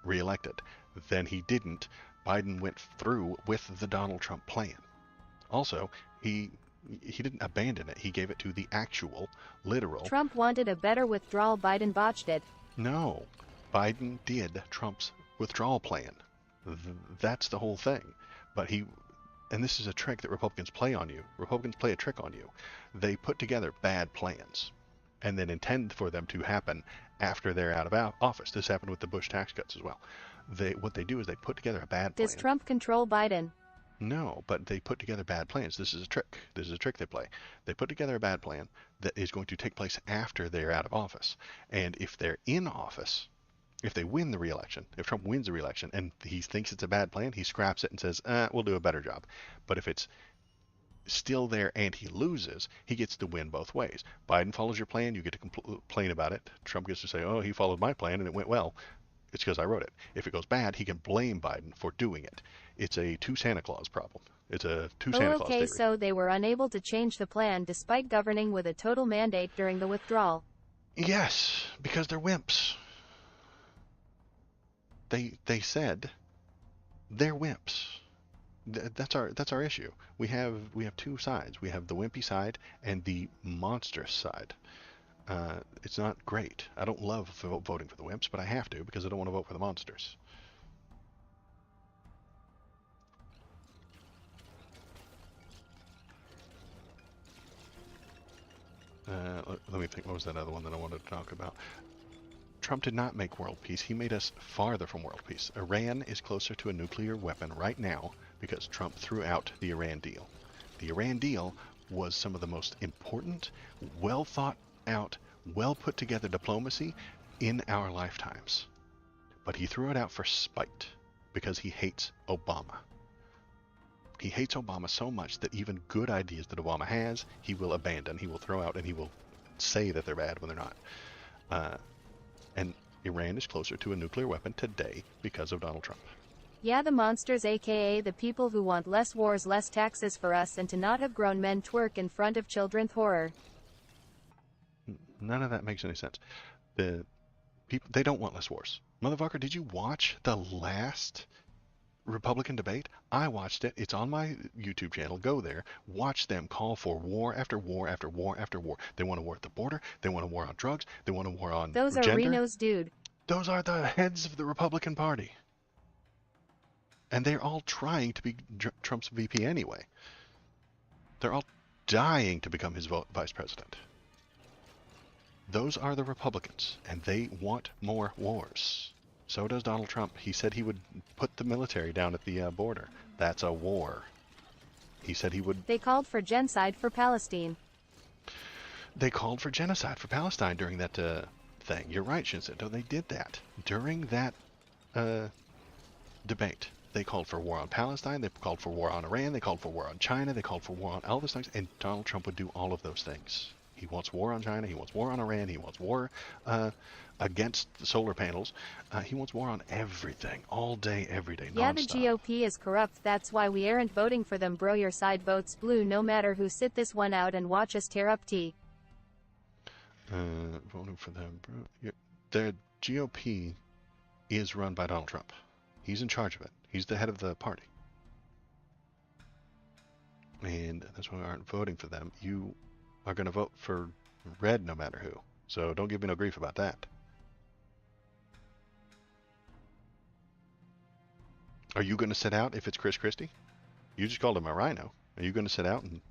reelected. Then he didn't. Biden went through with the Donald Trump plan. Also, he didn't abandon it. He gave it to the actual, literal... Trump wanted a better withdrawal. Biden botched it. No. Biden did Trump's withdrawal plan. That's the whole thing. But and this is a trick that Republicans play on you. Republicans play a trick on you. They put together bad plans and then intend for them to happen after they're out of office. This happened with the Bush tax cuts as well. What they do is they put together a bad plan. Does Trump control Biden? No, but they put together bad plans. This is a trick. This is a trick they play. They put together a bad plan that is going to take place after they're out of office. And if they're in office, if they win the re-election, if Trump wins the re-election and he thinks it's a bad plan, he scraps it and says, we'll do a better job. But if it's still there and he loses, he gets to win both ways. Biden follows your plan, you get to complain about it. Trump gets to say, oh, he followed my plan and it went well. It's because I wrote it. If it goes bad, he can blame Biden for doing it. It's a two Santa Claus problem. It's a two Santa Claus theory. So they were unable to change the plan despite governing with a total mandate during the withdrawal. Yes, because they're wimps. They said they're wimps. That's our issue. We have two sides. We have the wimpy side and the monstrous side. It's not great. I don't love voting for the wimps, but I have to because I don't want to vote for the monsters. Let me think. What was that other one that I wanted to talk about? Trump did not make world peace. He made us farther from world peace. Iran is closer to a nuclear weapon right now because Trump threw out the Iran deal. The Iran deal was some of the most important, well thought out, well put together diplomacy in our lifetimes. But he threw it out for spite because he hates Obama. He hates Obama so much that even good ideas that Obama has, he will abandon, he will throw out, and he will say that they're bad when they're not. And Iran is closer to a nuclear weapon today because of Donald Trump. Yeah, the monsters, aka the people who want less wars, less taxes for us, and to not have grown men twerk in front of children's horror. None of that makes any sense. The people, they don't want less wars. Motherfucker, did you watch the last Republican debate? I watched it. It's on my YouTube channel. Go there. Watch them call for war after war after war after war. They want a war at the border. They want a war on drugs. They want a war on Those are gender. Reno's, dude. Those are the heads of the Republican Party. And they're all trying to be Trump's VP anyway. They're all dying to become his vice president. Those are the Republicans, and they want more wars. So does Donald Trump. He said he would put the military down at the border. That's a war. He said he would... They called for genocide for Palestine. They called for genocide for Palestine during that thing. You're right, Shinseto. They did that. During that debate. They called for war on Palestine. They called for war on Iran. They called for war on China. They called for war on all those things. And Donald Trump would do all of those things. He wants war on China. He wants war on Iran. He wants war against the solar panels. He wants war on everything, all day, every day, Yeah, nonstop. the GOP is corrupt. That's why we aren't voting for them, bro. Your side votes blue no matter who. Sit this one out and watch us tear up tea. Voting for them, bro. The GOP is run by Donald Trump. He's in charge of it. He's the head of the party. And that's why we aren't voting for them. You are going to vote for red no matter who. So don't give me no grief about that. Are you going to sit out if it's Chris Christie? You just called him a rhino. Are you going to sit out and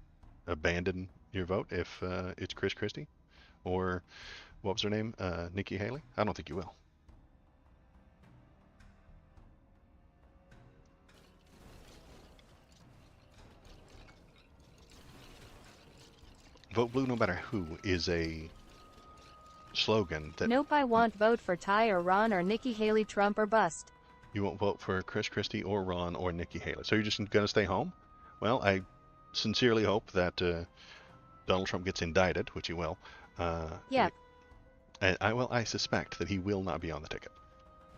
abandon your vote if it's Chris Christie? Or what was her name? Nikki Haley? I don't think you will. Vote blue no matter who is a slogan that... Nope, I won't vote for Ty or Ron or Nikki Haley, Trump or bust. You won't vote for Chris Christie or Ron or Nikki Haley. So you're just going to stay home? Well, I sincerely hope that Donald Trump gets indicted, which he will. Yeah. I suspect that he will not be on the ticket.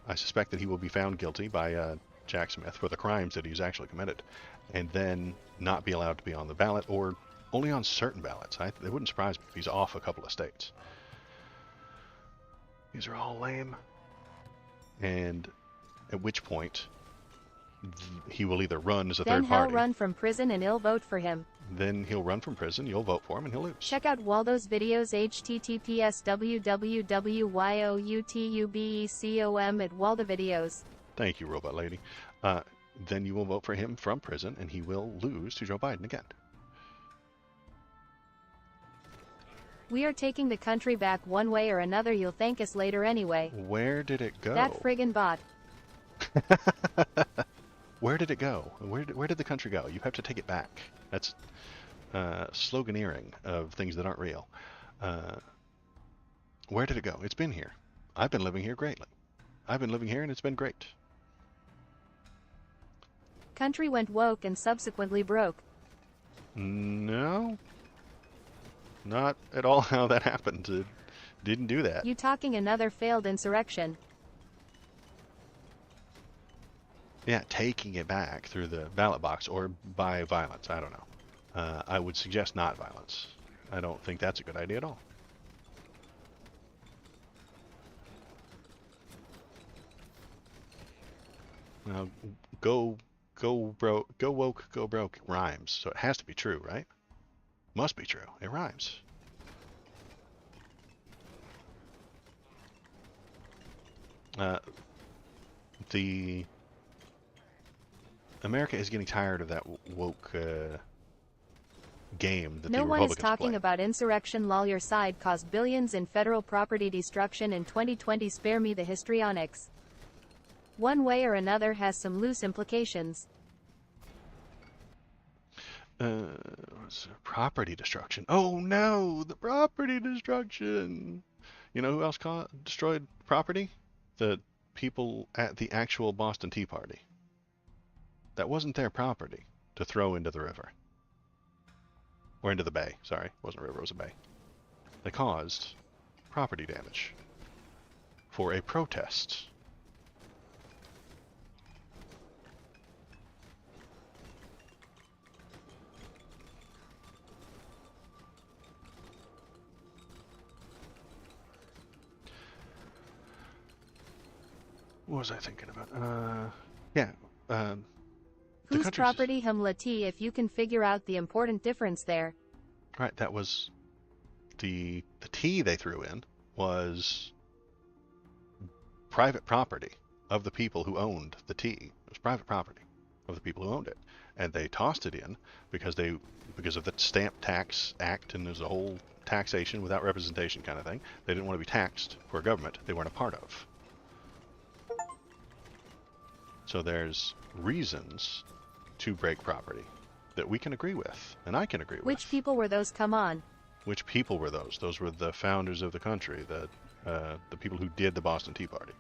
I suspect that he will be found guilty by Jack Smith for the crimes that he's actually committed, and then not be allowed to be on the ballot, or only on certain ballots. It wouldn't surprise me if he's off a couple of states. These are all lame. And at which point, he will either run as a Then third party. he'll run from prison and I'll vote for him. Then he'll run from prison, you'll vote for him, and he'll lose. Check out Waldo's videos, https www.youtubecom at Waldo Videos. Thank you, Robot Lady. Then you will vote for him from prison, and he will lose to Joe Biden again. We are taking the country back one way or another. You'll thank us later anyway. Where did it go? That friggin' bot. Where did it go? Where did the country go? You have to take it back. That's sloganeering of things that aren't real. Where did it go? It's been here. I've been living here greatly. I've been living here and it's been great. Country went woke and subsequently broke. No. Not at all how that happened. It didn't do that. You talking another failed insurrection. Yeah, taking it back through the ballot box or by violence. I don't know. I would suggest not violence. I don't think that's a good idea at all. Now, go broke, go woke, go broke rhymes, so it has to be true, right? Must be true. It rhymes. The America is getting tired of that woke game that no the one Republicans is talking play. about insurrection. Lol, your side caused billions in federal property destruction in 2020. Spare me the histrionics. One way or another has some loose implications. Property destruction. Oh no, the property destruction. You know who else destroyed property? The people at the actual Boston Tea Party. That wasn't their property to throw into the river. Or into the bay. Sorry, it wasn't a river, it was a bay. They caused property damage for a protest. What was I thinking about? Yeah. The Whose country's- property hum la tea if you can figure out the important difference there. Right, that was the tea they threw in was private property of the people who owned the tea. It was private property of the people who owned it, and they tossed it in because of the Stamp Tax Act, and there's a whole taxation without representation kind of thing. They didn't want to be taxed for a government they weren't a part of. So there's reasons to break property that we can agree with, and I can agree with. Which people were those? Come on. Which people were those? Those were the founders of the country, the people who did the Boston Tea Party.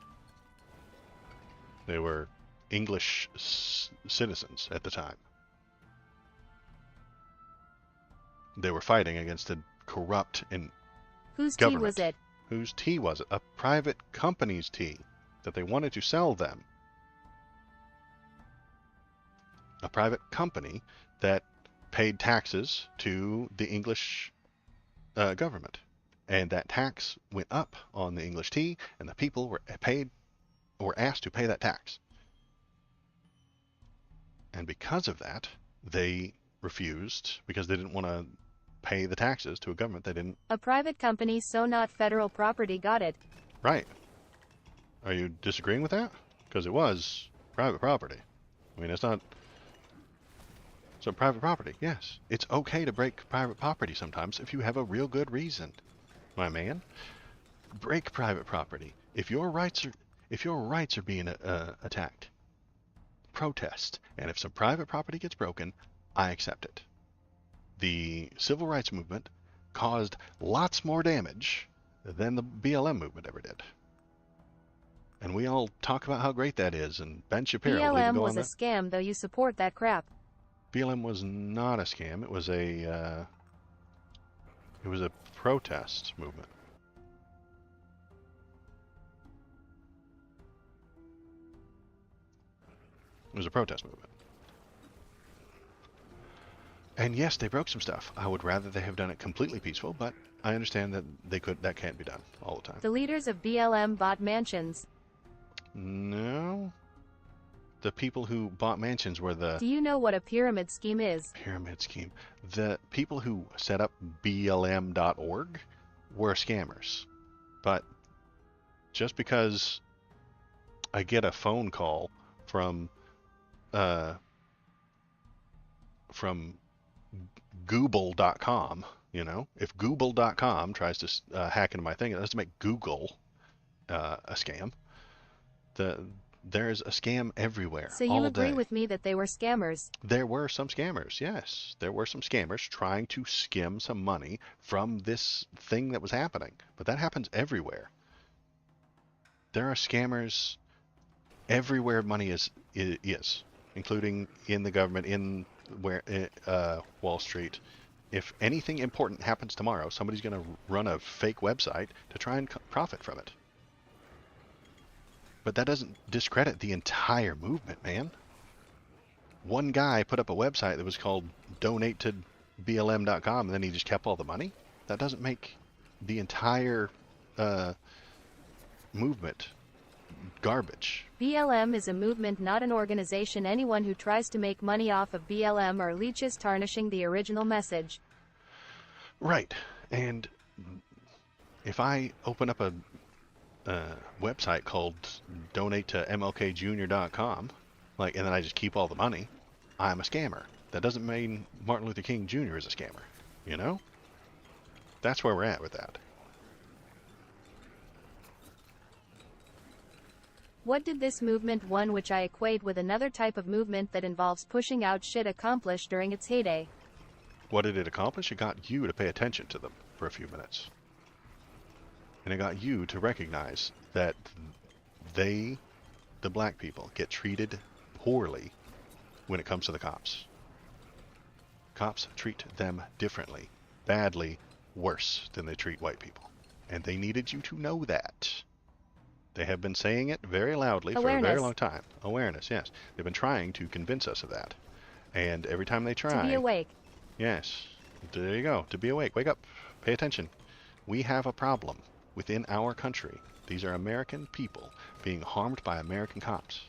They were English citizens at the time. They were fighting against a corrupt and Whose government. tea was it? Whose tea was it? A private company's tea that they wanted to sell them. A private company that paid taxes to the English government, and that tax went up on the English tea, and the people were asked to pay that tax. And because of that, they refused because they didn't want to pay the taxes to a government they didn't. A private company, so not federal property. Got it. Right. Are you disagreeing with that? Because it was private property. I mean, it's not. So private property, yes. It's okay to break private property sometimes if you have a real good reason, my man. Break private property. If your rights are being attacked, protest. And if some private property gets broken, I accept it. The civil rights movement caused lots more damage than the BLM movement ever did. And we all talk about how great that is, and Ben Shapiro will even BLM go was on a that. scam, though you support that crap. BLM was not a scam. It was a protest movement. It was a protest movement. And yes, they broke some stuff. I would rather they have done it completely peaceful, but I understand that that can't be done all the time. The leaders of BLM bought mansions. No. The people who bought mansions were the Do you know what a pyramid scheme is? pyramid scheme. The people who set up BLM.org were scammers. But just because I get a phone call from Google.com, if Google.com tries to hack into my thing, it doesn't make Google a scam. There's a scam everywhere. So you all agree day. with me that they were scammers? There were some scammers, yes. There were some scammers trying to skim some money from this thing that was happening. But that happens everywhere. There are scammers everywhere money is, including in the government, in Wall Street. If anything important happens tomorrow, somebody's going to run a fake website to try and profit from it. But that doesn't discredit the entire movement, man. One guy put up a website that was called donate to BLM.com, and then he just kept all the money. That doesn't make the entire movement garbage. BLM is a movement, not an organization. Anyone who tries to make money off of BLM are leeches tarnishing the original message. Right. And if I open up a website called donate to MLKJr.com, and then I just keep all the money, I'm a scammer. That doesn't mean Martin Luther King Jr. is a scammer, That's where we're at with that. What did this movement, one which I equate with another type of movement that involves pushing out shit, accomplish during its heyday? What did it accomplish? It got you to pay attention to them for a few minutes. And it got you to recognize that the black people, get treated poorly when it comes to the cops. Cops treat them differently, badly, worse than they treat white people. And they needed you to know that. They have been saying it very loudly for a very Awareness. long time. Awareness, yes. They've been trying to convince us of that. And every time they To try... be awake. Yes. There you go. To be awake. Wake up. Pay attention. We have a problem within our country. These are American people being harmed by American cops.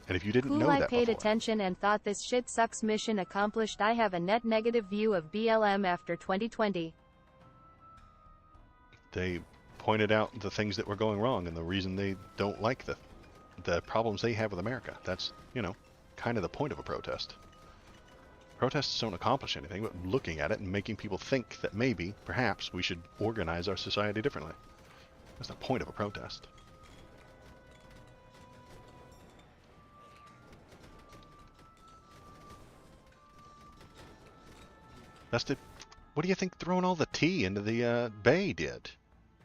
And if you didn't Cool, know I that paid before... attention and thought this shit sucks. Mission accomplished. I have a net negative view of BLM after 2020. They pointed out the things that were going wrong and the reason they don't like the problems they have with America. That's, you know, kind of the point of a protest. Protests don't accomplish anything but looking at it and making people think that maybe, perhaps, we should organize our society differently. That's the point of a protest. That's the... What do you think throwing all the tea into the bay did?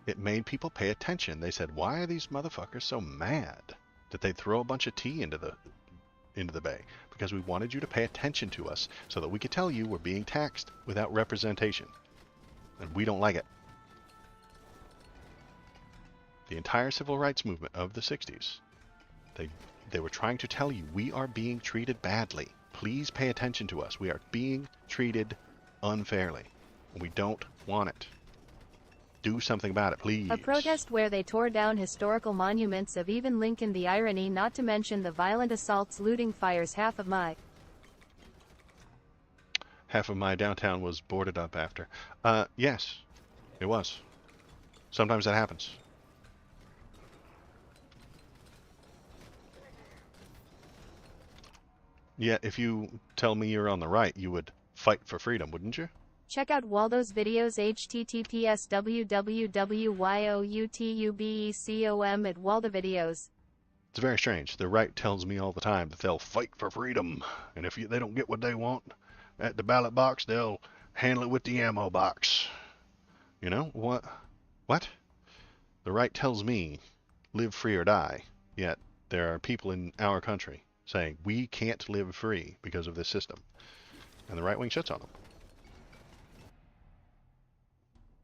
It made people pay attention. They said, why are these motherfuckers so mad that they throw a bunch of tea into the bay? Because we wanted you to pay attention to us so that we could tell you we're being taxed without representation. And we don't like it. The entire civil rights movement of the 60s, they were trying to tell you we are being treated badly. Please pay attention to us. We are being treated unfairly. We don't want it. Do something about it, please. A protest where they tore down historical monuments of even Lincoln. The irony, not to mention the violent assaults, looting, fires. Half of my downtown was boarded up after. Yes, it was. Sometimes that happens. Yeah, if you tell me you're on the right, you would fight for freedom, wouldn't you? Check out Waldo's videos. https www.youtubecom at Waldo videos. It's very strange. The right tells me all the time that they'll fight for freedom, and if they don't get what they want at the ballot box, they'll handle it with the ammo box. You know what? What? The right tells me live free or die, yet there are people in our country saying we can't live free because of this system, and the right wing shits on them.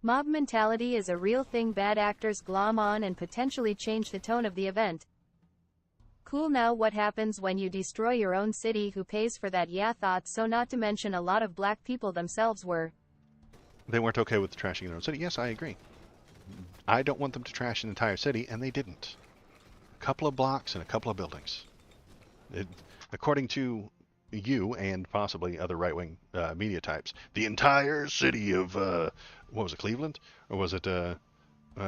Mob mentality is a real thing. Bad actors glom on and potentially change the tone of the event. Cool. Now what happens when you destroy your own city? Who pays for that? Yeah, thought so. Not to mention a lot of black people themselves were. They weren't okay with trashing their own city. Yes, I agree. I don't want them to trash an entire city, and they didn't. A couple of blocks and a couple of buildings. According to you and possibly other right-wing media types, the entire city of, what was it, Cleveland? Or was it, I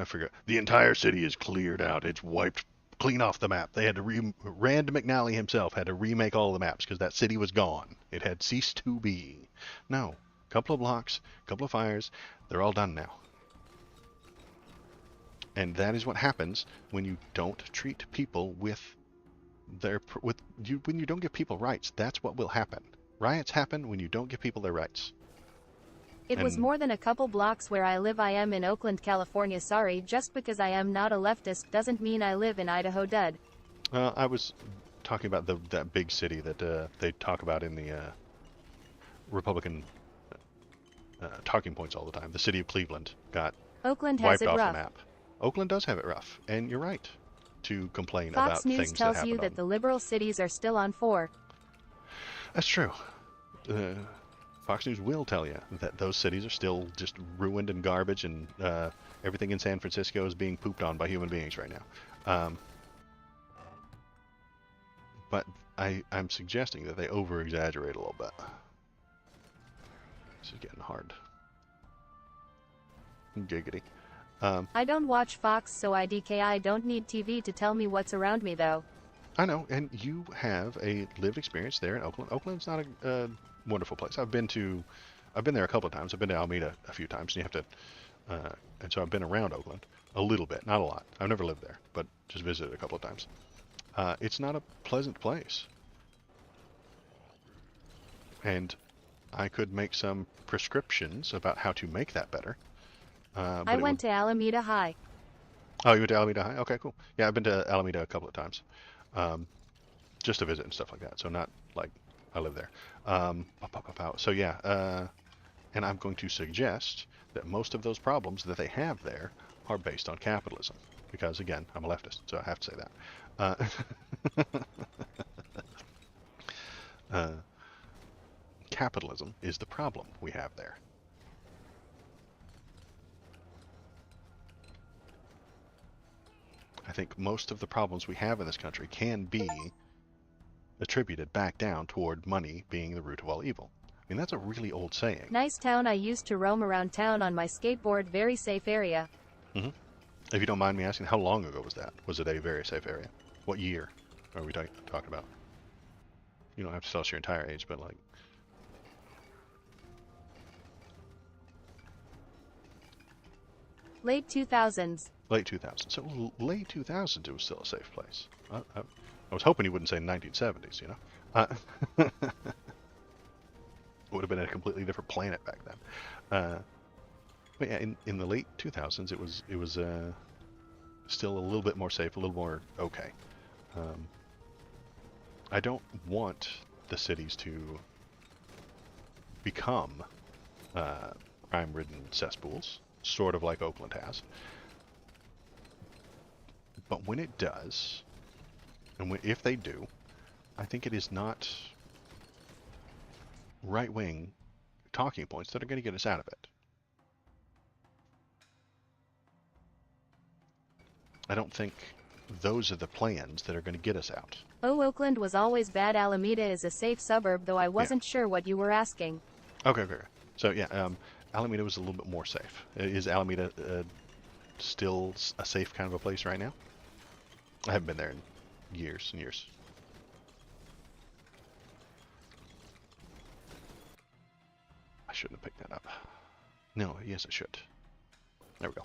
forget. The entire city is cleared out. It's wiped clean off the map. They had to Rand McNally himself had to remake all the maps because that city was gone. It had ceased to be. No. A couple of blocks, a couple of fires, they're all done now. And that is what happens when you don't treat people when you don't give people rights. That's what will happen. Riots happen when you don't give people their rights. It was more than a couple blocks where I live. I am in Oakland, California. Sorry, just because I am not a leftist doesn't mean I live in Idaho, dud. I was talking about that big city that they talk about in the Republican talking points all the time. The city of Cleveland got Oakland has wiped it off rough. the map. Oakland does have it rough, and you're right to complain Fox about News things tells that you happen that the liberal cities are still on 4. That's true. Fox News will tell you that those cities are still just ruined and garbage, and everything in San Francisco is being pooped on by human beings right now. But I'm suggesting that they over-exaggerate a little bit. This is getting hard. Giggity. I don't watch Fox, so I don't need TV to tell me what's around me, though. I know, and you have a lived experience there in Oakland. Oakland's not a wonderful place. I've been there a couple of times. I've been to Alameda a few times, and you have to, and so I've been around Oakland a little bit, not a lot. I've never lived there, but just visited a couple of times. It's not a pleasant place, and I could make some prescriptions about how to make that better. I went to Alameda High. Oh, you went to Alameda High? Okay, cool. Yeah, I've been to Alameda a couple of times, just to visit and stuff like that. So not like I live there. So yeah, and I'm going to suggest that most of those problems that they have there are based on capitalism. Because, again, I'm a leftist, so I have to say that. Capitalism is the problem we have there. I think most of the problems we have in this country can be attributed back down toward money being the root of all evil. I mean, that's a really old saying. Nice town. I used to roam around town on my skateboard. Very safe area. Mm-hmm. If you don't mind me asking, how long ago was that? Was it a very safe area? What year are we talking about? You don't have to tell us your entire age, but like... Late 2000s. Late 2000s. So late 2000s, it was still a safe place. I was hoping you wouldn't say 1970s, you know? It would have been a completely different planet back then. But yeah, in the late 2000s, it was still a little bit more safe, a little more okay. I don't want the cities to become crime-ridden cesspools, sort of like Oakland has. But when it does, and if they do, I think it is not right-wing talking points that are going to get us out of it. I don't think those are the plans that are going to get us out. Oh, Oakland was always bad. Alameda is a safe suburb, though I wasn't sure what you were asking. Okay. So yeah, Alameda was a little bit more safe. Is Alameda still a safe kind of a place right now? I haven't been there in years and years. I shouldn't have picked that up. No, yes I should. There we go.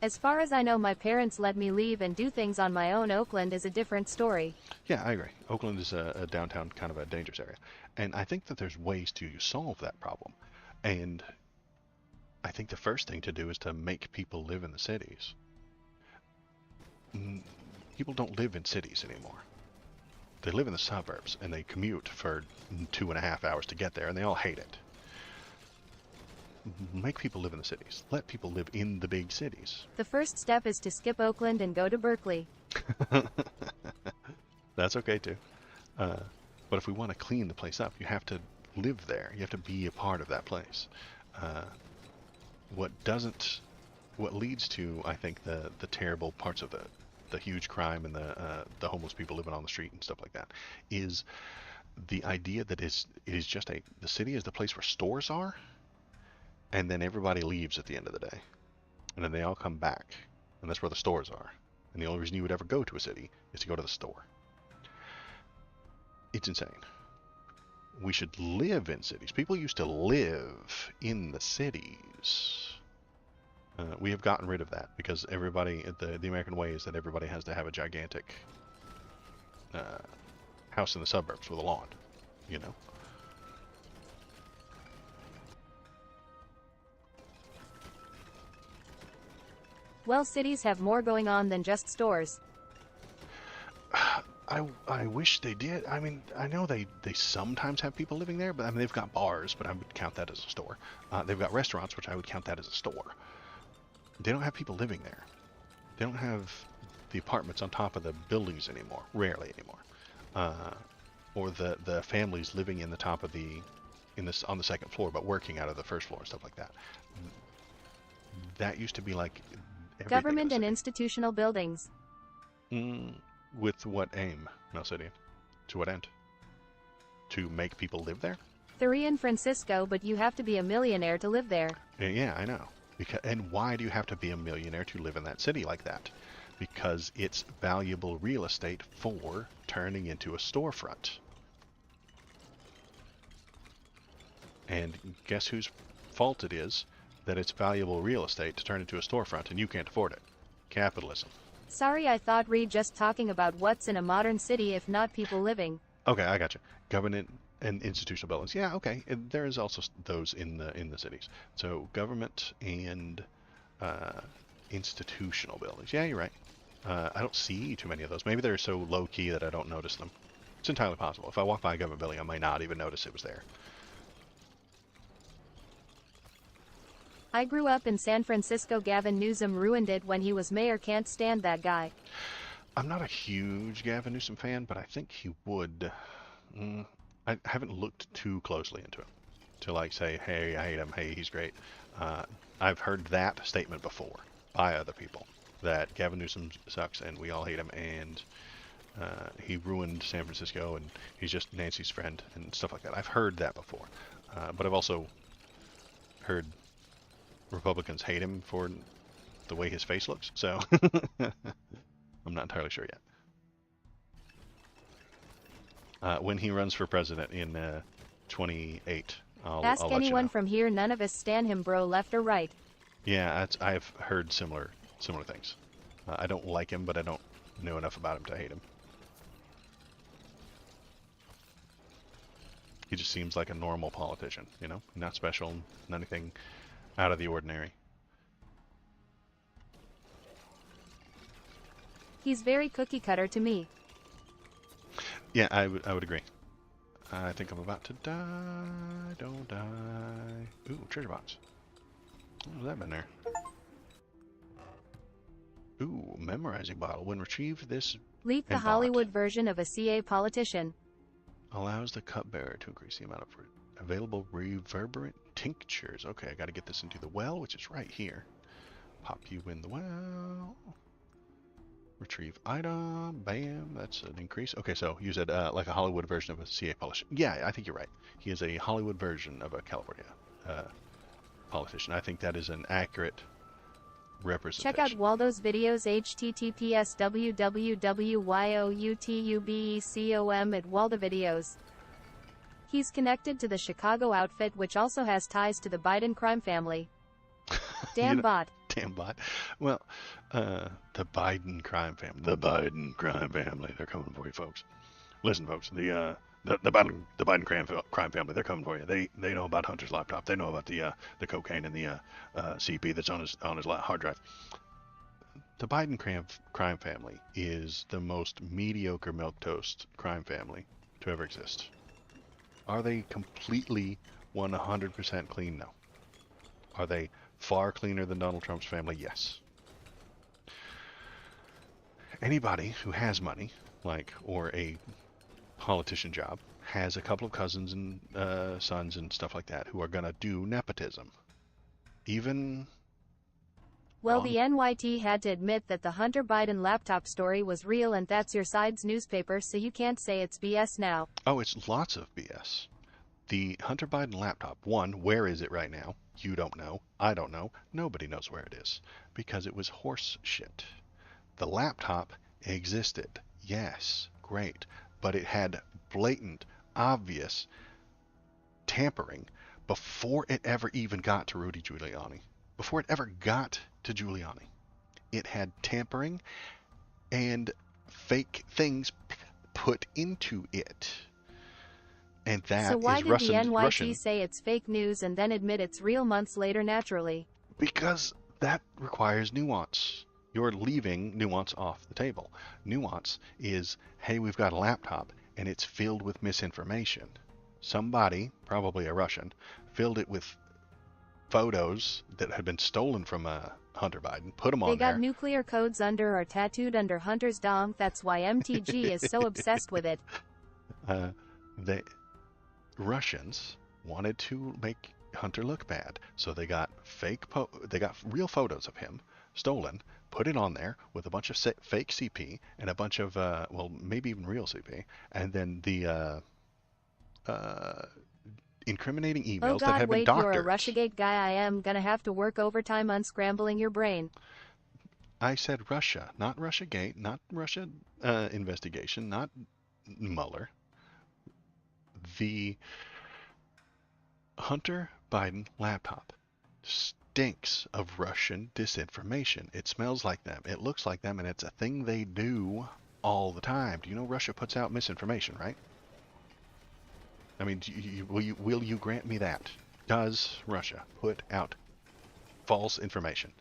As far as I know, my parents let me leave and do things on my own. Oakland is a different story. Yeah, I agree. Oakland is a downtown kind of a dangerous area. And I think that there's ways to solve that problem. And I think the first thing to do is to make people live in the cities. People don't live in cities anymore. They live in the suburbs, and they commute for 2.5 hours to get there, and they all hate it. Make people live in the cities. Let people live in the big cities. The first step is to skip Oakland and go to Berkeley. That's okay too. But if we want to clean the place up, you have to live there. You have to be a part of that place. What leads to, I think, the terrible parts of the huge crime and the homeless people living on the street and stuff like that, is the idea that it is just the city is the place where stores are. And then everybody leaves at the end of the day. And then they all come back. And that's where the stores are. And the only reason you would ever go to a city is to go to the store. It's insane. We should live in cities. People used to live in the cities. We have gotten rid of that because everybody, the American way is that everybody has to have a gigantic house in the suburbs with a lawn, you know? Well, cities have more going on than just stores. I wish they did. I mean, I know they sometimes have people living there, but I mean, they've got bars, but I would count that as a store. They've got restaurants, which I would count that as a store. They don't have people living there. They don't have the apartments on top of the buildings anymore. Rarely anymore. Or the families living in the top of on the second floor, but working out of the first floor and stuff like that. That used to be like government and institutional buildings. With what aim, Melcidian? To what end? To make people live there? 3 in Francisco, but you have to be a millionaire to live there. Yeah, I know. And why do you have to be a millionaire to live in that city like that? Because it's valuable real estate for turning into a storefront. And guess whose fault it is that it's valuable real estate to turn into a storefront and you can't afford it? Capitalism. Sorry, I thought Reed just talking about what's in a modern city, if not people living. Okay, I got you. Government and institutional buildings. Yeah, okay. And there is also those in the cities. So government and institutional buildings. Yeah, you're right. I don't see too many of those. Maybe they're so low-key that I don't notice them. It's entirely possible. If I walk by a government building, I might not even notice it was there. I grew up in San Francisco. Gavin Newsom ruined it when he was mayor. Can't stand that guy. I'm not a huge Gavin Newsom fan, but I think he would. I haven't looked too closely into him to like say, hey, I hate him, hey, he's great. I've heard that statement before by other people, that Gavin Newsom sucks and we all hate him, and he ruined San Francisco and he's just Nancy's friend and stuff like that. I've heard that before, but I've also heard Republicans hate him for the way his face looks, so I'm not entirely sure yet. When he runs for president in 28, I'll Ask let you anyone know. from here. None of us stan him, bro, left or right. Yeah, I've heard similar things. I don't like him, but I don't know enough about him to hate him. He just seems like a normal politician, you know? Not special, not anything out of the ordinary. He's very cookie cutter to me. Yeah, I would agree. I think I'm about to die. Don't die. Ooh, treasure box. What's that been there? Ooh, memorizing bottle. When retrieved, this Leap, the and bought. Hollywood version of a CA politician. Allows the cupbearer to increase the amount of available reverberant tinctures. Okay, I got to get this into the well, which is right here. Pop you in the well. Retrieve item. Bam. That's an increase. Okay, so use it like a Hollywood version of a CA politician. Yeah, I think you're right. He is a Hollywood version of a California politician. I think that is an accurate representation. Check out Waldo's videos. https www.youtubecom at Waldo Videos. He's connected to the Chicago outfit, which also has ties to the Biden crime family. Damn bot. Damn bot. Well, the Biden crime family. The Biden crime family. They're coming for you, folks. Listen, folks. The Biden crime family. They're coming for you. They know about Hunter's laptop. They know about the cocaine and the CP that's on his hard drive. The Biden crime family is the most mediocre milquetoast crime family to ever exist. Are they completely 100% clean? No. Are they far cleaner than Donald Trump's family? Yes. Anybody who has money, or a politician job, has a couple of cousins and sons and stuff like that who are gonna do nepotism. Even... Well, the NYT had to admit that the Hunter Biden laptop story was real, and that's your side's newspaper, so you can't say it's BS now. Oh, it's lots of BS. The Hunter Biden laptop, one, where is it right now? You don't know. I don't know. Nobody knows where it is. Because it was horse shit. The laptop existed. Yes, great. But it had blatant, obvious tampering before it ever even got to Rudy Giuliani. Before it ever got to Giuliani. It had tampering and fake things put into it. And that so why is did the NYT say it's fake news and then admit it's real months later naturally? Because that requires nuance. You're leaving nuance off the table. Nuance is, hey, we've got a laptop and it's filled with misinformation. Somebody, probably a Russian, filled it with photos that had been stolen from Hunter Biden, put them on there. They got nuclear codes under or tattooed under Hunter's dong. That's why MTG is so obsessed with it. The Russians wanted to make Hunter look bad, so they got real photos of him stolen, put it on there with a bunch of fake CP and a bunch of maybe even real CP, and then the incriminating emails that have been doctored. You're a Russiagate guy. I am gonna have to work overtime unscrambling your brain. I said Russia, not Russiagate, not Russia investigation, not Mueller. The Hunter Biden laptop stinks of Russian disinformation. It smells like them. It looks like them, and it's a thing they do all the time. Do you know Russia puts out misinformation, right? I mean, will you grant me that? Does Russia put out false information?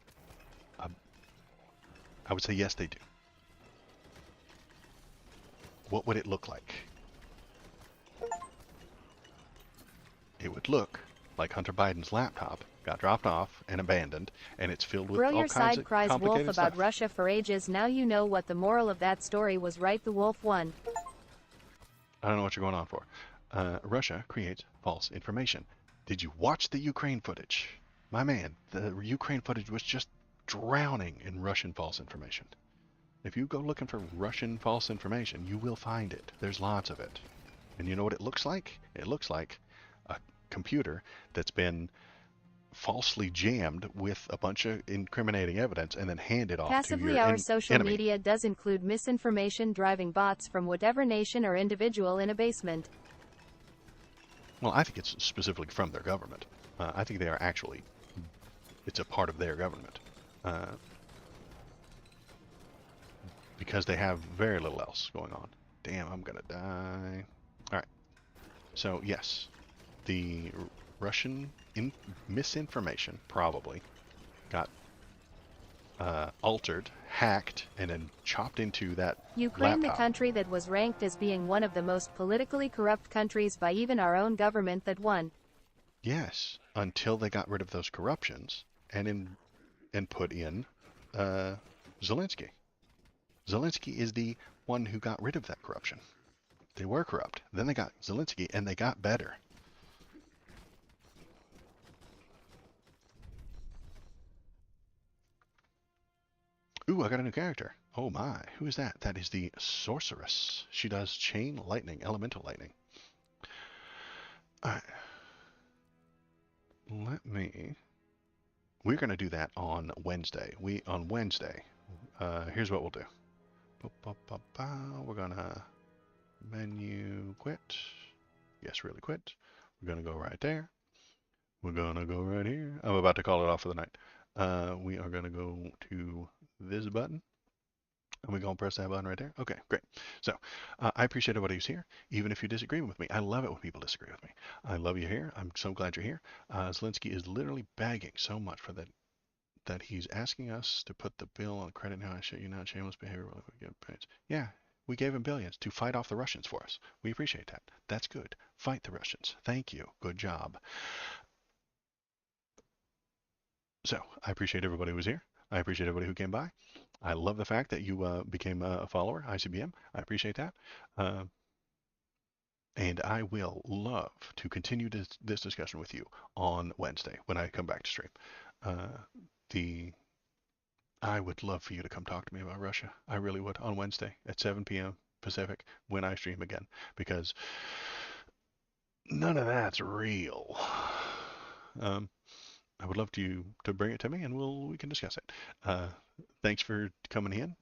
I would say yes, they do. what would it look like? It would look like Hunter Biden's laptop got dropped off and abandoned, and it's filled with Grow all your kinds side, of cries Wolf complicated about stuff. Russia for ages. Now you know what the moral of that story was, right? The Wolf won. I don't know what you're going on for. Russia creates false information. Did you watch the Ukraine footage? My man, the Ukraine footage was just drowning in Russian false information. If you go looking for Russian false information, you will find it. There's lots of it. And you know what it looks like? It looks like a computer that's been falsely jammed with a bunch of incriminating evidence and then handed off to Passively, your our social enemy. media does include misinformation driving bots from whatever nation or individual in a basement. Well, I think it's specifically from their government. I think they are actually, it's a part of their government. Because they have very little else going on. Damn, I'm gonna die. Alright. So, yes. The Russian misinformation probably got altered, hacked, and then chopped into that Ukraine, laptop. the country that was ranked as being one of the most politically corrupt countries by even our own government, that won. Yes, until they got rid of those corruptions and put in Zelensky. Zelensky is the one who got rid of that corruption. They were corrupt. Then they got Zelensky, and they got better. Ooh, I got a new character. Oh my, who is that? That is the Sorceress. She does chain lightning, elemental lightning. Alright. We're going to do that on Wednesday. Here's what we'll do. We're going to menu quit. Yes, really quit. We're going to go right there. We're going to go right here. I'm about to call it off for the night. We are going to go to this button. And we're going to press that button right there. Okay, great. So, I appreciate everybody who's here, even if you disagree with me. I love it when people disagree with me. I love you here. I'm so glad you're here. Zelensky is literally begging so much for that he's asking us to put the bill on credit now. I show you now shameless behavior. We get paid. Yeah, we gave him billions to fight off the Russians for us. We appreciate that. That's good. Fight the Russians. Thank you. Good job. So, I appreciate everybody who was here. I appreciate everybody who came by. I love the fact that you became a follower, ICBM. I appreciate that. And I will love to continue this discussion with you on Wednesday when I come back to stream. I would love for you to come talk to me about Russia. I really would, on Wednesday at 7 p.m. Pacific when I stream again, because none of that's real. I would love to bring it to me, and we can discuss it. Thanks for coming in,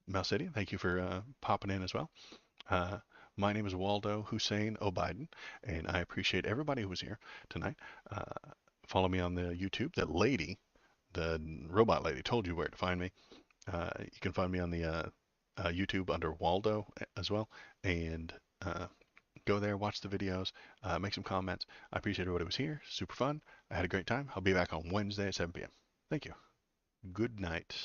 Mouse City. Thank you for popping in as well. My name is Waldo Hussein O'Biden, and I appreciate everybody who was here tonight. Follow me on the YouTube. That lady, the robot lady, told you where to find me. You can find me on the YouTube under Waldo as well, and go there, watch the videos, make some comments. I appreciate everybody who was here. Super fun. I had a great time. I'll be back on Wednesday at 7 p.m. Thank you. Good night.